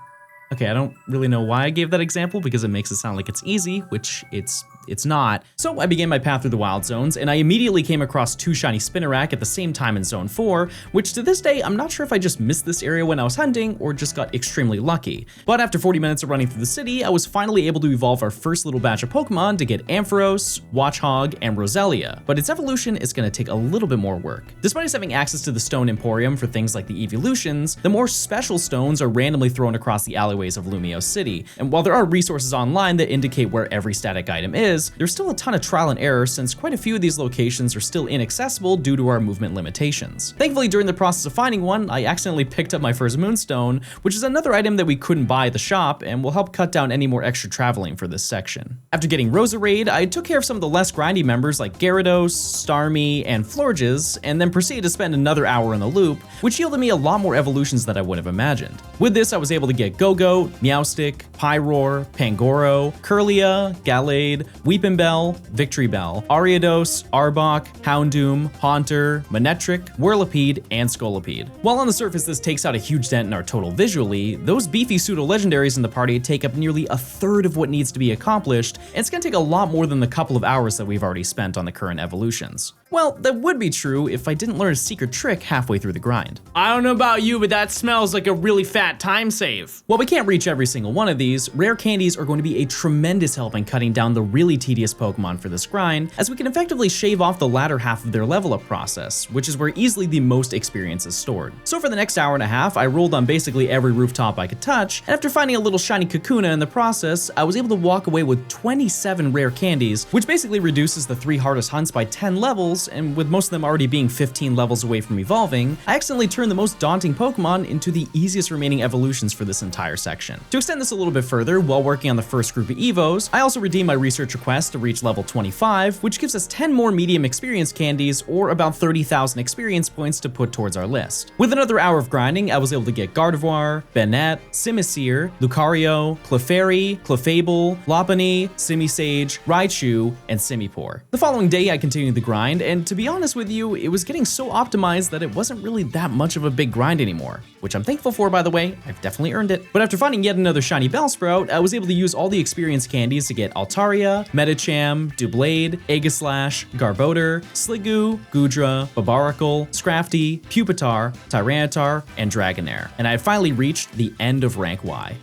Okay, I don't really know why I gave that example because it makes it sound like it's easy, which it's not. So I began my path through the wild zones, and I immediately came across 2 shiny Spinarak at the same time in zone 4, which to this day, I'm not sure if I just missed this area when I was hunting or just got extremely lucky. But after 40 minutes of running through the city, I was finally able to evolve our first little batch of Pokemon to get Ampharos, Watchog, and Roselia. But its evolution is gonna take a little bit more work. Despite us having access to the Stone Emporium for things like the evolutions, the more special stones are randomly thrown across the alleyways of Lumio City. And while there are resources online that indicate where every static item is, there's still a ton of trial and error since quite a few of these locations are still inaccessible due to our movement limitations. Thankfully, during the process of finding one, I accidentally picked up my first Moonstone, which is another item that we couldn't buy at the shop and will help cut down any more extra traveling for this section. After getting Roserade, I took care of some of the less grindy members like Gyarados, Starmie, and Florges, and then proceeded to spend another hour in the loop, which yielded me a lot more evolutions than I would have imagined. With this, I was able to get Go-Go, Meowstic, Pyroar, Pangoro, Kirlia, Gallade, Weepinbell, Victreebel, Ariados, Arbok, Houndoom, Haunter, Manectric, Whirlipede, and Scolipede. While on the surface this takes out a huge dent in our total visually, those beefy pseudo-legendaries in the party take up nearly a third of what needs to be accomplished, and it's gonna take a lot more than the couple of hours that we've already spent on the current evolutions. Well, that would be true if I didn't learn a secret trick halfway through the grind. I don't know about you, but that smells like a really fat time save. While we can't reach every single one of these, rare candies are going to be a tremendous help in cutting down the really tedious Pokemon for this grind, as we can effectively shave off the latter half of their level up process, which is where easily the most experience is stored. So for the next hour and a half, I rolled on basically every rooftop I could touch, and after finding a little shiny Kakuna in the process, I was able to walk away with 27 rare candies, which basically reduces the 3 hardest hunts by 10 levels, and with most of them already being 15 levels away from evolving, I accidentally turned the most daunting Pokemon into the easiest remaining evolutions for this entire section. To extend this a little bit further, while working on the first group of Evos, I also redeemed my research request to reach level 25, which gives us 10 more medium experience candies, or about 30,000 experience points to put towards our list. With another hour of grinding, I was able to get Gardevoir, Banette, Simisear, Lucario, Clefairy, Clefable, Lopunny, Simisage, Raichu, and Simipour. The following day, I continued the grind, and to be honest with you, it was getting so optimized that it wasn't really that much of a big grind anymore, which I'm thankful for, by the way. I've definitely earned it. But after finding yet another shiny Bellsprout, I was able to use all the experience candies to get Altaria, Medicham, Doublade, Aegislash, Garbodor, Sliggoo, Goodra, Barbaracle, Scrafty, Pupitar, Tyranitar, and Dragonair. And I had finally reached the end of rank Y.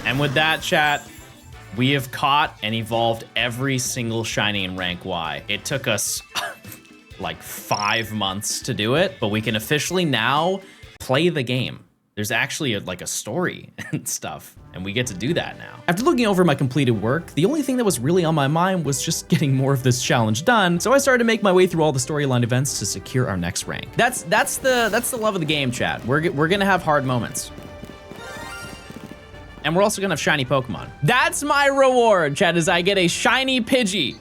And with that, chat, we have caught and evolved every single shiny in rank Y. It took us like 5 months to do it, but we can officially now play the game. There's actually a story and stuff, and we get to do that now. After looking over my completed work, the only thing that was really on my mind was just getting more of this challenge done, so I started to make my way through all the storyline events to secure our next rank. That's the love of the game, chat. We're gonna have hard moments. And we're also gonna have shiny Pokemon. That's my reward, chat, is I get a shiny Pidgey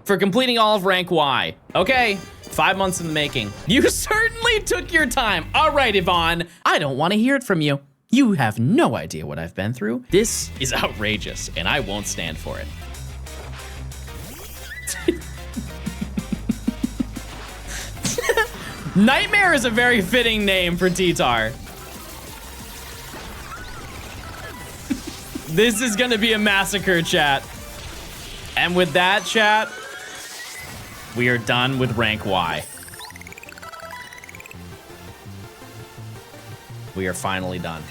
for completing all of rank Y. Okay, 5 months in the making. You certainly took your time. All right, Yvonne, I don't want to hear it from you. You have no idea what I've been through. This is outrageous, and I won't stand for it. Nightmare is a very fitting name for T-Tar. This is gonna be a massacre, chat. And with that, chat, we are done with rank Y. We are finally done.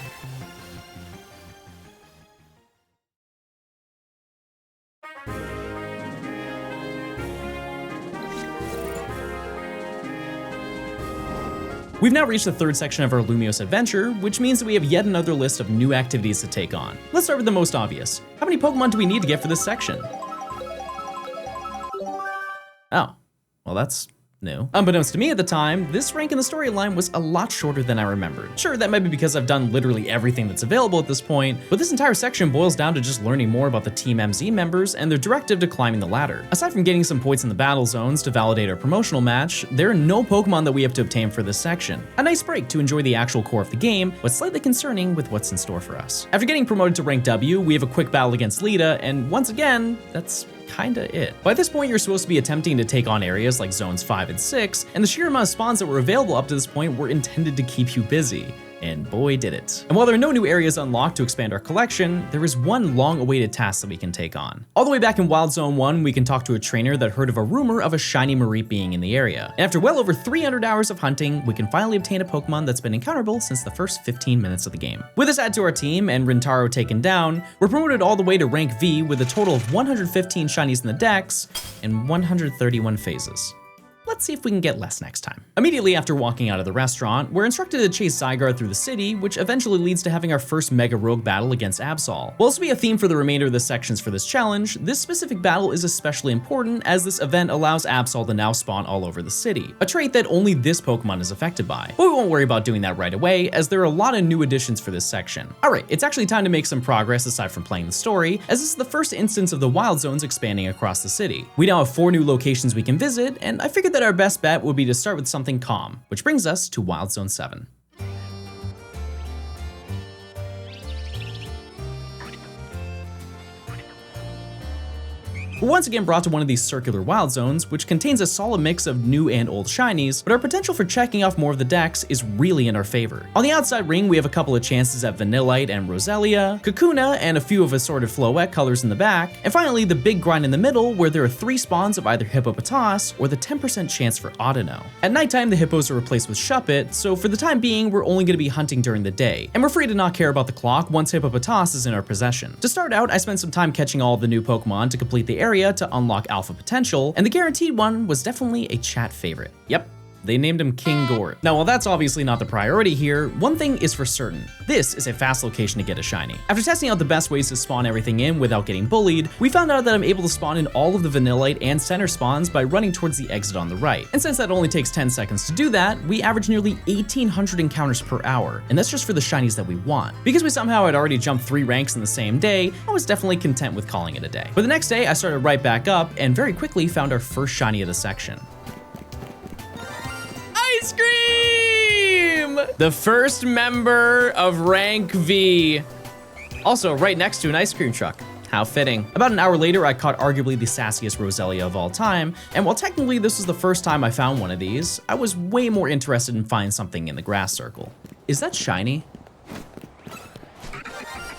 We've now reached the third section of our Lumiose adventure, which means that we have yet another list of new activities to take on. Let's start with the most obvious. How many Pokemon do we need to get for this section? Oh, well that's new. Unbeknownst to me at the time, this rank in the storyline was a lot shorter than I remembered. Sure, that might be because I've done literally everything that's available at this point, but this entire section boils down to just learning more about the Team MZ members and their directive to climbing the ladder. Aside from getting some points in the battle zones to validate our promotional match, there are no Pokemon that we have to obtain for this section. A nice break to enjoy the actual core of the game, but slightly concerning with what's in store for us. After getting promoted to rank W, we have a quick battle against Lita, and once again, that's kinda it. By this point, you're supposed to be attempting to take on areas like zones 5 and 6, and the sheer amount of spawns that were available up to this point were intended to keep you busy. And boy did it. And while there are no new areas unlocked to expand our collection, there is one long-awaited task that we can take on. All the way back in Wild Zone 1, we can talk to a trainer that heard of a rumor of a shiny Mareep being in the area. And after well over 300 hours of hunting, we can finally obtain a Pokemon that's been encounterable since the first 15 minutes of the game. With this add to our team and Rintaro taken down, we're promoted all the way to rank V with a total of 115 shinies in the dex and 131 phases. Let's see if we can get less next time. Immediately after walking out of the restaurant, we're instructed to chase Zygarde through the city, which eventually leads to having our first Mega Rogue battle against Absol. While this will be a theme for the remainder of the sections for this challenge, this specific battle is especially important as this event allows Absol to now spawn all over the city, a trait that only this Pokemon is affected by. But we won't worry about doing that right away, as there are a lot of new additions for this section. Alright, it's actually time to make some progress aside from playing the story, as this is the first instance of the Wild Zones expanding across the city. We now have 4 new locations we can visit, and I figured that our best bet would be to start with something calm, which brings us to Wild Zone 7. We're once again brought to one of these circular wild zones, which contains a solid mix of new and old shinies, but our potential for checking off more of the dex is really in our favor. On the outside ring, we have a couple of chances at Vanillite and Roselia, Kakuna, and a few of assorted Floette colors in the back, and finally the big grind in the middle, where there are 3 spawns of either Hippopotas or the 10% chance for Audino. At nighttime, the hippos are replaced with Shuppet, so for the time being, we're only going to be hunting during the day, and we're free to not care about the clock once Hippopotas is in our possession. To start out, I spent some time catching all of the new Pokemon to complete the area to unlock alpha potential, and the guaranteed one was definitely a chat favorite. Yep, they named him King Gort. Now, while that's obviously not the priority here, one thing is for certain. This is a fast location to get a shiny. After testing out the best ways to spawn everything in without getting bullied, we found out that I'm able to spawn in all of the Vanillite and center spawns by running towards the exit on the right. And since that only takes 10 seconds to do that, we average nearly 1,800 encounters per hour, and that's just for the shinies that we want. Because we somehow had already jumped 3 ranks in the same day, I was definitely content with calling it a day. But the next day, I started right back up and very quickly found our first shiny of the section. Ice cream! The first member of rank V. Also right next to an ice cream truck. How fitting. About an hour later, I caught arguably the sassiest Roselia of all time, and while technically this was the first time I found one of these, I was way more interested in finding something in the grass circle. Is that shiny?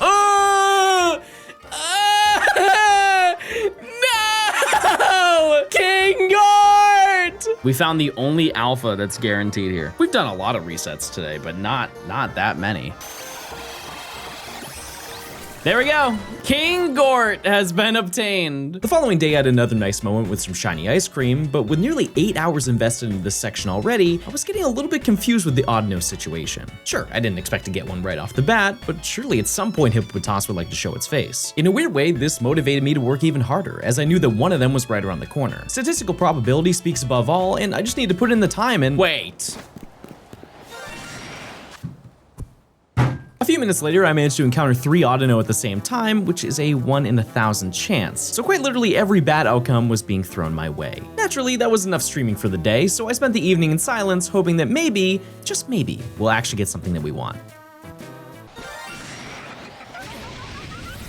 Oh! No! King Gort! We found the only alpha that's guaranteed here. We've done a lot of resets today, but not that many. There we go. King Gort has been obtained. The following day I had another nice moment with some shiny ice cream, but with nearly 8 hours invested in this section already, I was getting a little bit confused with the Audino situation. Sure, I didn't expect to get one right off the bat, but surely at some point Hippopotas would like to show its face. In a weird way, this motivated me to work even harder, as I knew that one of them was right around the corner. Statistical probability speaks above all, and I just need to put in the time and— wait. A few minutes later, I managed to encounter 3 Audino at the same time, which is a 1 in 1,000 chance. So quite literally every bad outcome was being thrown my way. Naturally, that was enough streaming for the day, so I spent the evening in silence, hoping that maybe, just maybe, we'll actually get something that we want.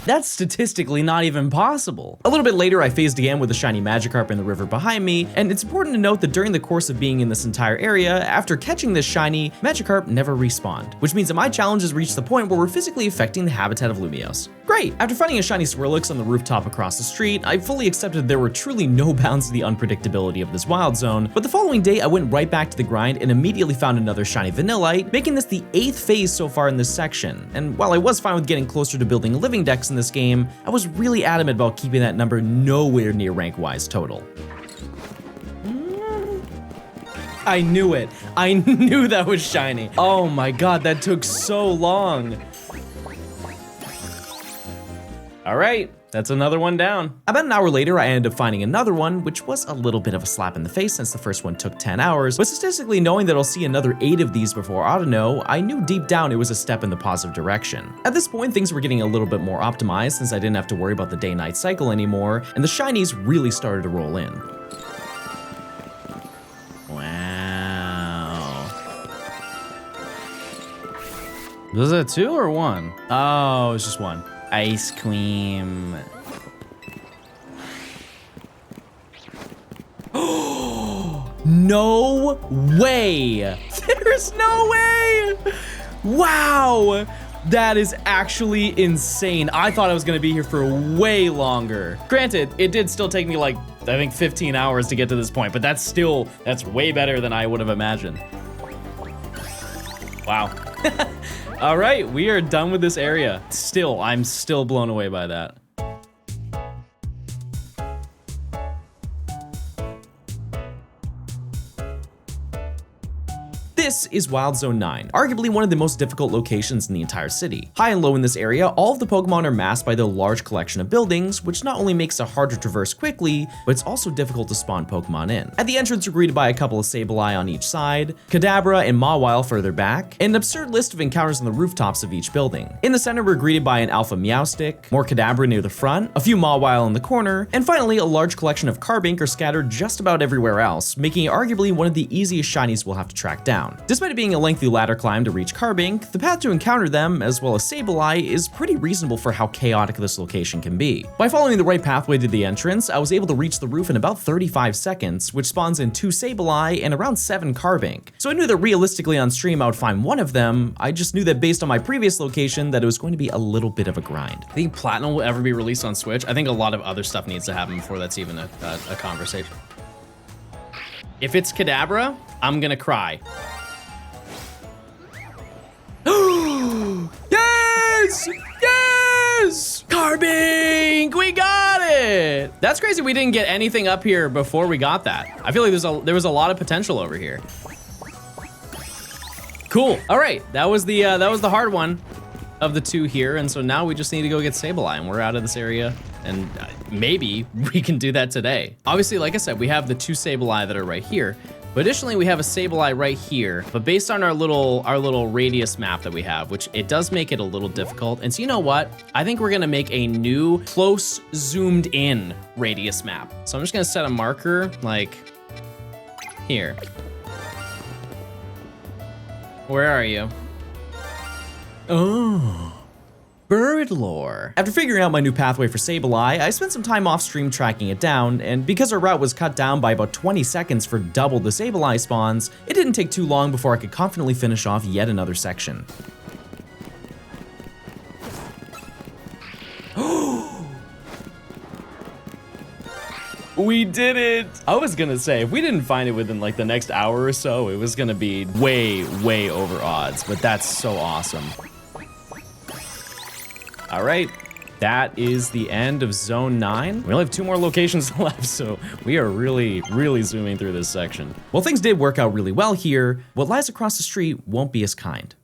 That's statistically not even possible. A little bit later, I phased again with a shiny Magikarp in the river behind me, and it's important to note that during the course of being in this entire area, after catching this shiny, Magikarp never respawned, which means that my challenge has reached the point where we're physically affecting the habitat of Lumiose. Great! After finding a shiny Swirlix on the rooftop across the street, I fully accepted there were truly no bounds to the unpredictability of this wild zone, but the following day I went right back to the grind and immediately found another shiny Vanillite, making this the 8th phase so far in this section. And while I was fine with getting closer to building a living dex in this game, I was really adamant about keeping that number nowhere near rank-wise total. I knew it. I knew that was shiny. Oh my god, that took so long. All right, that's another one down. About an hour later, I ended up finding another one, which was a little bit of a slap in the face since the first one took 10 hours, but statistically knowing that I'll see another 8 of these before Autono, I knew deep down it was a step in the positive direction. At this point, things were getting a little bit more optimized since I didn't have to worry about the day-night cycle anymore, and the shinies really started to roll in. Wow. Was it 2 or 1? Oh, it was just 1. Ice cream. No way! There's no way! Wow! That is actually insane. I thought I was gonna be here for way longer. Granted, it did still take me like, I think 15 hours to get to this point, but that's way better than I would have imagined. Wow. All right, we are done with this area. I'm still blown away by that. This is Wild Zone 9, arguably one of the most difficult locations in the entire city. High and low in this area, all of the Pokemon are masked by the large collection of buildings, which not only makes it hard to traverse quickly, but it's also difficult to spawn Pokemon in. At the entrance, you're greeted by a couple of Sableye on each side, Kadabra and Mawile further back, and an absurd list of encounters on the rooftops of each building. In the center, we're greeted by an Alpha Meowstic, more Kadabra near the front, a few Mawile in the corner, and finally a large collection of Carbink are scattered just about everywhere else, making it arguably one of the easiest shinies we'll have to track down. Despite it being a lengthy ladder climb to reach Carbink, the path to encounter them, as well as Sableye, is pretty reasonable for how chaotic this location can be. By following the right pathway to the entrance, I was able to reach the roof in about 35 seconds, which spawns in 2 Sableye and around 7 Carbink. So I knew that realistically on stream I would find one of them, I just knew that based on my previous location that it was going to be a little bit of a grind. I think Platinum will ever be released on Switch. I think a lot of other stuff needs to happen before that's even a conversation. If it's Kadabra, I'm gonna cry. Yes! Yes! Carbink! We got it! That's crazy we didn't get anything up here before we got that. I feel like there was a lot of potential over here. Cool. All right, that was the hard one of the 2 here, and so now we just need to go get Sableye, and we're out of this area, and maybe we can do that today. Obviously, like I said, we have the 2 Sableye that are right here. But additionally, we have a Sableye right here, but based on our little radius map that we have, which it does make it a little difficult. And so you know what? I think we're gonna make a new close zoomed in radius map. So I'm just gonna set a marker like here. Where are you? Oh. Bird lore. After figuring out my new pathway for Sableye, I spent some time off stream tracking it down, and because our route was cut down by about 20 seconds for double the Sableye spawns, it didn't take too long before I could confidently finish off yet another section. We did it! I was gonna say, if we didn't find it within like the next hour or so, it was gonna be way, way over odds, but that's so awesome. All right, that is the end of Zone 9. We only have 2 more locations left, so we are really, really zooming through this section. While things did work out really well here, what lies across the street won't be as kind.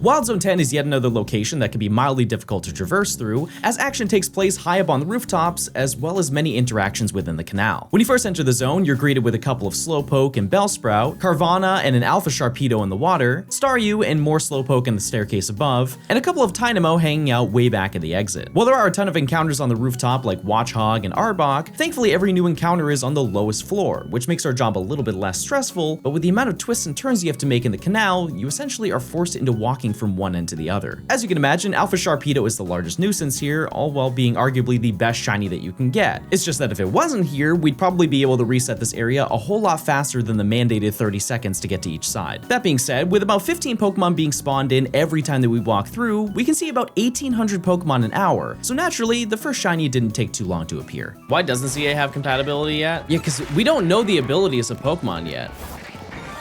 Wild Zone 10 is yet another location that can be mildly difficult to traverse through, as action takes place high up on the rooftops, as well as many interactions within the canal. When you first enter the zone, you're greeted with a couple of Slowpoke and Bellsprout, Carvanha and an Alpha Sharpedo in the water, Staryu and more Slowpoke in the staircase above, and a couple of Tynamo hanging out way back at the exit. While there are a ton of encounters on the rooftop like Watchog and Arbok, thankfully every new encounter is on the lowest floor, which makes our job a little bit less stressful, but with the amount of twists and turns you have to make in the canal, you essentially are forced into walking from one end to the other. As you can imagine, Alpha Sharpedo is the largest nuisance here, all while being arguably the best shiny that you can get. It's just that if it wasn't here, we'd probably be able to reset this area a whole lot faster than the mandated 30 seconds to get to each side. That being said, with about 15 Pokemon being spawned in every time that we walk through, we can see about 1,800 Pokemon an hour, so naturally, the first shiny didn't take too long to appear. Why doesn't CA have compatibility yet? Yeah, because we don't know the abilities of Pokemon yet.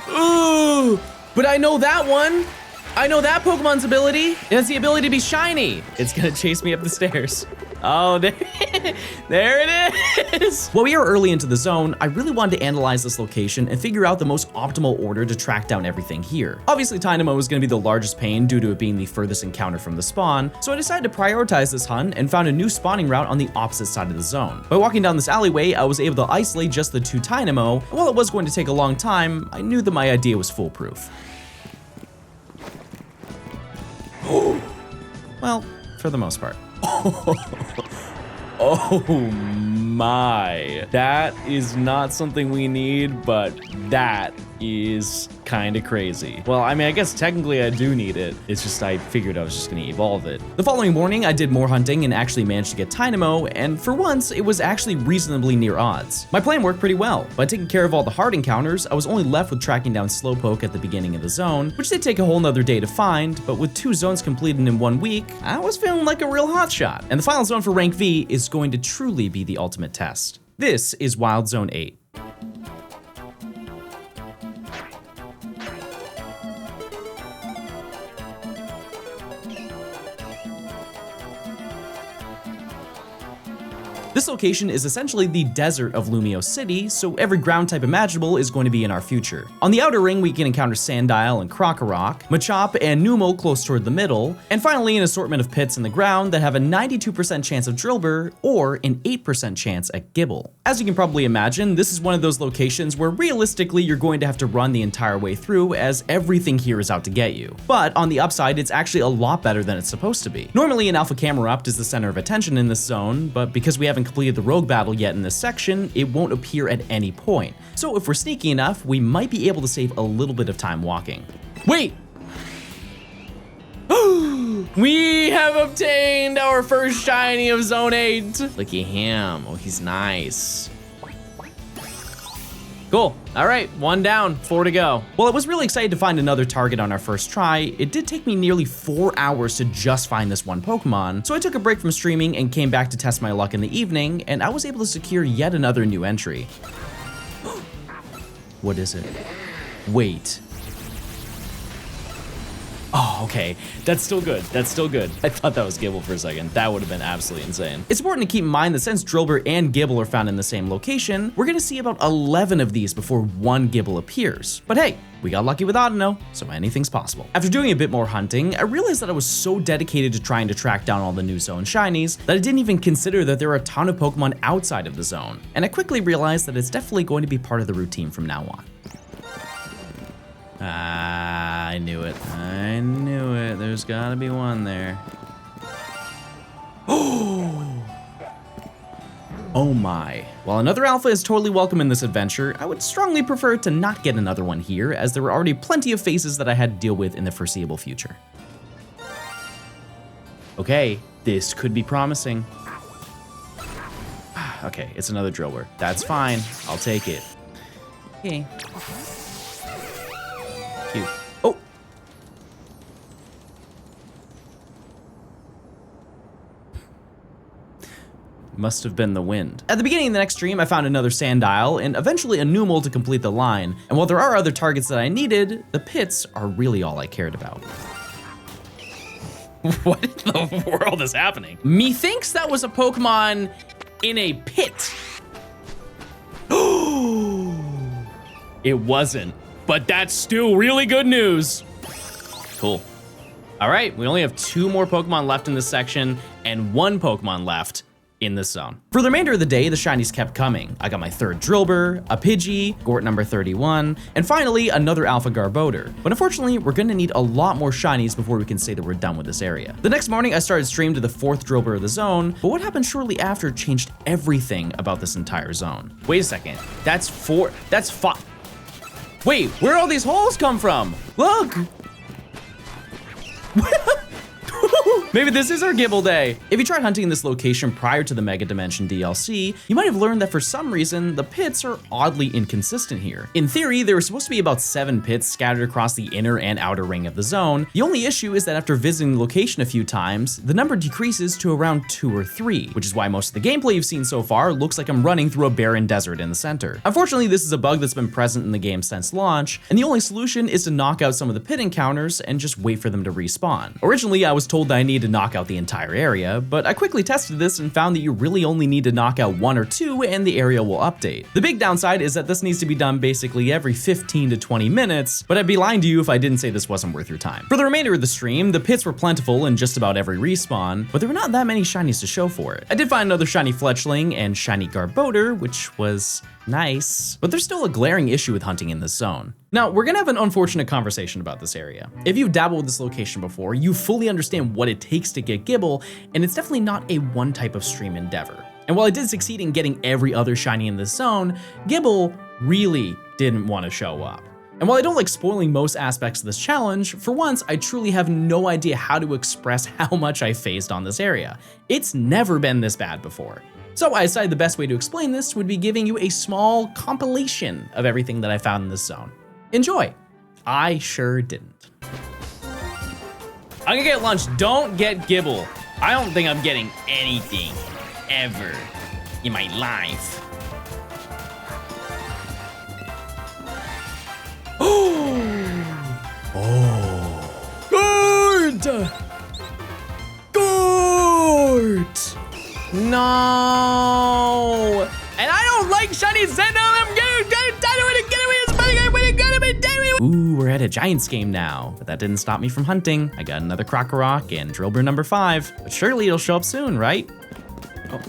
Ooh, but I know that one! I know that Pokemon's ability. It has the ability to be shiny. It's gonna chase me up the stairs. Oh, there it is. While we are early into the zone, I really wanted to analyze this location and figure out the most optimal order to track down everything here. Obviously, Tynamo is going to be the largest pain due to it being the furthest encounter from the spawn, so I decided to prioritize this hunt and found a new spawning route on the opposite side of the zone. By walking down this alleyway, I was able to isolate just the 2 Tynamo, and while it was going to take a long time, I knew that my idea was foolproof. Well, for the most part. Oh my. That is not something we need, but that is kind of crazy. Well, I mean, I guess technically I do need it. It's just I figured I was just gonna evolve it. The following morning, I did more hunting and actually managed to get Tynamo, and for once, it was actually reasonably near odds. My plan worked pretty well. By taking care of all the hard encounters, I was only left with tracking down Slowpoke at the beginning of the zone, which did take a whole nother day to find, but with 2 zones completed in 1 week, I was feeling like a real hotshot. And the final zone for rank V is going to truly be the ultimate test. This is Wild Zone 8. This location is essentially the desert of Lumio City, so every ground type imaginable is going to be in our future. On the outer ring, we can encounter Sandile and Krokorok, Machop and Numel close toward the middle, and finally an assortment of pits in the ground that have a 92% chance of Drillbur or an 8% chance at Gible. As you can probably imagine, this is one of those locations where realistically you're going to have to run the entire way through as everything here is out to get you. But on the upside, it's actually a lot better than it's supposed to be. Normally an Alpha Camerupt is the center of attention in this zone, but because we haven't completed the rogue battle yet in this section, it won't appear at any point. So if we're sneaky enough, we might be able to save a little bit of time walking. Wait! We have obtained our first shiny of Zone 8. Look at him. Oh, he's nice. Cool. All right, 1 down, 4 to go. While I was really excited to find another target on our first try, it did take me nearly 4 hours to just find this one Pokemon, so I took a break from streaming and came back to test my luck in the evening, and I was able to secure yet another new entry. What is it? Wait. Oh, okay. That's still good. That's still good. I thought that was Gible for a second. That would have been absolutely insane. It's important to keep in mind that since Drillbur and Gible are found in the same location, we're gonna see about 11 of these before 1 Gible appears. But hey, we got lucky with Audino, so anything's possible. After doing a bit more hunting, I realized that I was so dedicated to trying to track down all the new zone shinies that I didn't even consider that there are a ton of Pokemon outside of the zone. And I quickly realized that it's definitely going to be part of the routine from now on. I knew it. I knew it. There's gotta be one there. Oh my. While another alpha is totally welcome in this adventure, I would strongly prefer to not get another one here, as there were already plenty of faces that I had to deal with in the foreseeable future. Okay, this could be promising. Okay, it's another Drillbur. That's fine. I'll take it. Okay. Cute. Oh! Must have been the wind. At the beginning of the next stream, I found another Sandile and eventually a Numel to complete the line. And while there are other targets that I needed, the pits are really all I cared about. What in the world is happening? Methinks that was a Pokemon in a pit. It wasn't, but that's still really good news. Cool. All right, we only have 2 more Pokemon left in this section and 1 Pokemon left in this zone. For the remainder of the day, the shinies kept coming. I got my 3rd Drillbur, a Pidgey, Gort number 31, and finally another Alpha Garbodor. But unfortunately, we're gonna need a lot more shinies before we can say that we're done with this area. The next morning, I started stream to the 4th Drillbur of the zone, but what happened shortly after changed everything about this entire zone. Wait a second, that's 5. Wait, where all these holes come from? Look! Maybe this is our Gibble day. If you tried hunting in this location prior to the Mega Dimension DLC, you might have learned that for some reason, the pits are oddly inconsistent here. In theory, there were supposed to be about 7 pits scattered across the inner and outer ring of the zone. The only issue is that after visiting the location a few times, the number decreases to around 2 or 3, which is why most of the gameplay you've seen so far looks like I'm running through a barren desert in the center. Unfortunately, this is a bug that's been present in the game since launch, and the only solution is to knock out some of the pit encounters and just wait for them to respawn. Originally, I was told that I needed to knock out the entire area, but I quickly tested this and found that you really only need to knock out 1 or 2 and the area will update. The big downside is that this needs to be done basically every 15 to 20 minutes, but I'd be lying to you if I didn't say this wasn't worth your time. For the remainder of the stream, the pits were plentiful in just about every respawn, but there were not that many shinies to show for it. I did find another shiny Fletchling and shiny Garbodor, which was nice, but there's still a glaring issue with hunting in this zone. Now, we're gonna have an unfortunate conversation about this area. If you've dabbled with this location before, you fully understand what it takes to get Gibble, and it's definitely not a one type of stream endeavor. And while I did succeed in getting every other shiny in this zone, Gibble really didn't want to show up. And while I don't like spoiling most aspects of this challenge, for once, I truly have no idea how to express how much I faced on this area. It's never been this bad before. So I decided the best way to explain this would be giving you a small compilation of everything that I found in this zone. Enjoy. I sure didn't. I'm gonna get lunch. Don't get Gibble. I don't think I'm getting anything ever in my life. Good! No! And I don't like shiny Zeno. Ooh, we're at a Giants game now, but that didn't stop me from hunting. I got another Krokorok and Drillbur number 5, but surely it'll show up soon, right? Oh.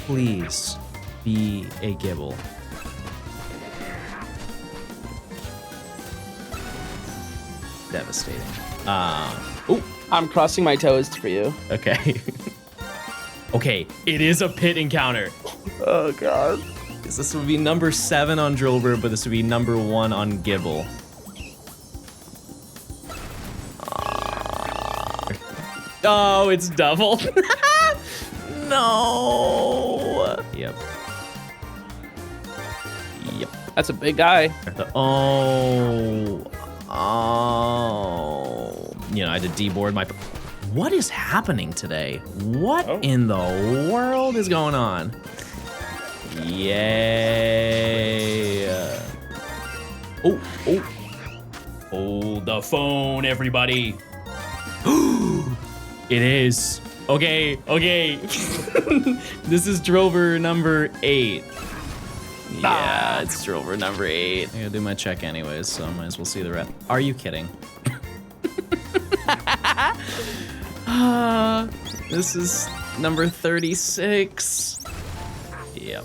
Please be a Gibble. Devastating. Oh, I'm crossing my toes for you. okay. Okay, it is a pit encounter. Oh god. This would be number 7 on Drillbur, but this would be number 1 on Gibble. Oh, it's double. No. Yep. Yep. That's a big guy. Oh. You know, I had to deboard my... What is happening today? What in the world is going on? Yay. Oh. Hold the phone, everybody. It is. Okay. This is Drillbur number 8. Yeah, it's Drillbur number 8. I gotta do my check anyways, so I might as well see the rest. Are you kidding? This is number 36. Yep.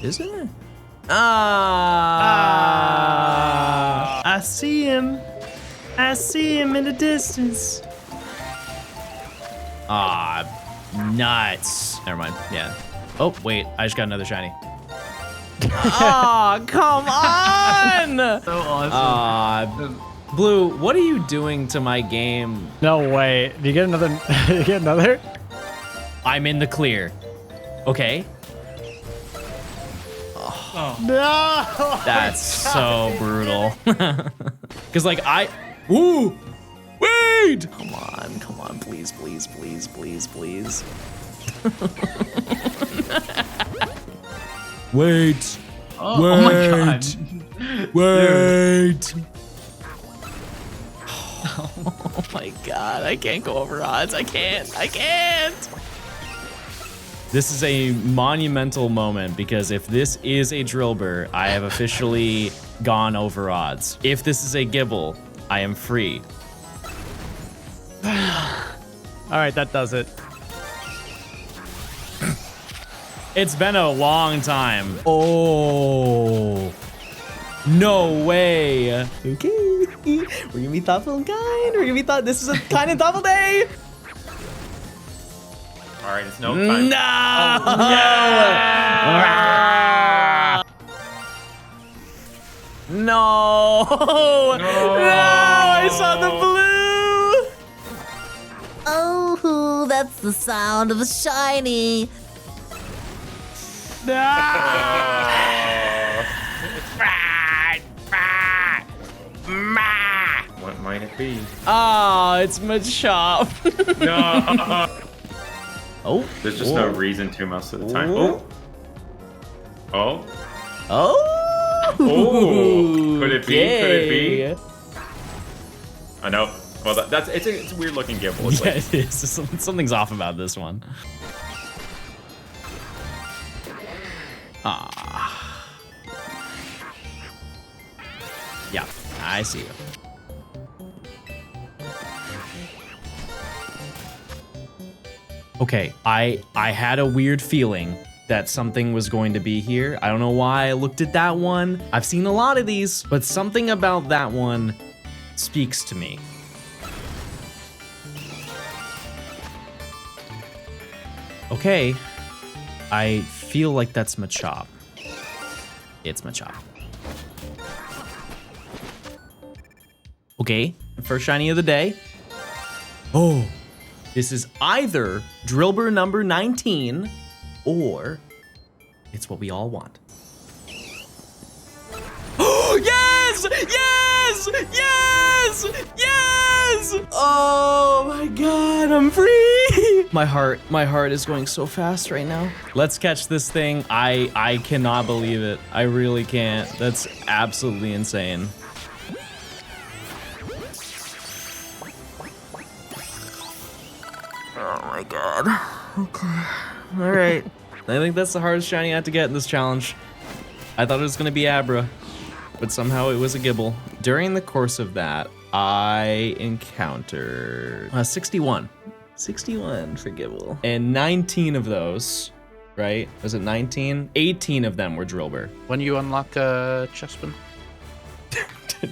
Is it? I see him. I see him in the distance. Nuts. Never mind. Yeah. Oh, wait. I just got another shiny. Oh, come on! So awesome. Blue, what are you doing to my game? No way. Do you get another? You get another? I'm in the clear. Okay. No! That's so brutal. Cause like ooh! Wait! Come on, please. Wait. Oh my god. Wait. Oh my god, I can't go over odds. I can't. This is a monumental moment because if this is a Drillbur, I have officially gone over odds. If this is a Gibble, I am free. All right, that does it. It's been a long time. Oh. No way. Okay. We're gonna be thoughtful and kind. This is a kind and thoughtful day. All right, it's no time. No! No! No! I saw the blue! Oh, that's the sound of a shiny. What might it be? Oh, it's Machop. No. Oh. There's just no reason to most of the time. Whoa. Oh. Oh. Oh. Could it be? Okay. Could it be? I know. Well, it's a weird looking Gibble. It's Yeah, like, it is. Something's off about this one. Ah. Yeah, I see you. Okay, I had a weird feeling that something was going to be here. I don't know why I looked at that one. I've seen a lot of these, but something about that one speaks to me. Okay, I feel like that's Machop. It's Machop. Okay, first shiny of the day. Oh, this is either Drillbur number 19 or it's what we all want. Oh, yes! Yes! Yes! Yes! Oh my God, I'm free! My heart is going so fast right now. Let's catch this thing. I cannot believe it. I really can't. That's absolutely insane. Oh my God. Okay. All right. I think that's the hardest shiny I had to get in this challenge. I thought it was gonna be Abra, but somehow it was a Gibble. During the course of that, I encountered 61. 61 for Gibble. And 19 of those, right? Was it 19? 18 of them were Drillbur. When you unlock a Chespin?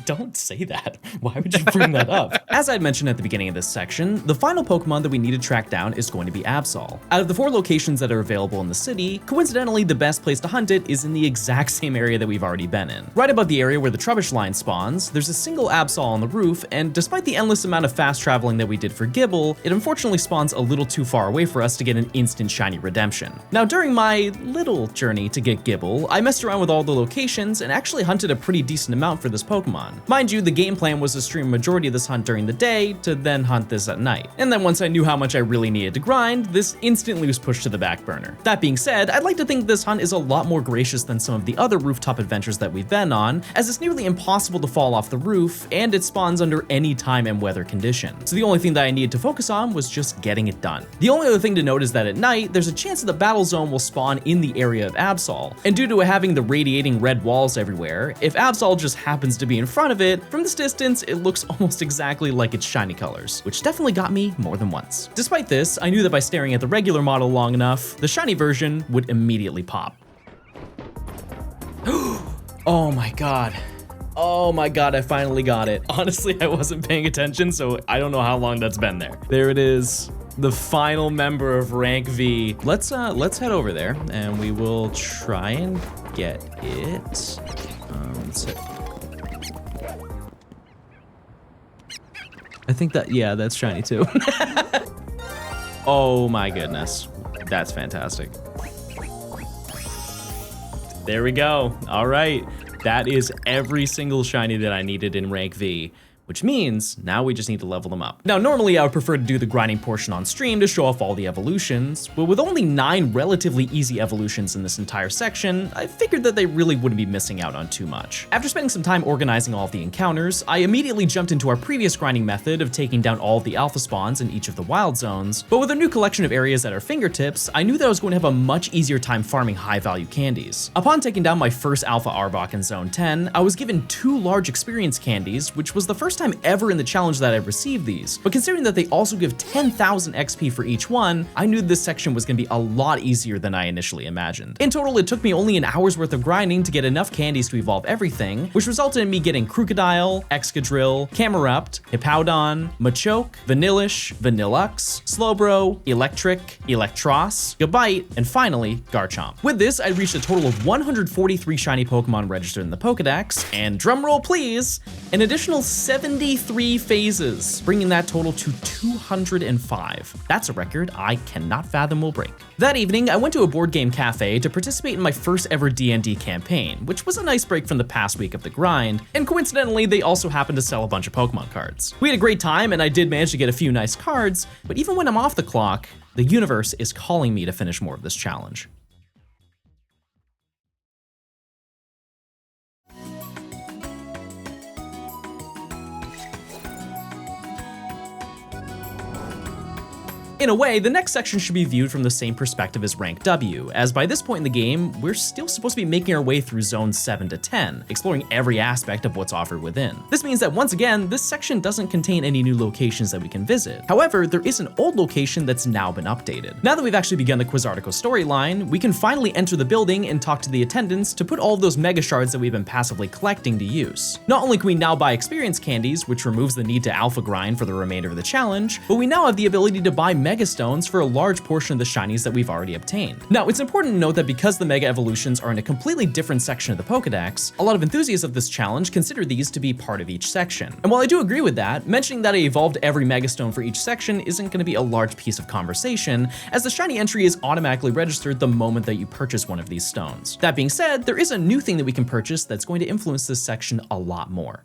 Don't say that. Why would you bring that up? As I'd mentioned at the beginning of this section, the final Pokemon that we need to track down is going to be Absol. Out of the 4 locations that are available in the city, coincidentally, the best place to hunt it is in the exact same area that we've already been in. Right above the area where the Trubbish line spawns, there's a single Absol on the roof, and despite the endless amount of fast traveling that we did for Gibble, it unfortunately spawns a little too far away for us to get an instant shiny redemption. Now, during my little journey to get Gibble, I messed around with all the locations and actually hunted a pretty decent amount for this Pokemon. Mind you, the game plan was to stream a majority of this hunt during the day to then hunt this at night. And then once I knew how much I really needed to grind, this instantly was pushed to the back burner. That being said, I'd like to think this hunt is a lot more gracious than some of the other rooftop adventures that we've been on, as it's nearly impossible to fall off the roof, and it spawns under any time and weather condition. So the only thing that I needed to focus on was just getting it done. The only other thing to note is that at night, there's a chance that the battle zone will spawn in the area of Absol, and due to it having the radiating red walls everywhere, if Absol just happens to be in front of it, from this distance, it looks almost exactly like its shiny colors, which definitely got me more than once. Despite this, I knew that by staring at the regular model long enough, the shiny version would immediately pop. Oh my God. Oh my God, I finally got it. Honestly, I wasn't paying attention, so I don't know how long that's been there. There it is. The final member of Rank V. Let's head over there and we will try and get it. I think that, yeah, that's shiny too. Oh my goodness. That's fantastic. There we go. All right. That is every single shiny that I needed in Rank V, which means now we just need to level them up. Now, normally I would prefer to do the grinding portion on stream to show off all the evolutions, but with only 9 relatively easy evolutions in this entire section, I figured that they really wouldn't be missing out on too much. After spending some time organizing all of the encounters, I immediately jumped into our previous grinding method of taking down all of the alpha spawns in each of the wild zones, but with a new collection of areas at our fingertips, I knew that I was going to have a much easier time farming high value candies. Upon taking down my first alpha Arbok in zone 10, I was given 2 large experience candies, which was the first first time ever in the challenge that I've received these, but considering that they also give 10,000 XP for each one, I knew this section was gonna be a lot easier than I initially imagined. In total, it took me only an hour's worth of grinding to get enough candies to evolve everything, which resulted in me getting Crocodile, Excadrill, Camerupt, Hippowdon, Machoke, Vanillish, Vanillux, Slowbro, Electric, Electros, Gabite, and finally, Garchomp. With this, I reached a total of 143 shiny Pokemon registered in the Pokedex, and drumroll please, an additional 73 phases, bringing that total to 205. That's a record I cannot fathom will break. That evening, I went to a board game cafe to participate in my first ever D&D campaign, which was a nice break from the past week of the grind, and coincidentally, they also happened to sell a bunch of Pokemon cards. We had a great time, and I did manage to get a few nice cards, but even when I'm off the clock, the universe is calling me to finish more of this challenge. In a way, the next section should be viewed from the same perspective as Rank W, as by this point in the game, we're still supposed to be making our way through zones 7 to 10, exploring every aspect of what's offered within. This means that once again, this section doesn't contain any new locations that we can visit. However, there is an old location that's now been updated. Now that we've actually begun the Quizartico storyline, we can finally enter the building and talk to the attendants to put all of those Mega Shards that we've been passively collecting to use. Not only can we now buy experience candies, which removes the need to alpha grind for the remainder of the challenge, but we now have the ability to buy Mega Stones for a large portion of the shinies that we've already obtained. Now, it's important to note that because the Mega Evolutions are in a completely different section of the Pokedex, a lot of enthusiasts of this challenge consider these to be part of each section. And while I do agree with that, mentioning that I evolved every Mega Stone for each section isn't going to be a large piece of conversation, as the shiny entry is automatically registered the moment that you purchase one of these stones. That being said, there is a new thing that we can purchase that's going to influence this section a lot more.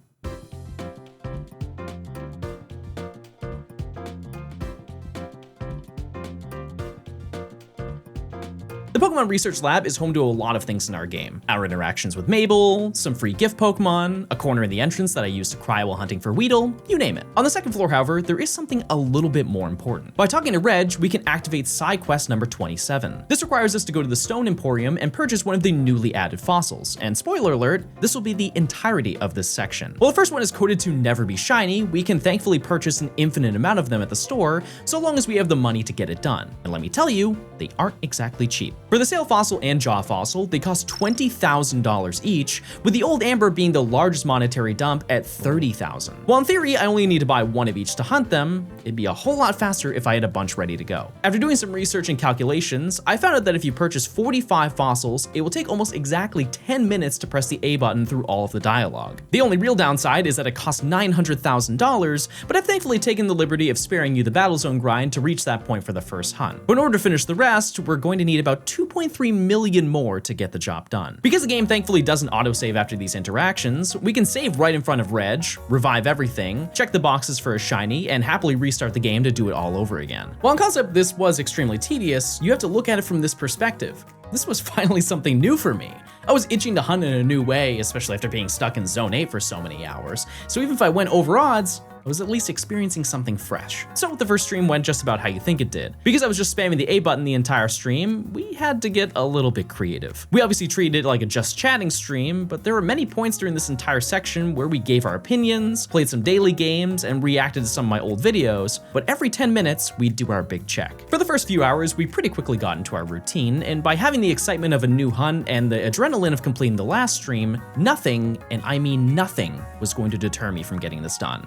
The Pokemon Research Lab is home to a lot of things in our game. Our interactions with Mabel, some free gift Pokemon, a corner in the entrance that I used to cry while hunting for Weedle, you name it. On the second floor, however, there is something a little bit more important. By talking to Reg, we can activate side quest number 27. This requires us to go to the Stone Emporium and purchase one of the newly added fossils. And spoiler alert, this will be the entirety of this section. While the first one is coded to never be shiny, we can thankfully purchase an infinite amount of them at the store, so long as we have the money to get it done. And let me tell you, they aren't exactly cheap. For the Sail Fossil and Jaw Fossil, they cost $20,000 each, with the Old Amber being the largest monetary dump at $30,000. While in theory, I only need to buy one of each to hunt them, it'd be a whole lot faster if I had a bunch ready to go. After doing some research and calculations, I found out that if you purchase 45 fossils, it will take almost exactly 10 minutes to press the A button through all of the dialogue. The only real downside is that it costs $900,000, but I've thankfully taken the liberty of sparing you the Battle Zone grind to reach that point for the first hunt. But in order to finish the rest, we're going to need about 2.3 million more to get the job done. Because the game thankfully doesn't autosave after these interactions, we can save right in front of Reg, revive everything, check the boxes for a shiny, and happily restart the game to do it all over again. While in concept this was extremely tedious, you have to look at it from this perspective. This was finally something new for me. I was itching to hunt in a new way, especially after being stuck in Zone 8 for so many hours, so even if I went over odds, I was at least experiencing something fresh. So the first stream went just about how you think it did. Because I was just spamming the A button the entire stream, we had to get a little bit creative. We obviously treated it like a just chatting stream, but there were many points during this entire section where we gave our opinions, played some daily games, and reacted to some of my old videos, but every 10 minutes, we'd do our big check. For the first few hours, we pretty quickly got into our routine, and by having the excitement of a new hunt and the adrenaline of completing the last stream, nothing, and I mean nothing, was going to deter me from getting this done.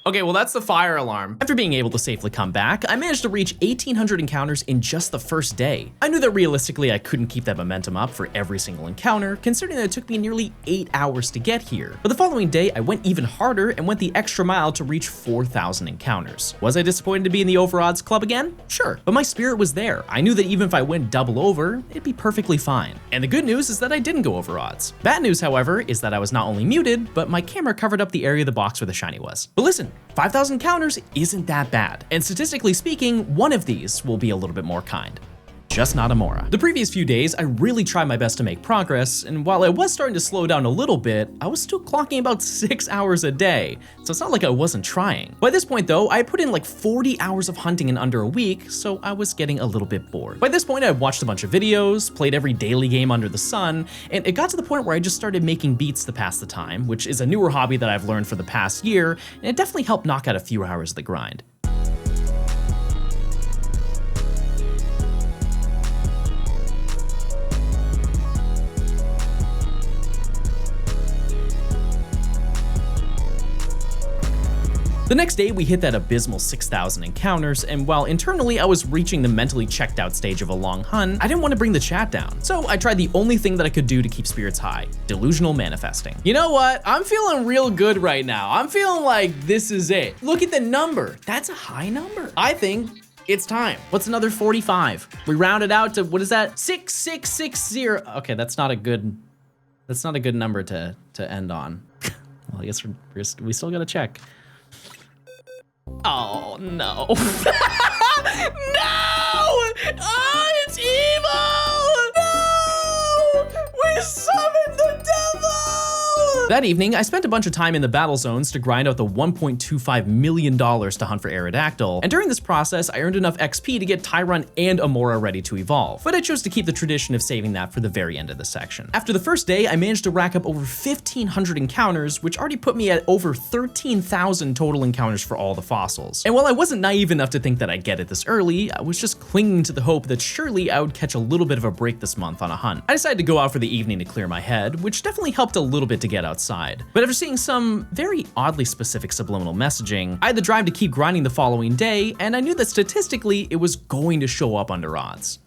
Okay, well that's the fire alarm. After being able to safely come back, I managed to reach 1,800 encounters in just the first day. I knew that realistically I couldn't keep that momentum up for every single encounter, considering that it took me nearly 8 hours to get here. But the following day, I went even harder and went the extra mile to reach 4,000 encounters. Was I disappointed to be in the over odds club again? Sure, but my spirit was there. I knew that even if I went double over, it'd be perfectly fine. And the good news is that I didn't go over odds. Bad news, however, is that I was not only muted, but my camera covered up the area of the box where the shiny was. But listen, 5,000 counters isn't that bad, and statistically speaking, one of these will be a little bit more kind. just not Amora. The previous few days, I really tried my best to make progress, and while I was starting to slow down a little bit, I was still clocking about 6 hours a day, so it's not like I wasn't trying. By this point though, I had put in like 40 hours of hunting in under a week, so I was getting a little bit bored. By this point, I watched a bunch of videos, played every daily game under the sun, and it got to the point where I just started making beats to pass the time, which is a newer hobby that I've learned for the past year, and it definitely helped knock out a few hours of the grind. The next day, we hit that abysmal 6,000 encounters, and while internally I was reaching the mentally checked out stage of a long hunt, I didn't want to bring the chat down. So I tried the only thing that I could do to keep spirits high: delusional manifesting. You know what? I'm feeling real good right now. I'm feeling like this is it. Look at the number. That's a high number. I think it's time. What's another 45? We round it out to, what is that? 6660. Okay, that's not a good number to end on. Well, I guess we still gotta check. Oh no. No! Oh, it's evil! No! We summoned the devil! That evening, I spent a bunch of time in the battle zones to grind out the $1.25 million to hunt for Aerodactyl, and during this process, I earned enough XP to get Tyron and Amora ready to evolve, but I chose to keep the tradition of saving that for the very end of the section. After the first day, I managed to rack up over 1,500 encounters, which already put me at over 13,000 total encounters for all the fossils. And while I wasn't naive enough to think that I'd get it this early, I was just clinging to the hope that surely I would catch a little bit of a break this month on a hunt. I decided to go out for the evening to clear my head, which definitely helped a little bit to get outside. But after seeing some very oddly specific subliminal messaging, I had the drive to keep grinding the following day, and I knew that statistically it was going to show up under odds.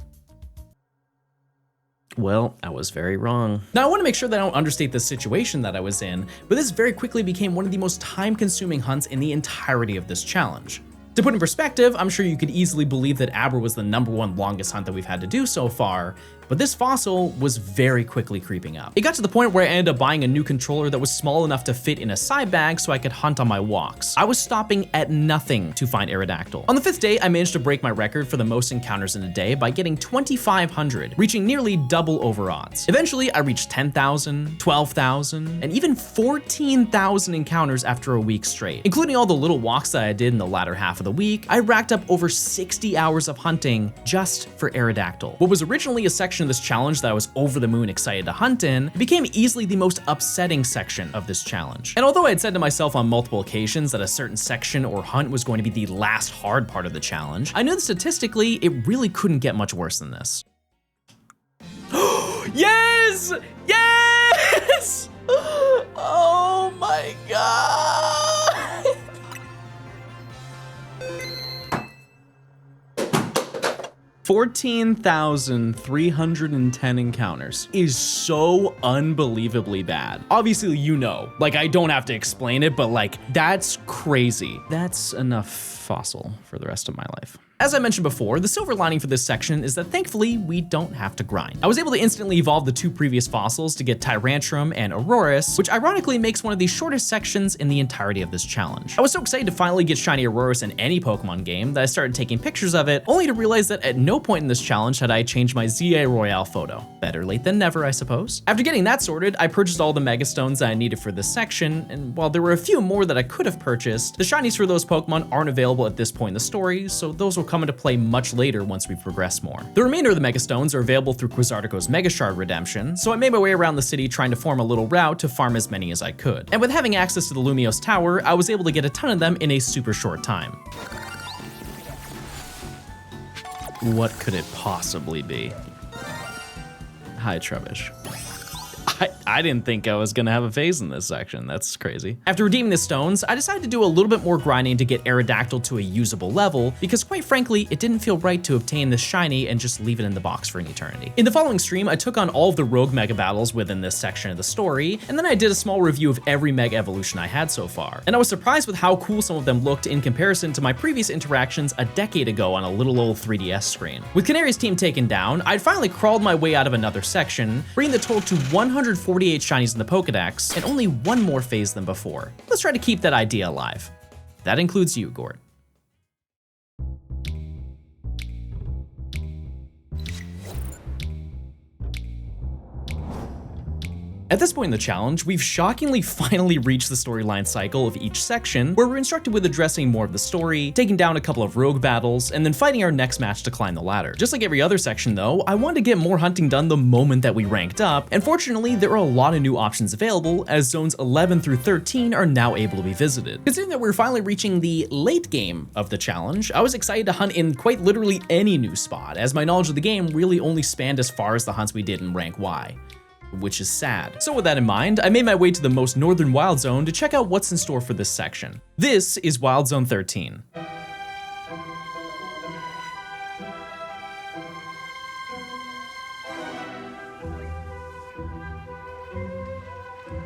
Well, I was very wrong. Now, I want to make sure that I don't understate the situation that I was in, but this very quickly became one of the most time-consuming hunts in the entirety of this challenge. To put in perspective, I'm sure you could easily believe that Abra was the #1 longest hunt that we've had to do so far, but this fossil was very quickly creeping up. It got to the point where I ended up buying a new controller that was small enough to fit in a side bag so I could hunt on my walks. I was stopping at nothing to find Aerodactyl. On the 5th day, I managed to break my record for the most encounters in a day by getting 2,500, reaching nearly double over odds. Eventually, I reached 10,000, 12,000, and even 14,000 encounters after a week straight. Including all the little walks that I did in the latter half of the week, I racked up over 60 hours of hunting just for Aerodactyl. What was originally a section of this challenge that I was over the moon excited to hunt in became easily the most upsetting section of this challenge. And although I had said to myself on multiple occasions that a certain section or hunt was going to be the last hard part of the challenge, I knew that statistically it really couldn't get much worse than this. Yes! Yes! Oh my god! 14,310 encounters is so unbelievably bad. Obviously, you know, like I don't have to explain it, but like that's crazy. That's enough fossil for the rest of my life. As I mentioned before, the silver lining for this section is that thankfully we don't have to grind. I was able to instantly evolve the 2 previous fossils to get Tyrantrum and Aurorus, which ironically makes one of the shortest sections in the entirety of this challenge. I was so excited to finally get Shiny Aurorus in any Pokemon game that I started taking pictures of it, only to realize that at no point in this challenge had I changed my ZA Royale photo. Better late than never, I suppose. After getting that sorted, I purchased all the Mega Stones that I needed for this section, and while there were a few more that I could have purchased, the shinies for those Pokemon aren't available at this point in the story, so those will come into play much later once we progress more. The remainder of the Mega Stones are available through Quasartico's Mega Shard redemption, so I made my way around the city trying to form a little route to farm as many as I could. And with having access to the Lumiose Tower, I was able to get a ton of them in a super short time. What could it possibly be? Hi, Trubbish. I didn't think I was gonna have a phase in this section. That's crazy. After redeeming the stones, I decided to do a little bit more grinding to get Aerodactyl to a usable level, because quite frankly, it didn't feel right to obtain this shiny and just leave it in the box for an eternity. In the following stream, I took on all of the rogue mega battles within this section of the story, and then I did a small review of every mega evolution I had so far. And I was surprised with how cool some of them looked in comparison to my previous interactions a decade ago on a little old 3DS screen. With Canary's team taken down, I'd finally crawled my way out of another section, bringing the total to 148 shinies in the Pokedex, and only one more phase than before. Let's try to keep that idea alive. That includes you, Gord. At this point in the challenge, we've shockingly finally reached the storyline cycle of each section, where we're instructed with addressing more of the story, taking down a couple of rogue battles, and then fighting our next match to climb the ladder. Just like every other section though, I wanted to get more hunting done the moment that we ranked up, and fortunately there are a lot of new options available, as zones 11 through 13 are now able to be visited. Considering that we're finally reaching the late game of the challenge, I was excited to hunt in quite literally any new spot, as my knowledge of the game really only spanned as far as the hunts we did in rank Y, which is sad. So with that in mind, I made my way to the most northern wild zone to check out what's in store for this section. This is Wild Zone 13.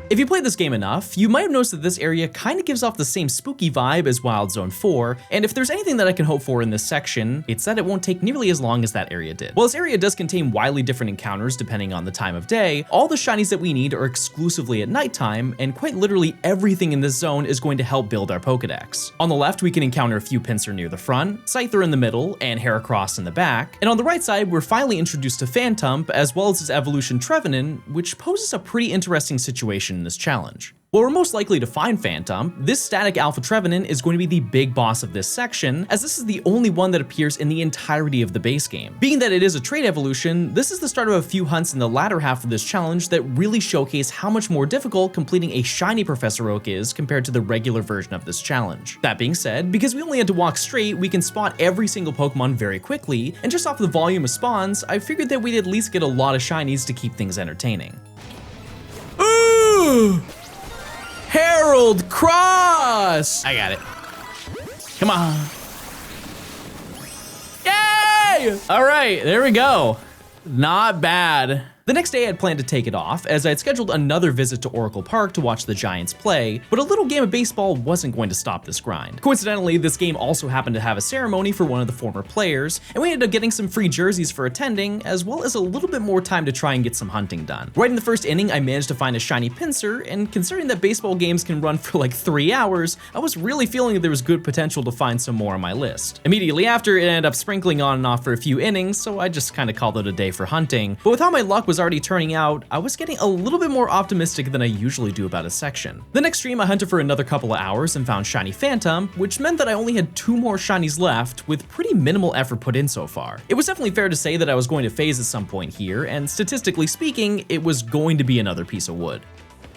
If you played this game enough, you might have noticed that this area kind of gives off the same spooky vibe as Wild Zone 4, and if there's anything that I can hope for in this section, it's that it won't take nearly as long as that area did. While this area does contain wildly different encounters depending on the time of day, all the shinies that we need are exclusively at nighttime, and quite literally everything in this zone is going to help build our Pokedex. On the left, we can encounter a few Pinsir near the front, Scyther in the middle, and Heracross in the back, and on the right side, we're finally introduced to Phantump, as well as his evolution Trevenant, which poses a pretty interesting situation in this challenge. While we're most likely to find Phantump, this static Alpha Trevenant is going to be the big boss of this section, as this is the only one that appears in the entirety of the base game. Being that it is a trait evolution, this is the start of a few hunts in the latter half of this challenge that really showcase how much more difficult completing a shiny Professor Oak is compared to the regular version of this challenge. That being said, because we only had to walk straight, we can spot every single Pokemon very quickly, and just off the volume of spawns, I figured that we'd at least get a lot of shinies to keep things entertaining. Ooh! Herald Cross! I got it. Come on. Yay! All right, there we go. Not bad. The next day, I'd planned to take it off, as I had scheduled another visit to Oracle Park to watch the Giants play, but a little game of baseball wasn't going to stop this grind. Coincidentally, this game also happened to have a ceremony for one of the former players, and we ended up getting some free jerseys for attending, as well as a little bit more time to try and get some hunting done. Right in the first inning, I managed to find a shiny Pinsir, and considering that baseball games can run for like 3 hours, I was really feeling that there was good potential to find some more on my list. Immediately after, it ended up sprinkling on and off for a few innings, so I just kind of called it a day for hunting, but with how my luck was already turning out, I was getting a little bit more optimistic than I usually do about a section. The next stream, I hunted for another couple of hours and found shiny Phantump, which meant that I only had 2 more shinies left, with pretty minimal effort put in so far. It was definitely fair to say that I was going to phase at some point here, and statistically speaking, it was going to be another piece of wood.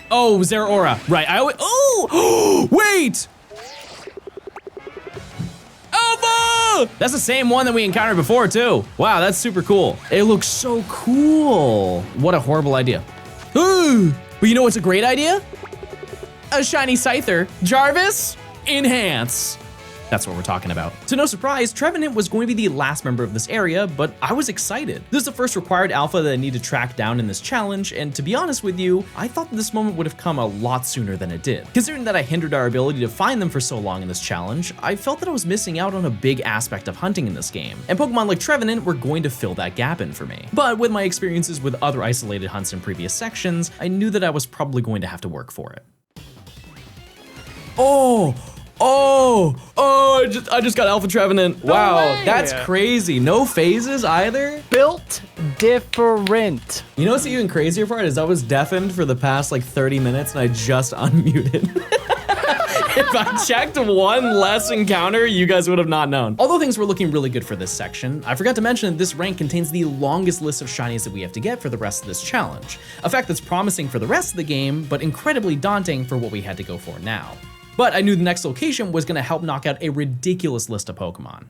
Oh, Zeraora, right, oh, wait! Alpha! That's the same one that we encountered before too. Wow, that's super cool. It looks so cool. What a horrible idea. Ooh, but you know what's a great idea? A shiny Scyther. Jarvis, enhance. That's what we're talking about. To no surprise, Trevenant was going to be the last member of this area, but I was excited. This is the first required alpha that I need to track down in this challenge, and to be honest with you, I thought that this moment would have come a lot sooner than it did. Considering that I hindered our ability to find them for so long in this challenge, I felt that I was missing out on a big aspect of hunting in this game, and Pokemon like Trevenant were going to fill that gap in for me. But with my experiences with other isolated hunts in previous sections, I knew that I was probably going to have to work for it. I just got Alpha Trevenant. Wow, that's crazy. No phases either? Built different. You know what's the even crazier part is I was deafened for the past like 30 minutes and I just unmuted. If I checked one less encounter, you guys would have not known. Although things were looking really good for this section, I forgot to mention that this rank contains the longest list of shinies that we have to get for the rest of this challenge. A fact that's promising for the rest of the game, but incredibly daunting for what we had to go for now. But I knew the next location was gonna help knock out a ridiculous list of Pokemon.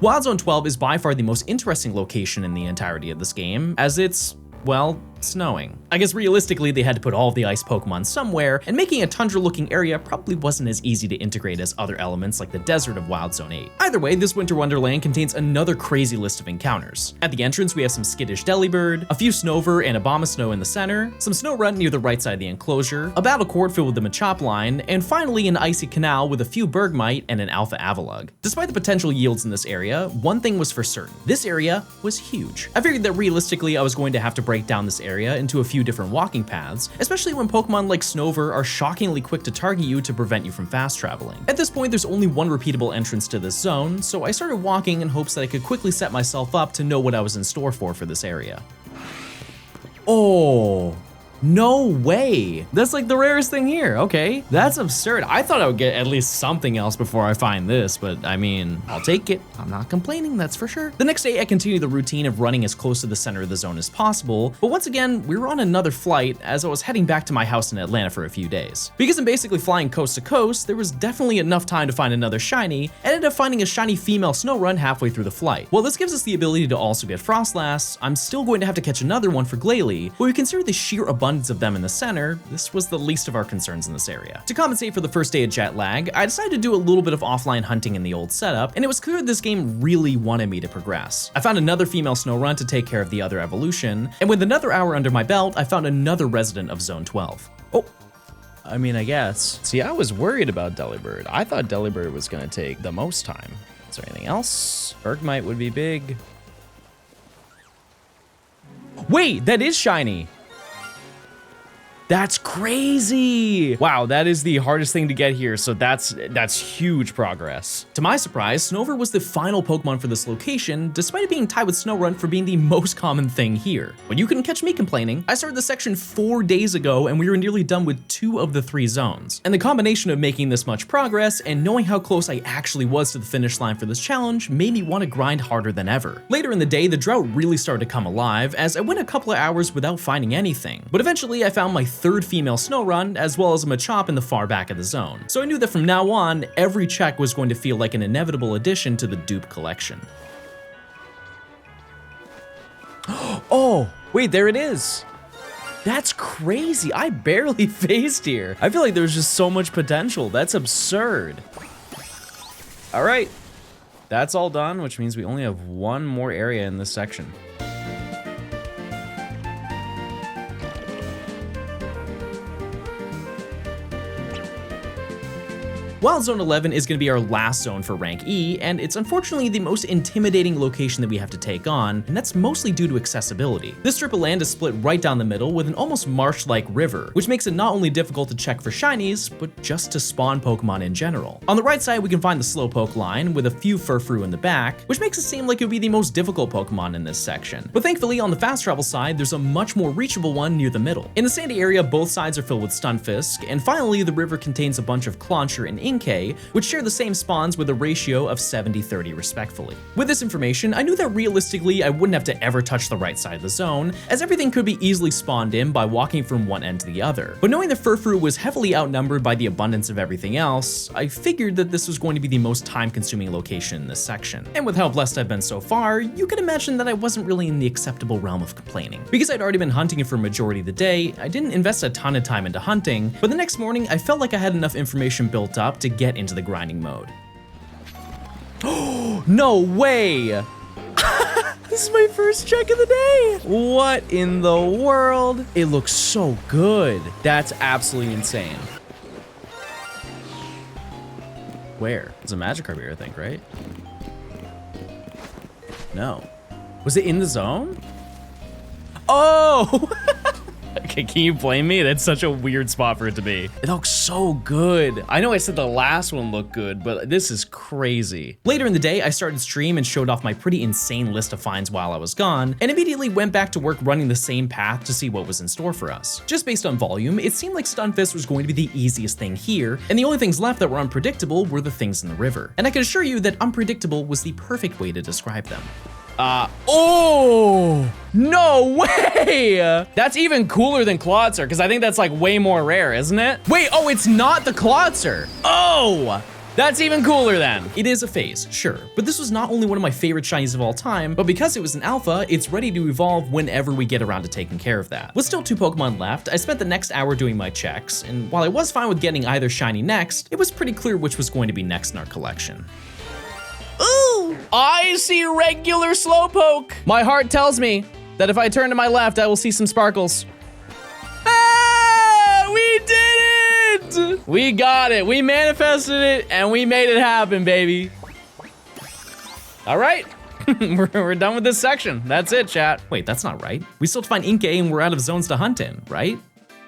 Wild Zone 12 is by far the most interesting location in the entirety of this game, as it's, well, snowing. I guess realistically they had to put all of the ice Pokemon somewhere, and making a tundra-looking area probably wasn't as easy to integrate as other elements like the desert of Wild Zone 8. Either way, this winter wonderland contains another crazy list of encounters. At the entrance, we have some skittish Delibird, a few Snover and Abomasnow in the center, some Snorunt near the right side of the enclosure, a battle court filled with the Machop line, and finally an icy canal with a few Bergmite and an Alpha Avalugg. Despite the potential yields in this area, one thing was for certain. This area was huge. I figured that realistically I was going to have to break down this area area into a few different walking paths, especially when Pokemon like Snover are shockingly quick to target you to prevent you from fast traveling. At this point, there's only one repeatable entrance to this zone, so I started walking in hopes that I could quickly set myself up to know what I was in store for this area. Oh, no way. That's like the rarest thing here. Okay, that's absurd. I thought I would get at least something else before I find this, but I mean, I'll take it. I'm not complaining, that's for sure. The next day, I continued the routine of running as close to the center of the zone as possible, but once again, we were on another flight as I was heading back to my house in Atlanta for a few days. Because I'm basically flying coast to coast, there was definitely enough time to find another shiny, and ended up finding a shiny female Snorunt halfway through the flight. While this gives us the ability to also get Frostlass, I'm still going to have to catch another one for Glalie, but we consider the sheer abundance of them in the center, this was the least of our concerns in this area. To compensate for the first day of jet lag, I decided to do a little bit of offline hunting in the old setup, and it was clear this game really wanted me to progress. I found another female Snorunt to take care of the other evolution, and with another hour under my belt, I found another resident of Zone 12. Oh, I mean, I guess. See, I was worried about Delibird. I thought Delibird was gonna take the most time. Is there anything else? Bergmite would be big. Wait, that is shiny. That's crazy. Wow, that is the hardest thing to get here, so that's huge progress. To my surprise, Snover was the final Pokemon for this location, despite it being tied with Snorunt for being the most common thing here. But you couldn't catch me complaining. I started this section 4 days ago, and we were nearly done with 2 of the 3 zones. And the combination of making this much progress and knowing how close I actually was to the finish line for this challenge made me want to grind harder than ever. Later in the day, the drought really started to come alive, as I went a couple of hours without finding anything. But eventually, I found my 3rd female Snorunt, as well as a Machop in the far back of the zone. So I knew that from now on, every check was going to feel like an inevitable addition to the dupe collection. Oh, wait, there it is. That's crazy. I barely phased here. I feel like there's just so much potential. That's absurd. All right, that's all done, which means we only have one more area in this section. While Zone 11 is going to be our last zone for rank E, and it's unfortunately the most intimidating location that we have to take on, and that's mostly due to accessibility. This strip of land is split right down the middle with an almost marsh-like river, which makes it not only difficult to check for shinies, but just to spawn Pokemon in general. On the right side, we can find the Slowpoke line with a few Furfrou in the back, which makes it seem like it would be the most difficult Pokemon in this section. But thankfully, on the fast travel side, there's a much more reachable one near the middle. In the sandy area, both sides are filled with Stunfisk, and finally, the river contains a bunch of Clauncher and Inkay, which share the same spawns with a ratio of 70-30 respectfully. With this information, I knew that realistically I wouldn't have to ever touch the right side of the zone, as everything could be easily spawned in by walking from one end to the other. But knowing the Furfrou was heavily outnumbered by the abundance of everything else, I figured that this was going to be the most time-consuming location in this section. And with how blessed I've been so far, you can imagine that I wasn't really in the acceptable realm of complaining. Because I'd already been hunting it for a majority of the day, I didn't invest a ton of time into hunting, but the next morning I felt like I had enough information built up to get into the grinding mode. Oh, no way! This is my first check of the day! What in the world? It looks so good. That's absolutely insane. Where? It's a Magikarp here, I think, right? No. Was it in the zone? Oh! Okay, can you blame me? That's such a weird spot for it to be. It looks so good. I know I said the last one looked good, but this is crazy. Later in the day, I started stream and showed off my pretty insane list of finds while I was gone, and immediately went back to work running the same path to see what was in store for us. Just based on volume, it seemed like Stunfisk was going to be the easiest thing here, and the only things left that were unpredictable were the things in the river. And I can assure you that unpredictable was the perfect way to describe them. Oh, no way! That's even cooler than Clawitzer, because I think that's like way more rare, isn't it? Wait, oh, it's not the Clawitzer. Oh, that's even cooler then. It is a phase, sure, but this was not only one of my favorite shinies of all time, but because it was an alpha, it's ready to evolve whenever we get around to taking care of that. With still 2 Pokemon left, I spent the next hour doing my checks, and while I was fine with getting either shiny next, it was pretty clear which was going to be next in our collection. Ooh, I see regular Slowpoke. My heart tells me that if I turn to my left, I will see some sparkles. Ah, we did it! We got it, we manifested it, and we made it happen, baby. All right, We're done with this section. That's it, chat. Wait, that's not right. We still have to find Inkay and we're out of zones to hunt in, right?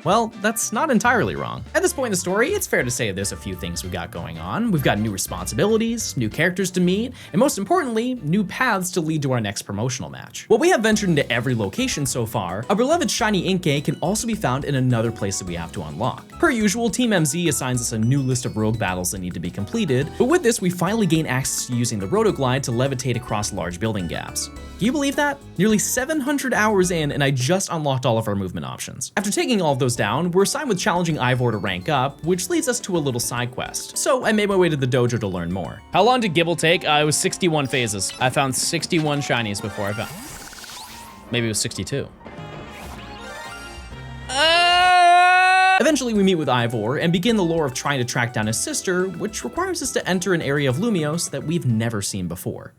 Well, that's not entirely wrong. At this point in the story, it's fair to say there's a few things we got going on. We've got new responsibilities, new characters to meet, and most importantly, new paths to lead to our next promotional match. While we have ventured into every location so far, a beloved shiny Inkay can also be found in another place that we have to unlock. Per usual, Team MZ assigns us a new list of rogue battles that need to be completed, but with this, we finally gain access to using the rotoglide to levitate across large building gaps. Can you believe that? Nearly 700 hours in, and I just unlocked all of our movement options. After taking all of those down, we're assigned with challenging Ivor to rank up, which leads us to a little side quest. So I made my way to the dojo to learn more. How long did Gibble take? It was 61 phases. I found 61 shinies before I found. Maybe it was 62. Eventually, we meet with Ivor and begin the lore of trying to track down his sister, which requires us to enter an area of Lumiose that we've never seen before.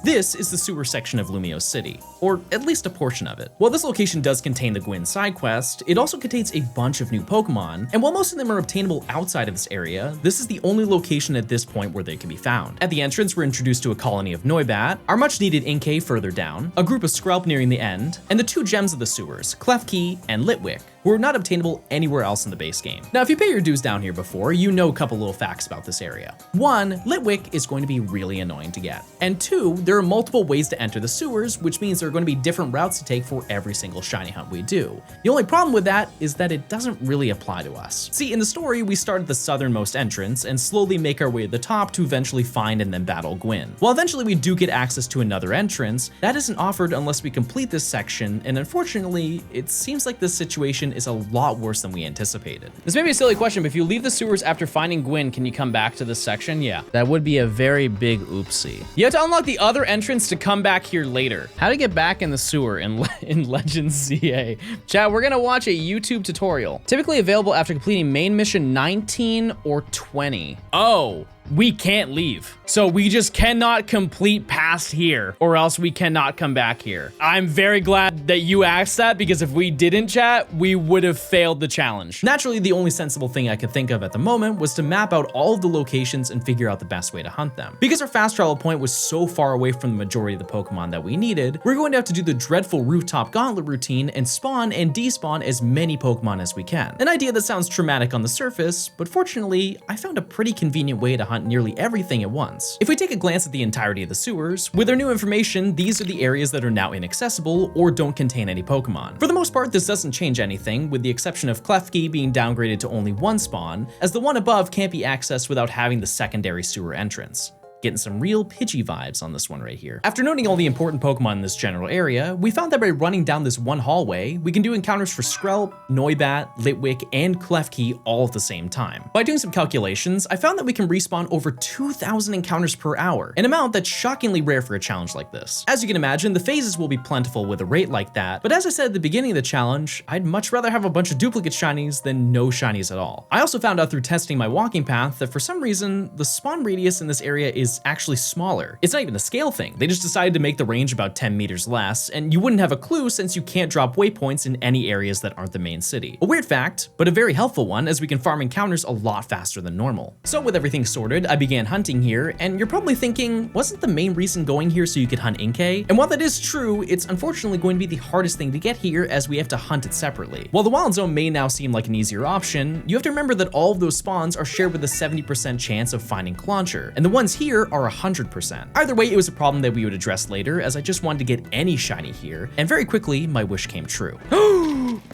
This is the sewer section of Lumiose City, or at least a portion of it. While this location does contain the Gwyn side quest, it also contains a bunch of new Pokemon, and while most of them are obtainable outside of this area, this is the only location at this point where they can be found. At the entrance, we're introduced to a colony of Noibat, our much needed Inkay further down, a group of Skrelp nearing the end, and the two gems of the sewers, Klefki and Litwick, who are not obtainable anywhere else in the base game. Now, if you pay your dues down here before, you know a couple little facts about this area. 1, Litwick is going to be really annoying to get. And 2, there are multiple ways to enter the sewers, which means there are going to be different routes to take for every single shiny hunt we do. The only problem with that is that it doesn't really apply to us. See, in the story, we start at the southernmost entrance and slowly make our way to the top to eventually find and then battle Gwyn. While eventually we do get access to another entrance, that isn't offered unless we complete this section, and unfortunately, it seems like this situation is a lot worse than we anticipated. This may be a silly question, but if you leave the sewers after finding Gwyn, can you come back to this section? Yeah, that would be a very big oopsie. You have to unlock the other entrance to come back here later. How to get back in the sewer in Legends CA. Chat, we're gonna watch a YouTube tutorial. Typically available after completing main mission 19 or 20. Oh. We can't leave. So we just cannot complete past here, or else we cannot come back here. I'm very glad that you asked that, because if we didn't, chat, we would have failed the challenge. Naturally, the only sensible thing I could think of at the moment was to map out all of the locations and figure out the best way to hunt them. Because our fast travel point was so far away from the majority of the Pokemon that we needed, we're going to have to do the dreadful rooftop gauntlet routine and spawn and despawn as many Pokemon as we can. An idea that sounds traumatic on the surface, but fortunately, I found a pretty convenient way to hunt nearly everything at once. If we take a glance at the entirety of the sewers, with our new information, these are the areas that are now inaccessible or don't contain any Pokemon. For the most part, this doesn't change anything, with the exception of Klefki being downgraded to only one spawn, as the one above can't be accessed without having the secondary sewer entrance. Getting some real Pidgey vibes on this one right here. After noting all the important Pokemon in this general area, we found that by running down this one hallway, we can do encounters for Skrelp, Noibat, Litwick, and Klefki all at the same time. By doing some calculations, I found that we can respawn over 2,000 encounters per hour, an amount that's shockingly rare for a challenge like this. As you can imagine, the phases will be plentiful with a rate like that, but as I said at the beginning of the challenge, I'd much rather have a bunch of duplicate shinies than no shinies at all. I also found out through testing my walking path that for some reason, the spawn radius in this area is actually smaller. It's not even a scale thing. They just decided to make the range about 10 meters less, and you wouldn't have a clue since you can't drop waypoints in any areas that aren't the main city. A weird fact, but a very helpful one, as we can farm encounters a lot faster than normal. So with everything sorted, I began hunting here, and you're probably thinking, wasn't the main reason going here so you could hunt Inkay? And while that is true, it's unfortunately going to be the hardest thing to get here, as we have to hunt it separately. While the wild zone may now seem like an easier option, you have to remember that all of those spawns are shared with a 70% chance of finding Clauncher, and the ones here are 100%. Either way, it was a problem that we would address later, as I just wanted to get any shiny here, and very quickly, my wish came true.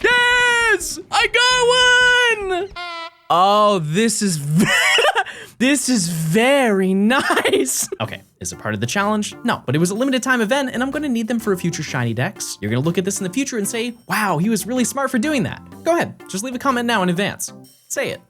Yes! I got one! Oh, this is this is very nice. Okay, is it part of the challenge? No, but it was a limited time event, and I'm gonna need them for a future shiny dex. You're gonna look at this in the future and say, wow, he was really smart for doing that. Go ahead, just leave a comment now in advance. Say it.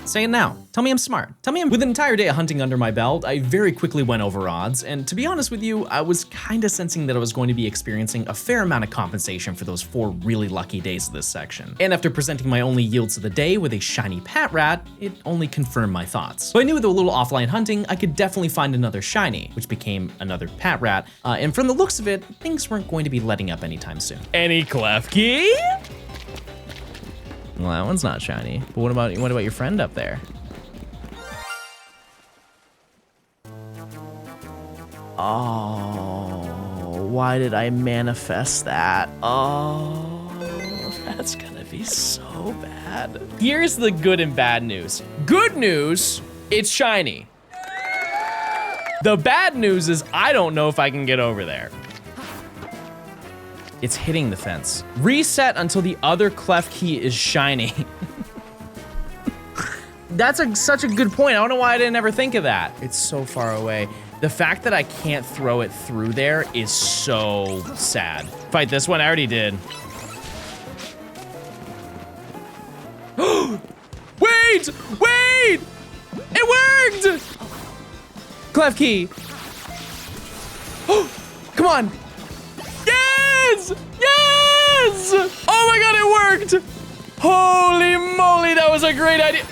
Say it now. Tell me I'm smart. Tell me I'm— With an entire day of hunting under my belt, I very quickly went over odds, and to be honest with you, I was kinda sensing that I was going to be experiencing a fair amount of compensation for those 4 really lucky days of this section. And after presenting my only yields of the day with a shiny Patrat, it only confirmed my thoughts. So I knew with a little offline hunting, I could definitely find another shiny, which became another Patrat, and from the looks of it, things weren't going to be letting up anytime soon. Any Klefki? Well, that one's not shiny. But what about your friend up there? Oh, why did I manifest that? Oh, that's gonna be so bad. Here's the good and bad news. Good news, it's shiny. The bad news is I don't know if I can get over there. It's hitting the fence. Reset until the other clef key is shiny. That's such a good point. I don't know why I didn't ever think of that. It's so far away. The fact that I can't throw it through there is so sad. Fight this one, I already did. Wait! Wait! It worked! Clef key. Come on. Yes! Yes! Oh my god, it worked! Holy moly, that was a great idea.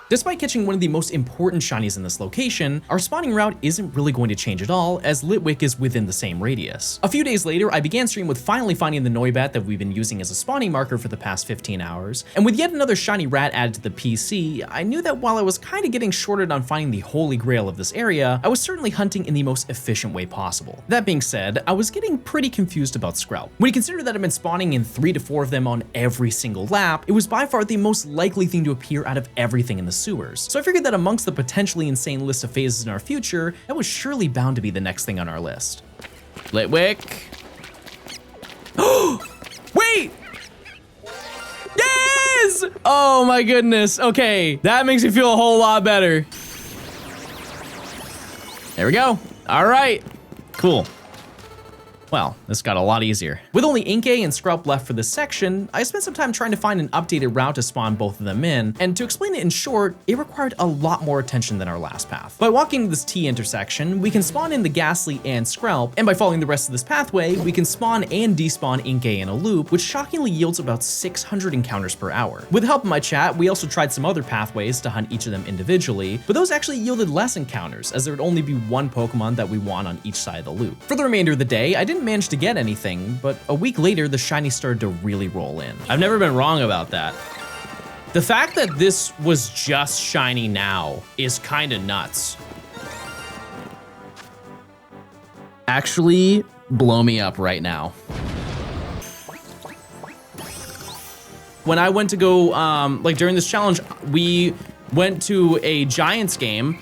Despite catching one of the most important shinies in this location, our spawning route isn't really going to change at all, as Litwick is within the same radius. A few days later, I began stream with finally finding the Noibat that we've been using as a spawning marker for the past 15 hours, and with yet another shiny rat added to the PC, I knew that while I was kinda getting shorted on finding the holy grail of this area, I was certainly hunting in the most efficient way possible. That being said, I was getting pretty confused about Skrelp. When you consider that I've been spawning in 3 to 4 of them on every single lap, it was by far the most likely thing to appear out of everything in the sewers. So I figured that amongst the potentially insane list of phases in our future, that was surely bound to be the next thing on our list. Litwick. Wait! Yes! Oh my goodness. Okay, that makes me feel a whole lot better. There we go. All right, cool. Well, this got a lot easier. With only Inkay and Skrelp left for this section, I spent some time trying to find an updated route to spawn both of them in, and to explain it in short, it required a lot more attention than our last path. By walking to this T intersection, we can spawn in the Ghastly and Skrelp, and by following the rest of this pathway, we can spawn and despawn Inkay in a loop, which shockingly yields about 600 encounters per hour. With the help of my chat, we also tried some other pathways to hunt each of them individually, but those actually yielded less encounters, as there would only be one Pokemon that we want on each side of the loop. For the remainder of the day, I didn't manage to get anything, but a week later, the shiny started to really roll in. I've never been wrong about that. The fact that this was just shiny now is kind of nuts. Actually, blow me up right now. When I went to go, like during this challenge, we went to a Giants game.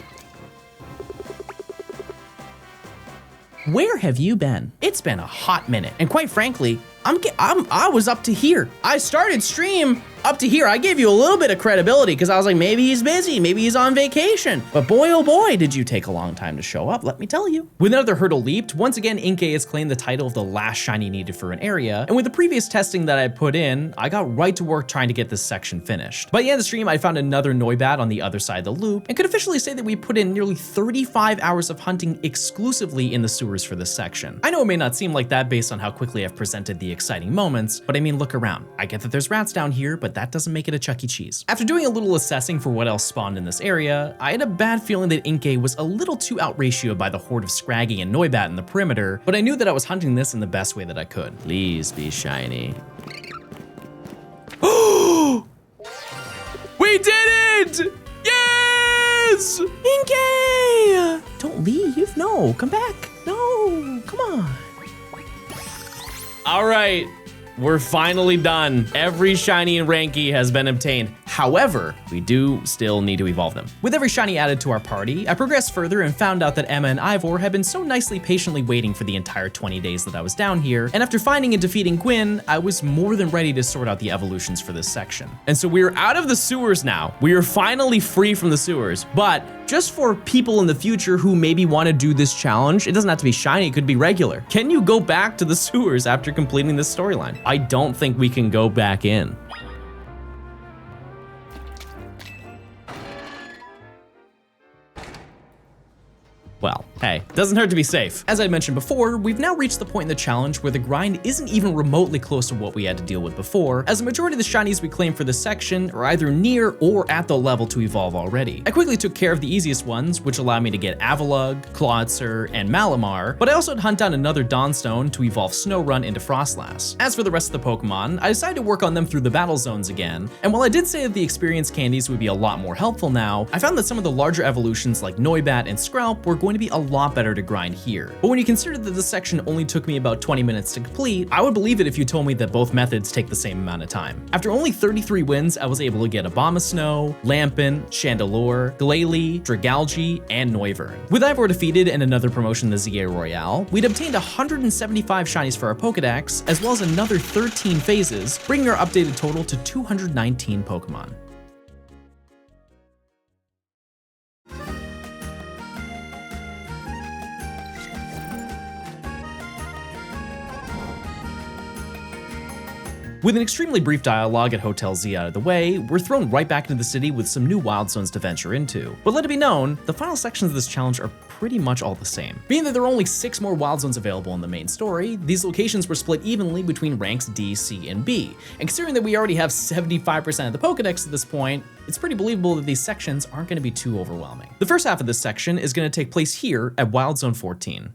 Where have you been? It's been a hot minute, and quite frankly, I was up to here. I started stream up to here. I gave you a little bit of credibility because I was like, maybe he's busy, maybe he's on vacation. But boy, oh boy, did you take a long time to show up, let me tell you. With another hurdle leaped, once again, Inkay has claimed the title of the last shiny needed for an area, and with the previous testing that I put in, I got right to work trying to get this section finished. By the end of the stream, I found another Noibat on the other side of the loop, and could officially say that we put in nearly 35 hours of hunting exclusively in the sewers for this section. I know it may not seem like that based on how quickly I've presented the exciting moments, but I mean, look around. I get that there's rats down here, but that doesn't make it a Chuck E. Cheese. After doing a little assessing for what else spawned in this area, I had a bad feeling that Inkay was a little too out-ratioed by the horde of Scraggy and Noibat in the perimeter, but I knew that I was hunting this in the best way that I could. Please be shiny. We did it! Yes! Inkay! Don't leave, no, come back. No, come on. All right, we're finally done. Every shiny and Ranky has been obtained. However, we do still need to evolve them. With every shiny added to our party, I progressed further and found out that Emma and Ivor had been so nicely patiently waiting for the entire 20 days that I was down here, and after finding and defeating Gwyn, I was more than ready to sort out the evolutions for this section. And so we're out of the sewers now. We are finally free from the sewers, but just for people in the future who maybe want to do this challenge, it doesn't have to be shiny, it could be regular. Can you go back to the sewers after completing this storyline? I don't think we can go back in. Well, hey, doesn't hurt to be safe. As I mentioned before, we've now reached the point in the challenge where the grind isn't even remotely close to what we had to deal with before, as the majority of the shinies we claim for this section are either near or at the level to evolve already. I quickly took care of the easiest ones, which allowed me to get Avalugg, Clawitzer, and Malamar, but I also had to hunt down another Johnstone to evolve Snorunt into Frostlass. As for the rest of the Pokemon, I decided to work on them through the battle zones again, and while I did say that the experience candies would be a lot more helpful now, I found that some of the larger evolutions like Noibat and Scralp were going to be a lot better to grind here. But when you consider that this section only took me about 20 minutes to complete, I would believe it if you told me that both methods take the same amount of time. After only 33 wins, I was able to get Abomasnow, Lampent, Chandelure, Glalie, Dragalge, and Noivern. With Ivor defeated and another promotion in the ZA Royale, we'd obtained 175 shinies for our Pokedex, as well as another 13 phases, bringing our updated total to 219 Pokemon. With an extremely brief dialogue at Hotel Z out of the way, we're thrown right back into the city with some new wild zones to venture into. But let it be known, the final sections of this challenge are pretty much all the same. Being that there are only 6 more wild zones available in the main story, these locations were split evenly between ranks D, C, and B. And considering that we already have 75% of the Pokedex at this point, it's pretty believable that these sections aren't going to be too overwhelming. The first half of this section is going to take place here at Wild Zone 14.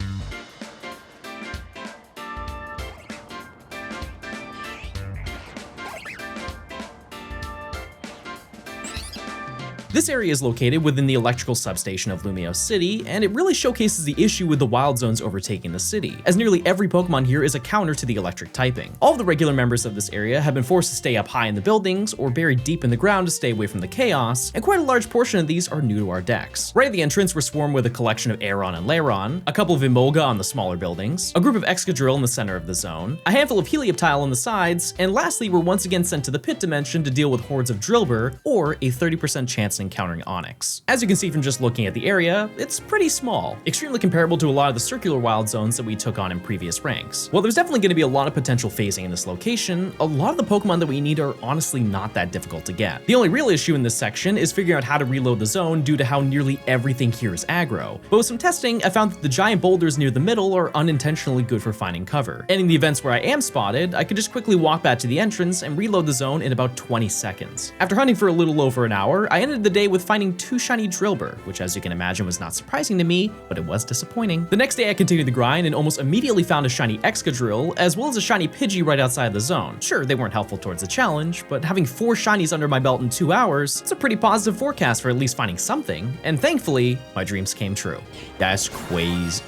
This area is located within the electrical substation of Lumio City, and it really showcases the issue with the wild zones overtaking the city, as nearly every Pokemon here is a counter to the electric typing. All of the regular members of this area have been forced to stay up high in the buildings or buried deep in the ground to stay away from the chaos, and quite a large portion of these are new to our decks. Right at the entrance, we're swarmed with a collection of Aeron and Lairon, a couple of Emolga on the smaller buildings, a group of Excadrill in the center of the zone, a handful of Helioptile on the sides, and lastly, we're once again sent to the pit dimension to deal with hordes of Drillbur, or a 30% chance encountering Onix. As you can see from just looking at the area, it's pretty small, extremely comparable to a lot of the circular wild zones that we took on in previous ranks. While there's definitely going to be a lot of potential phasing in this location, a lot of the Pokemon that we need are honestly not that difficult to get. The only real issue in this section is figuring out how to reload the zone due to how nearly everything here is aggro. But with some testing, I found that the giant boulders near the middle are unintentionally good for finding cover. And in the events where I am spotted, I could just quickly walk back to the entrance and reload the zone in about 20 seconds. After hunting for a little over an hour, I ended the day with finding 2 shiny Drillbur, which as you can imagine was not surprising to me, but it was disappointing. The next day I continued the grind and almost immediately found a shiny Excadrill, as well as a shiny Pidgey right outside the zone. Sure, they weren't helpful towards the challenge, but having 4 shinies under my belt in 2 hours, it's a pretty positive forecast for at least finding something, and thankfully, my dreams came true. That's crazy.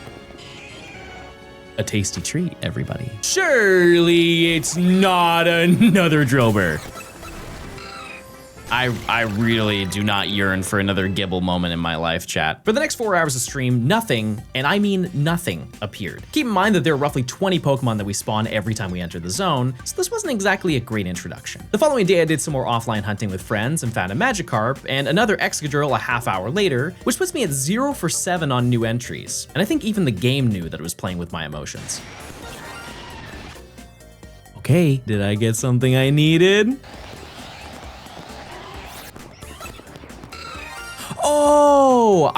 A tasty treat, everybody. Surely it's not another Drillbur. I really do not yearn for another Gibble moment in my life, chat. For the next 4 hours of stream, nothing, and I mean nothing, appeared. Keep in mind that there are roughly 20 Pokemon that we spawn every time we enter the zone, so this wasn't exactly a great introduction. The following day I did some more offline hunting with friends and found a Magikarp, and another Excadrill a half hour later, which puts me at 0 for 7 on new entries. And I think even the game knew that it was playing with my emotions. Okay, did I get something I needed? Oh,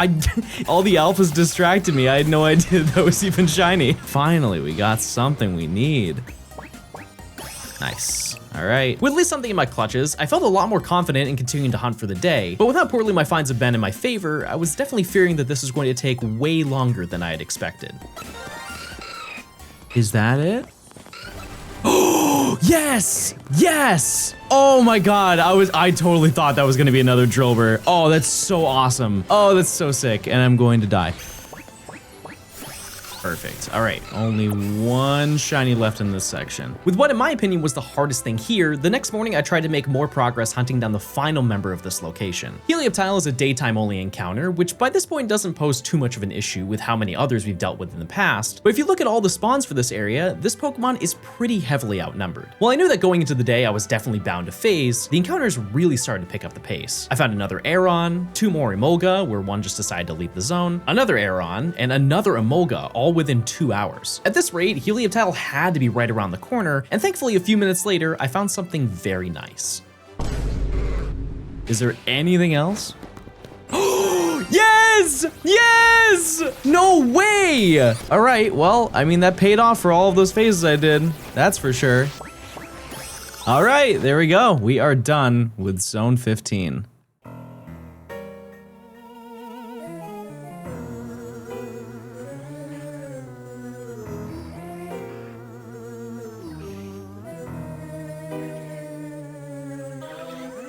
all the alphas distracted me. I had no idea that was even shiny. Finally, we got something we need. Nice. All right. With at least something in my clutches, I felt a lot more confident in continuing to hunt for the day, but with how poorly my finds have been in my favor, I was definitely fearing that this was going to take way longer than I had expected. Is that it? Oh, yes! Yes! Oh my god, I totally thought that was gonna be another Drillbur. Oh, that's so awesome. Oh, that's so sick, and I'm going to die. Perfect. All right, only 1 shiny left in this section. With what in my opinion was the hardest thing here, the next morning I tried to make more progress hunting down the final member of this location. Helioptile is a daytime only encounter, which by this point doesn't pose too much of an issue with how many others we've dealt with in the past, but if you look at all the spawns for this area, this Pokemon is pretty heavily outnumbered. While I knew that going into the day I was definitely bound to phase, the encounters really started to pick up the pace. I found another Aeron, 2 more Emolga, where one just decided to leave the zone, another Aeron, and another Emolga, all within 2 hours. At this rate, Helioptile had to be right around the corner, and thankfully a few minutes later, I found something very nice. Is there anything else? Yay! Yes! Yes! No way! All right, well, I mean, that paid off for all of those phases I did. That's for sure. All right, there we go. We are done with Zone 15.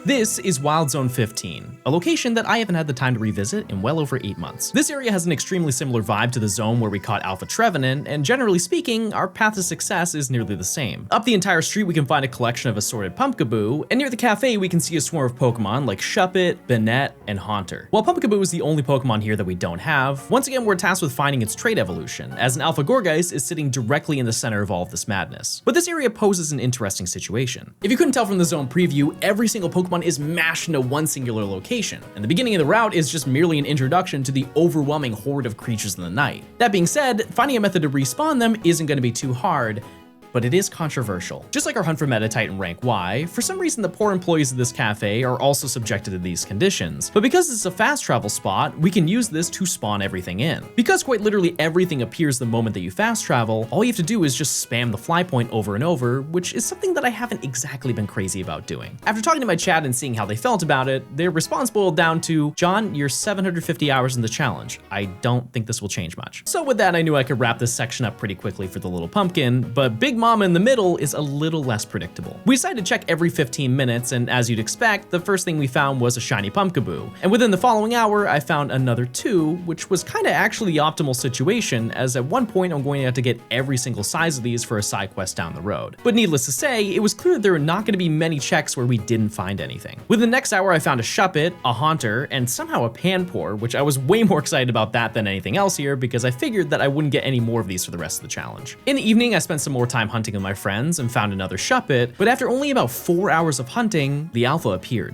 This is Wild Zone 15, a location that I haven't had the time to revisit in well over 8 months. This area has an extremely similar vibe to the zone where we caught Alpha Trevenant, and generally speaking, our path to success is nearly the same. Up the entire street we can find a collection of assorted Pumpkaboo, and near the cafe we can see a swarm of Pokemon like Shuppet, Banette, and Haunter. While Pumpkaboo is the only Pokemon here that we don't have, once again we're tasked with finding its trait evolution, as an Alpha Gourgeist is sitting directly in the center of all of this madness. But this area poses an interesting situation. If you couldn't tell from the zone preview, every single Pokemon is mashed into one singular location, and the beginning of the route is just merely an introduction to the overwhelming horde of creatures in the night. That being said, finding a method to respawn them isn't going to be too hard, but it is controversial. Just like our hunt for Meditite in rank Y, for some reason the poor employees of this cafe are also subjected to these conditions. But because it's a fast travel spot, we can use this to spawn everything in. Because quite literally everything appears the moment that you fast travel, all you have to do is just spam the fly point over and over, which is something that I haven't exactly been crazy about doing. After talking to my chat and seeing how they felt about it, their response boiled down to, John, you're 750 hours in the challenge. I don't think this will change much. So with that, I knew I could wrap this section up pretty quickly for the little pumpkin, but Big Mama in the middle is a little less predictable. We decided to check every 15 minutes, and as you'd expect, the first thing we found was a shiny Pumpkaboo. And within the following hour, I found another 2, which was kinda actually the optimal situation, as at one point I'm going to have to get every single size of these for a side quest down the road. But needless to say, it was clear there were not gonna be many checks where we didn't find anything. Within the next hour, I found a Shuppet, a Haunter, and somehow a Panpour, which I was way more excited about that than anything else here, because I figured that I wouldn't get any more of these for the rest of the challenge. In the evening, I spent some more time hunting with my friends and found another Shuppet, but after only about 4 hours of hunting, the Alpha appeared.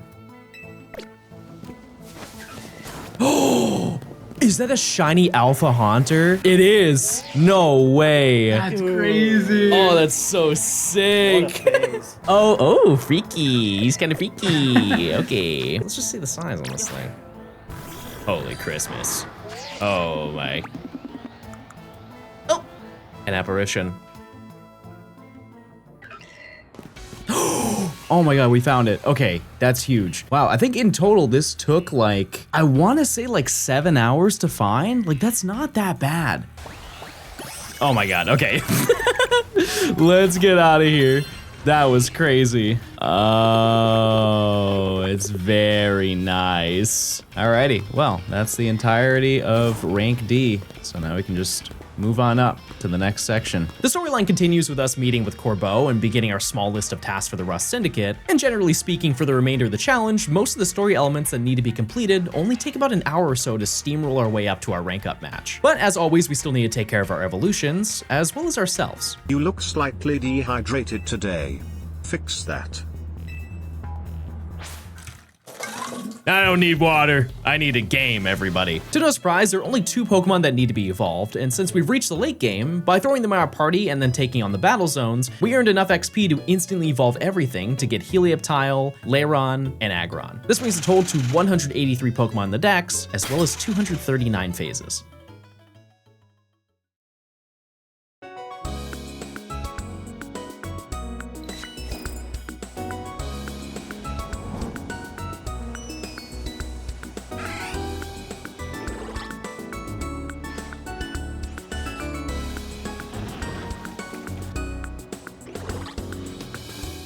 Oh, is that a shiny Alpha Haunter? It is. No way. That's crazy. Oh, that's so sick. Oh, freaky. He's kind of freaky. Okay, let's just see the size on this thing. Holy Christmas. Oh my. Oh, an apparition. Oh my god, we found it. Okay, that's huge. Wow, I think in total this took like, I want to say like 7 hours to find. Like, that's not that bad. Oh my god, okay. Let's get out of here. That was crazy. Oh, it's very nice. Alrighty, well, that's the entirety of rank D. So now we can just move on up to the next section. The storyline continues with us meeting with Corbeau and beginning our small list of tasks for the Rust Syndicate, and generally speaking for the remainder of the challenge, most of the story elements that need to be completed only take about an hour or so to steamroll our way up to our rank up match. But as always, we still need to take care of our evolutions, as well as ourselves. You look slightly dehydrated today. Fix that. I don't need water. I need a game, everybody. To no surprise, there are only 2 Pokemon that need to be evolved, and since we've reached the late game, by throwing them in our party and then taking on the battle zones, we earned enough XP to instantly evolve everything to get Helioptile, Lairon, and Aggron. This brings the total to 183 Pokemon in the dex, as well as 239 phases.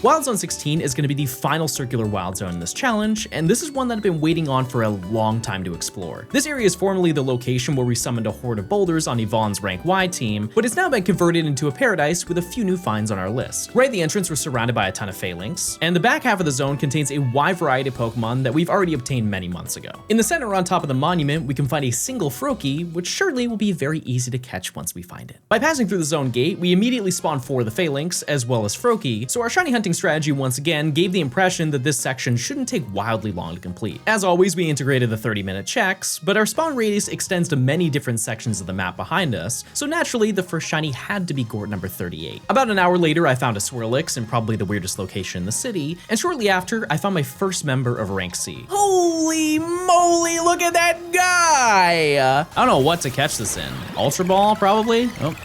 Wild Zone 16 is going to be the final circular wild zone in this challenge, and this is one that I've been waiting on for a long time to explore. This area is formerly the location where we summoned a horde of boulders on Yvonne's rank Y team, but it's now been converted into a paradise with a few new finds on our list. Right at the entrance, we're surrounded by a ton of phalanx, and the back half of the zone contains a wide variety of Pokemon that we've already obtained many months ago. In the center on top of the monument, we can find a single Froakie, which surely will be very easy to catch once we find it. By passing through the zone gate, we immediately spawn 4 of the phalanx, as well as Froakie, so our shiny hunting hunting strategy once again gave the impression that this section shouldn't take wildly long to complete. As always, we integrated the 30-minute checks, but our spawn radius extends to many different sections of the map behind us, so naturally the first shiny had to be Gort number 38. About an hour later, I found a Swirlix in probably the weirdest location in the city, and shortly after, I found my first member of rank C. Holy moly, look at that guy! I don't know what to catch this in. Ultra Ball, probably? Oh.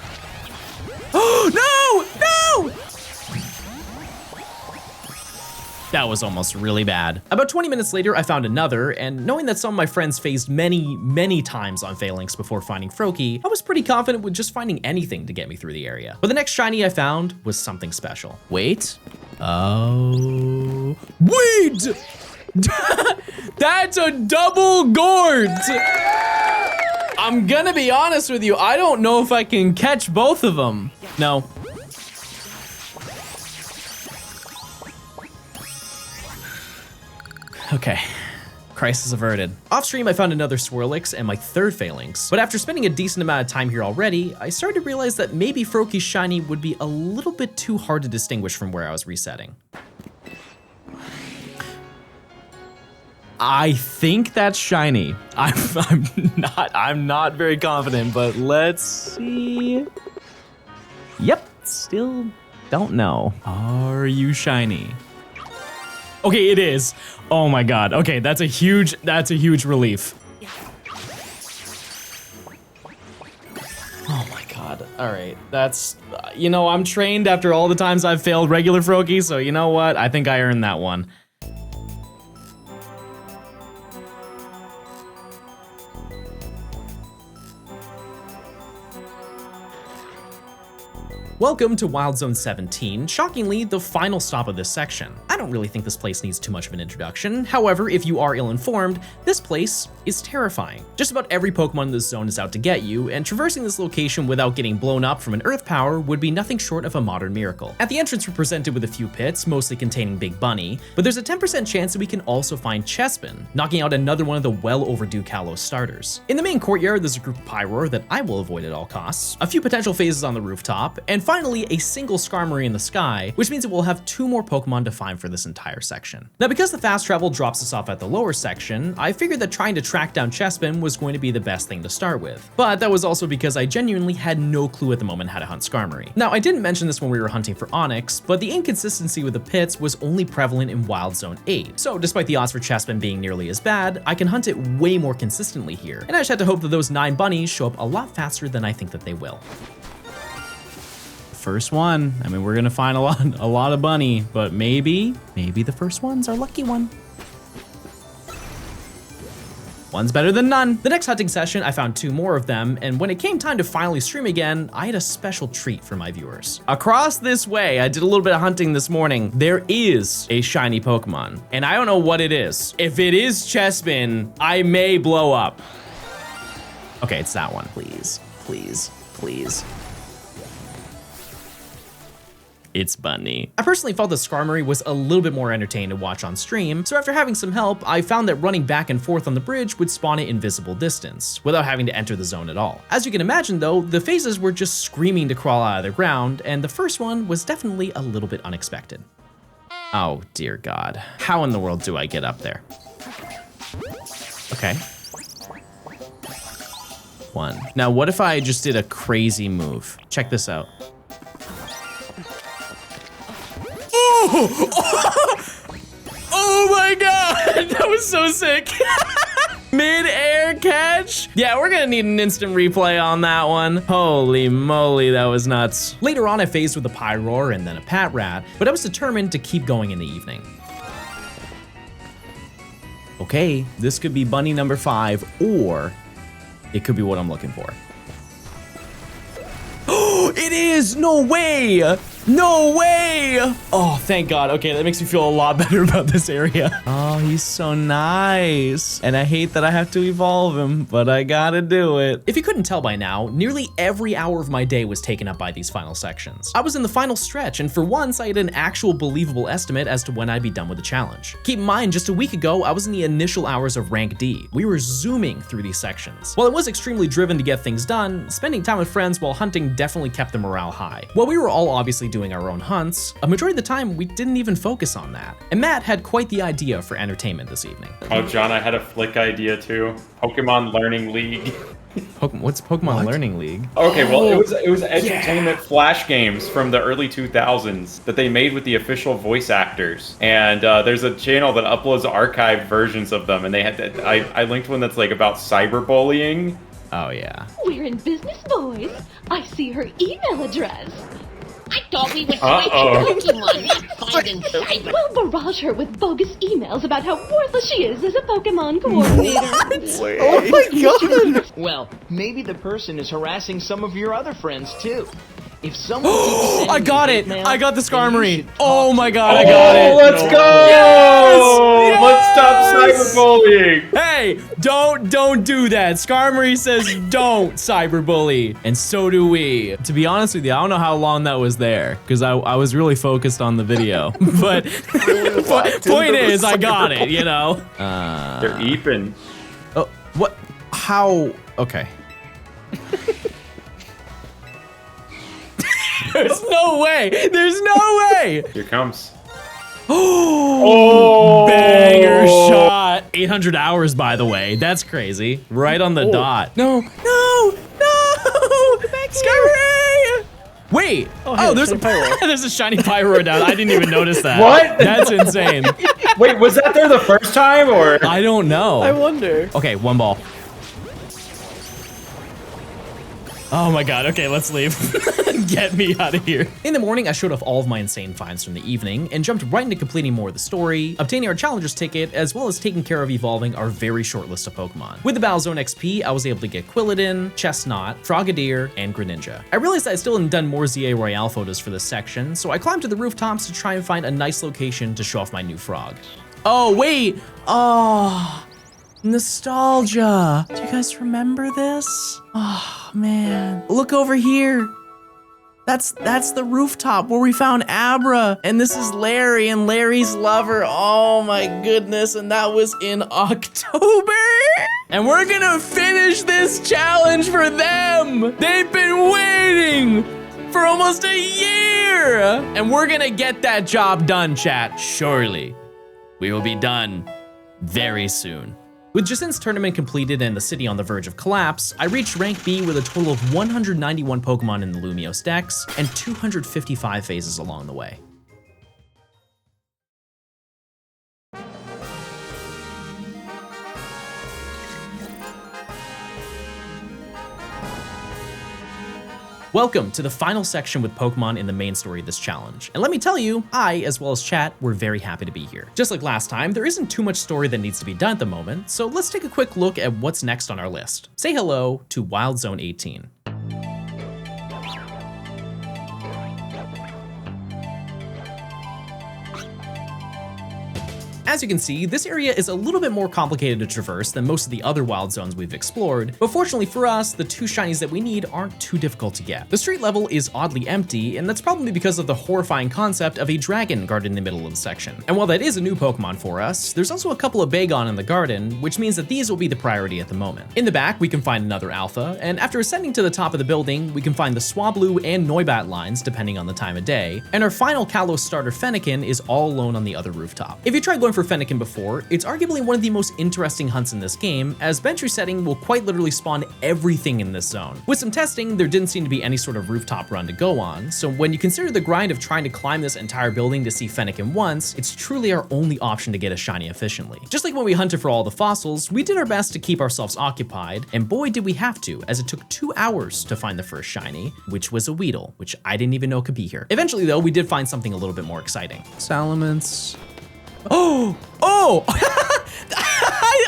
Oh, no! No! That was almost really bad. About 20 minutes later, I found another, and knowing that some of my friends phased many times on Phalanx before finding Froakie, I was pretty confident with just finding anything to get me through the area. But the next shiny I found was something special. Wait. Oh. Wait! That's a double Gort! I'm gonna be honest with you, I don't know if I can catch both of them. No. Okay, crisis averted. Off stream, I found another Swirlix and my third Phalanx, but after spending a decent amount of time here already, I started to realize that maybe Froakie's shiny would be a little bit too hard to distinguish from where I was resetting. I think that's shiny. I'm not very confident, but let's see. Yep, still don't know. Are you shiny? Okay, it is. Oh my god. Okay, that's a huge relief. Oh my god. All right, that's, you know, I'm trained after all the times I've failed regular Froakie, so you know what? I think I earned that one. Welcome to Wild Zone 17, shockingly, the final stop of this section. I don't really think this place needs too much of an introduction. However, if you are ill-informed, this place is terrifying. Just about every Pokemon in this zone is out to get you, and traversing this location without getting blown up from an earth power would be nothing short of a modern miracle. At the entrance, we're presented with a few pits, mostly containing Big Bunny, but there's a 10% chance that we can also find Chespin, knocking out another one of the well-overdue Kalos starters. In the main courtyard, there's a group of Pyroar that I will avoid at all costs, a few potential phases on the rooftop, and finally a single Skarmory in the sky, which means it will have 2 more Pokemon to find for this entire section. Now, because the fast travel drops us off at the lower section, I figured that trying to track down Chespin was going to be the best thing to start with. But that was also because I genuinely had no clue at the moment how to hunt Skarmory. Now, I didn't mention this when we were hunting for Onix, but the inconsistency with the pits was only prevalent in Wild Zone 8. So despite the odds for Chespin being nearly as bad, I can hunt it way more consistently here. And I just had to hope that those 9 bunnies show up a lot faster than I think that they will. First one. I mean, we're gonna find a lot of bunny, but maybe the first one's our lucky one. One's better than none. The next hunting session, I found 2 more of them, and when it came time to finally stream again, I had a special treat for my viewers. Across this way, I did a little bit of hunting this morning. There is a shiny Pokemon, and I don't know what it is. If it is Chespin, I may blow up. Okay, it's that one. Please, please, please. It's Bunny. I personally felt that Skarmory was a little bit more entertaining to watch on stream, so after having some help, I found that running back and forth on the bridge would spawn it invisible distance, without having to enter the zone at all. As you can imagine though, the phases were just screaming to crawl out of the ground, and the first one was definitely a little bit unexpected. Oh dear God. How in the world do I get up there? Okay. 1. Now what if I just did a crazy move? Check this out. Oh my god, that was so sick. Mid-air catch? Yeah, we're gonna need an instant replay on that one. Holy moly, that was nuts. Later on, I phased with a Pyroar and then a Patrat, but I was determined to keep going in the evening. Okay, this could be bunny number 5, or it could be what I'm looking for. Oh, it is! No way! No way! Oh, thank God. Okay, that makes me feel a lot better about this area. Oh, he's so nice. And I hate that I have to evolve him, but I gotta do it. If you couldn't tell by now, nearly every hour of my day was taken up by these final sections. I was in the final stretch, and for once, I had an actual believable estimate as to when I'd be done with the challenge. Keep in mind, just a week ago, I was in the initial hours of Rank D. We were zooming through these sections. While I was extremely driven to get things done, spending time with friends while hunting definitely kept the morale high. While we were all obviously doing doing our own hunts, a majority of the time we didn't even focus on that. And Matt had quite the idea for entertainment this evening. Oh, John, I had a flick idea too. Pokemon Learning League. What's Pokemon Learning League? Okay, well, it was entertainment flash games from the early 2000s that they made with the official voice actors. And there's a channel that uploads archived versions of them, and they had I linked one that's like about cyberbullying. Oh yeah. We're in business, boys. I see her email address. I thought we would find Pokemon, not find in cyber. We'll barrage her with bogus emails about how worthless she is as a Pokemon coordinator. Oh my god! Well, maybe the person is harassing some of your other friends too. If someone keeps sending I got you it! hate mail, I got the then you Skarmory! should talk Oh my to god, them. I got it! Let's go! Yes! Let's stop cyberbullying! Hey, don't do that. Skarmory says don't cyberbully, and so do we. To be honest with you, I don't know how long that was there, because I was really focused on the video. But point is, I got it, you know? They're eeping. Oh, what? How? Okay. There's no way! There's no way! Here comes. Oh! Banger shot! 800 hours, by the way. That's crazy. Right on the dot. No! Skarmory! Wait! Oh, there's there's a shiny Pyro down. I didn't even notice that. What? That's insane. Wait, was that there the first time, or? I don't know. I wonder. Okay, one ball. Oh my god, okay, let's leave. Get me out of here. In the morning, I showed off all of my insane finds from the evening and jumped right into completing more of the story, obtaining our challenger's ticket, as well as taking care of evolving our very short list of Pokemon. With the Battle Zone XP, I was able to get Quilladin, Chestnut, Frogadier, and Greninja. I realized I still hadn't done more ZA Royale photos for this section, so I climbed to the rooftops to try and find a nice location to show off my new frog. Oh, wait. Oh, nostalgia. Do you guys remember this? Oh, man. Look over here. That's the rooftop where we found Abra. And this is Larry and Larry's lover. Oh my goodness. And that was in October. And we're gonna finish this challenge for them. They've been waiting for almost a year. And we're gonna get that job done, chat. Surely. We will be done very soon. With Jacinth's tournament completed and the city on the verge of collapse, I reached rank B with a total of 191 Pokemon in the Lumiose decks and 255 phases along the way. Welcome to the final section with Pokemon in the main story of this challenge. And let me tell you, I, as well as chat, were very happy to be here. Just like last time, there isn't too much story that needs to be done at the moment, so let's take a quick look at what's next on our list. Say hello to Wild Zone 18. As you can see, this area is a little bit more complicated to traverse than most of the other wild zones we've explored, but fortunately for us, the 2 shinies that we need aren't too difficult to get. The street level is oddly empty, and that's probably because of the horrifying concept of a dragon guarded in the middle of the section. And while that is a new Pokemon for us, there's also a couple of Bagon in the garden, which means that these will be the priority at the moment. In the back, we can find another Alpha, and after ascending to the top of the building, we can find the Swablu and Noibat lines depending on the time of day, and our final Kalos starter Fennekin is all alone on the other rooftop. If you tried going for Fennekin before, it's arguably one of the most interesting hunts in this game, as bench resetting will quite literally spawn everything in this zone. With some testing, there didn't seem to be any sort of rooftop run to go on, so when you consider the grind of trying to climb this entire building to see Fennekin once, it's truly our only option to get a shiny efficiently. Just like when we hunted for all the fossils, we did our best to keep ourselves occupied, and boy did we have to, as it took 2 hours to find the first shiny, which was a Weedle, which I didn't even know could be here. Eventually though, we did find something a little bit more exciting. Salamence. Oh!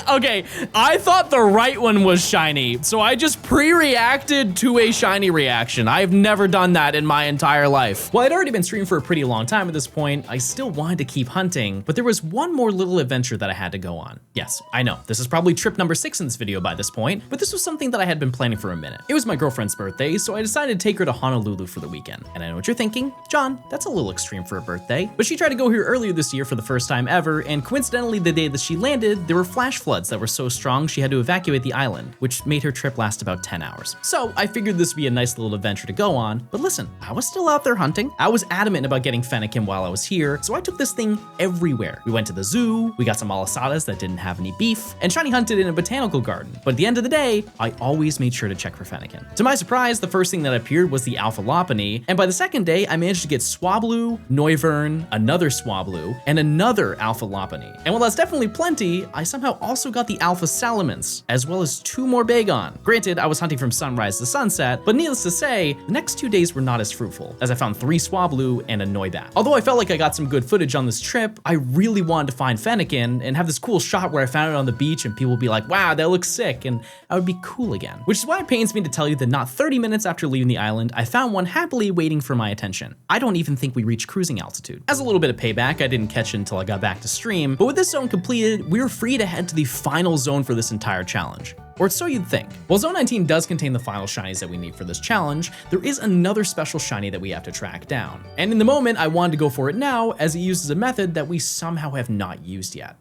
Okay, I thought the right one was shiny, so I just pre-reacted to a shiny reaction. I've never done that in my entire life. While I'd already been streaming for a pretty long time at this point, I still wanted to keep hunting, but there was one more little adventure that I had to go on. Yes, I know, this is probably trip number 6 in this video by this point, but this was something that I had been planning for a minute. It was my girlfriend's birthday, so I decided to take her to Honolulu for the weekend. And I know what you're thinking, John, that's a little extreme for a birthday. But she tried to go here earlier this year for the first time ever, and coincidentally the day that she landed, there were flash floods floods that were so strong she had to evacuate the island, which made her trip last about 10 hours. So I figured this would be a nice little adventure to go on, but listen, I was still out there hunting. I was adamant about getting Fennekin while I was here, so I took this thing everywhere. We went to the zoo, we got some malasadas that didn't have any beef, and shiny hunted in a botanical garden. But at the end of the day, I always made sure to check for Fennekin. To my surprise, the first thing that appeared was the Alpha Lopunny, and by the second day, I managed to get Swablu, Noivern, another Swablu, and another Alpha Lopunny. And while that's definitely plenty, I somehow also got the Alpha Salamence, as well as 2 more Bagon. Granted, I was hunting from sunrise to sunset, but needless to say, the next 2 days were not as fruitful, as I found 3 Swablu and a Noibat. Although I felt like I got some good footage on this trip, I really wanted to find Fennekin and have this cool shot where I found it on the beach and people would be like, wow, that looks sick, and I would be cool again. Which is why it pains me to tell you that not 30 minutes after leaving the island, I found one happily waiting for my attention. I don't even think we reached cruising altitude. As a little bit of payback, I didn't catch it until I got back to stream, but with this zone completed, we were free to head to the final zone for this entire challenge. Or so you'd think. While Zone 19 does contain the final shinies that we need for this challenge, there is another special shiny that we have to track down. And in the moment, I wanted to go for it now, as it uses a method that we somehow have not used yet.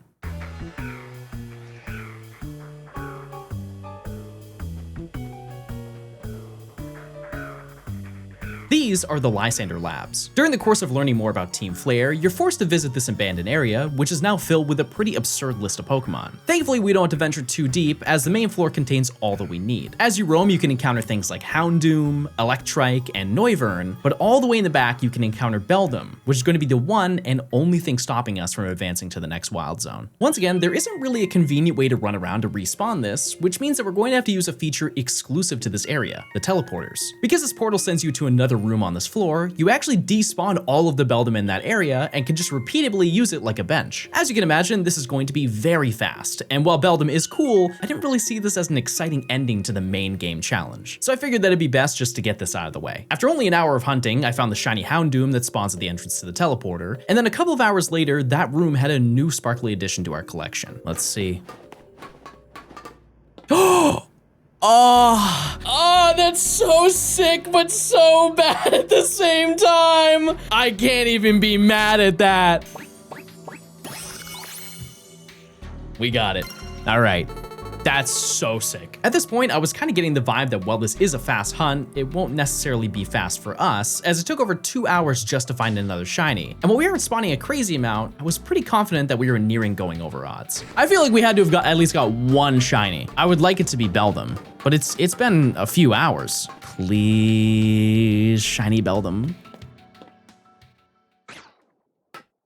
These are the Lysander Labs. During the course of learning more about Team Flare, you're forced to visit this abandoned area, which is now filled with a pretty absurd list of Pokemon. Thankfully, we don't have to venture too deep, as the main floor contains all that we need. As you roam, you can encounter things like Houndoom, Electrike, and Noivern, but all the way in the back, you can encounter Beldum, which is going to be the one and only thing stopping us from advancing to the next wild zone. Once again, there isn't really a convenient way to run around to respawn this, which means that we're going to have to use a feature exclusive to this area, the teleporters. Because this portal sends you to another room on this floor, you actually despawn all of the Beldum in that area and can just repeatedly use it like a bench. As you can imagine, this is going to be very fast, and while Beldum is cool, I didn't really see this as an exciting ending to the main game challenge. So I figured that it'd be best just to get this out of the way. After only an hour of hunting, I found the shiny Houndoom that spawns at the entrance to the teleporter, and then a couple of hours later, that room had a new sparkly addition to our collection. Let's see. Oh, that's so sick, but so bad at the same time. I can't even be mad at that. We got it. All right. That's so sick. At this point, I was kind of getting the vibe that while this is a fast hunt, it won't necessarily be fast for us, as it took over 2 hours just to find another shiny. And while we weren't spawning a crazy amount, I was pretty confident that we were nearing going over odds. I feel like we had to have at least got 1 shiny. I would like it to be Beldum, but it's been a few hours. Please, shiny Beldum.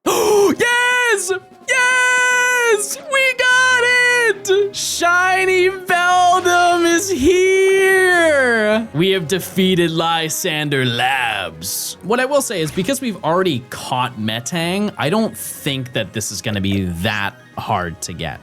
Oh, yes! Yes! We got it! Shiny Beldum is here! We have defeated Lysander Labs. What I will say is, because we've already caught Metang, I don't think that this is gonna be that hard to get.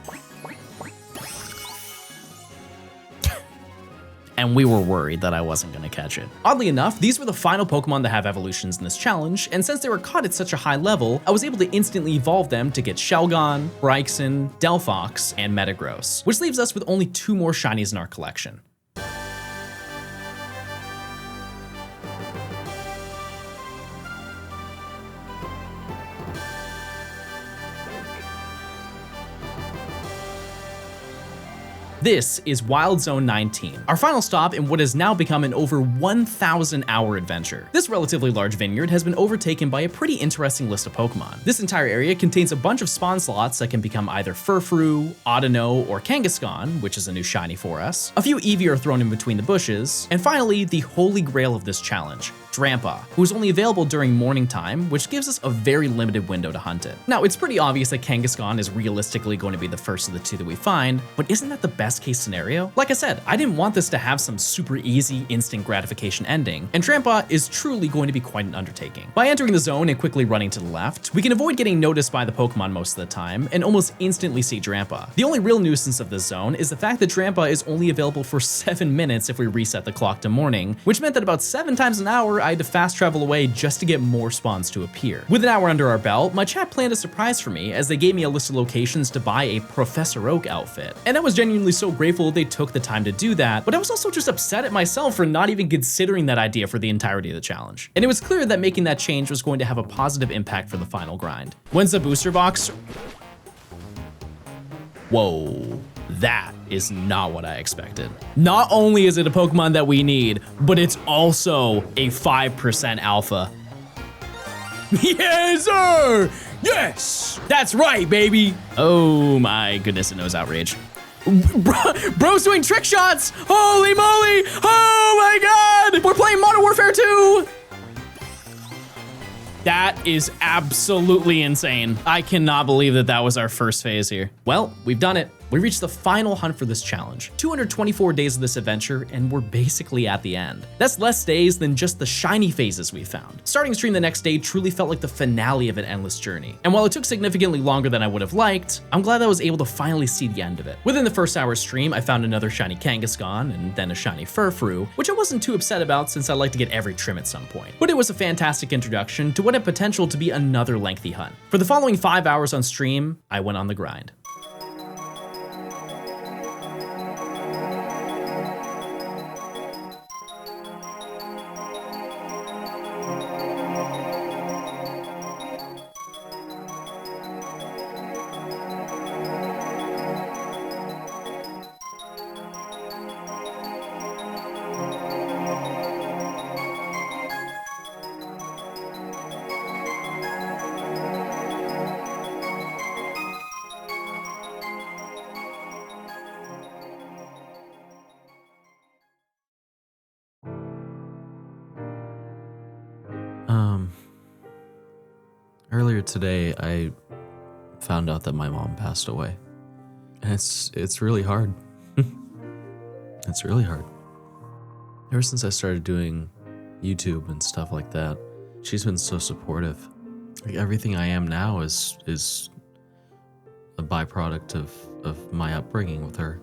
And we were worried that I wasn't gonna catch it. Oddly enough, these were the final Pokemon that have evolutions in this challenge, and since they were caught at such a high level, I was able to instantly evolve them to get Shelgon, Bryxon, Delphox, and Metagross, which leaves us with only 2 more shinies in our collection. This is Wild Zone 19, our final stop in what has now become an over 1,000 hour adventure. This relatively large vineyard has been overtaken by a pretty interesting list of Pokemon. This entire area contains a bunch of spawn slots that can become either Furfrou, Audino, or Kangaskhan, which is a new shiny for us. A few Eevee are thrown in between the bushes, and finally, the holy grail of this challenge, Drampa, who is only available during morning time, which gives us a very limited window to hunt it. Now, it's pretty obvious that Kangaskhan is realistically going to be the first of the 2 that we find, but isn't that the best case scenario? Like I said, I didn't want this to have some super easy instant gratification ending, and Drampa is truly going to be quite an undertaking. By entering the zone and quickly running to the left, we can avoid getting noticed by the Pokemon most of the time and almost instantly see Drampa. The only real nuisance of this zone is the fact that Drampa is only available for 7 minutes if we reset the clock to morning, which meant that about 7 times an hour I had to fast travel away just to get more spawns to appear. With an hour under our belt, my chat planned a surprise for me as they gave me a list of locations to buy a Professor Oak outfit, and I was genuinely so grateful they took the time to do that, but I was also just upset at myself for not even considering that idea for the entirety of the challenge. And it was clear that making that change was going to have a positive impact for the final grind. When's the booster box? Whoa. That is not what I expected. Not only is it a Pokemon that we need, but it's also a 5% alpha. Yes, sir! Yes! That's right, baby! Oh my goodness, it knows outrage. Bro's doing trick shots! Holy moly! Oh my god! We're playing Modern Warfare 2! That is absolutely insane. I cannot believe that that was our first phase here. Well, we've done it. We reached the final hunt for this challenge. 224 days of this adventure, and we're basically at the end. That's less days than just the shiny phases we found. Starting stream the next day truly felt like the finale of an endless journey. And while it took significantly longer than I would have liked, I'm glad I was able to finally see the end of it. Within the first hour stream, I found another shiny Kangaskhan and then a shiny Furfrou, which I wasn't too upset about since I like to get every trim at some point. But it was a fantastic introduction to what had potential to be another lengthy hunt. For the following 5 hours on stream, I went on the grind. Earlier today, I found out that my mom passed away. And it's really hard. It's really hard. Ever since I started doing YouTube and stuff like that, she's been so supportive. Like, everything I am now is a byproduct of my upbringing with her.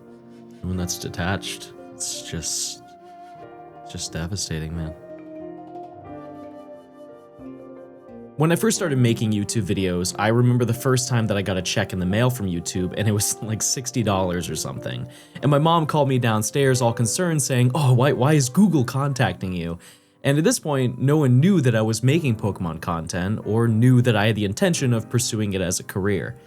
And when that's detached, it's just devastating, man. When I first started making YouTube videos, I remember the first time that I got a check in the mail from YouTube, and it was like $60 or something. And my mom called me downstairs all concerned saying, "Oh, why is Google contacting you?" And at this point, no one knew that I was making Pokemon content or knew that I had the intention of pursuing it as a career.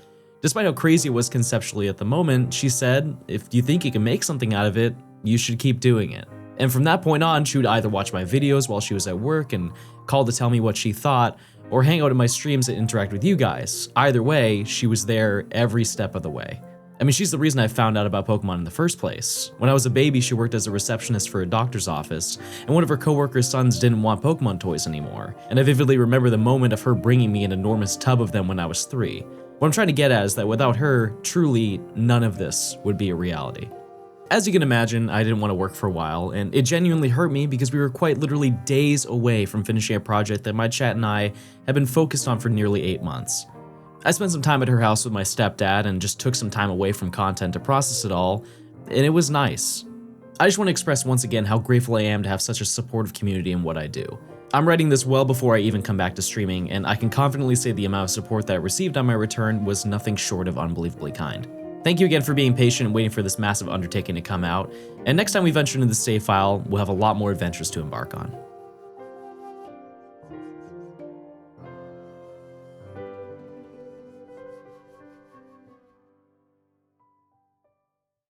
Despite how crazy it was conceptually at the moment, she said, "If you think you can make something out of it, you should keep doing it." And from that point on, she would either watch my videos while she was at work and call to tell me what she thought, or hang out in my streams and interact with you guys. Either way, she was there every step of the way. I mean, she's the reason I found out about Pokemon in the first place. When I was a baby, she worked as a receptionist for a doctor's office, and one of her coworkers' sons didn't want Pokemon toys anymore. And I vividly remember the moment of her bringing me an enormous tub of them when I was 3. What I'm trying to get at is that without her, truly, none of this would be a reality. As you can imagine, I didn't want to work for a while, and it genuinely hurt me because we were quite literally days away from finishing a project that my chat and I had been focused on for nearly 8 months. I spent some time at her house with my stepdad and just took some time away from content to process it all, and it was nice. I just want to express once again how grateful I am to have such a supportive community in what I do. I'm writing this well before I even come back to streaming, and I can confidently say the amount of support that I received on my return was nothing short of unbelievably kind. Thank you again for being patient and waiting for this massive undertaking to come out, and next time we venture into the save file, we'll have a lot more adventures to embark on.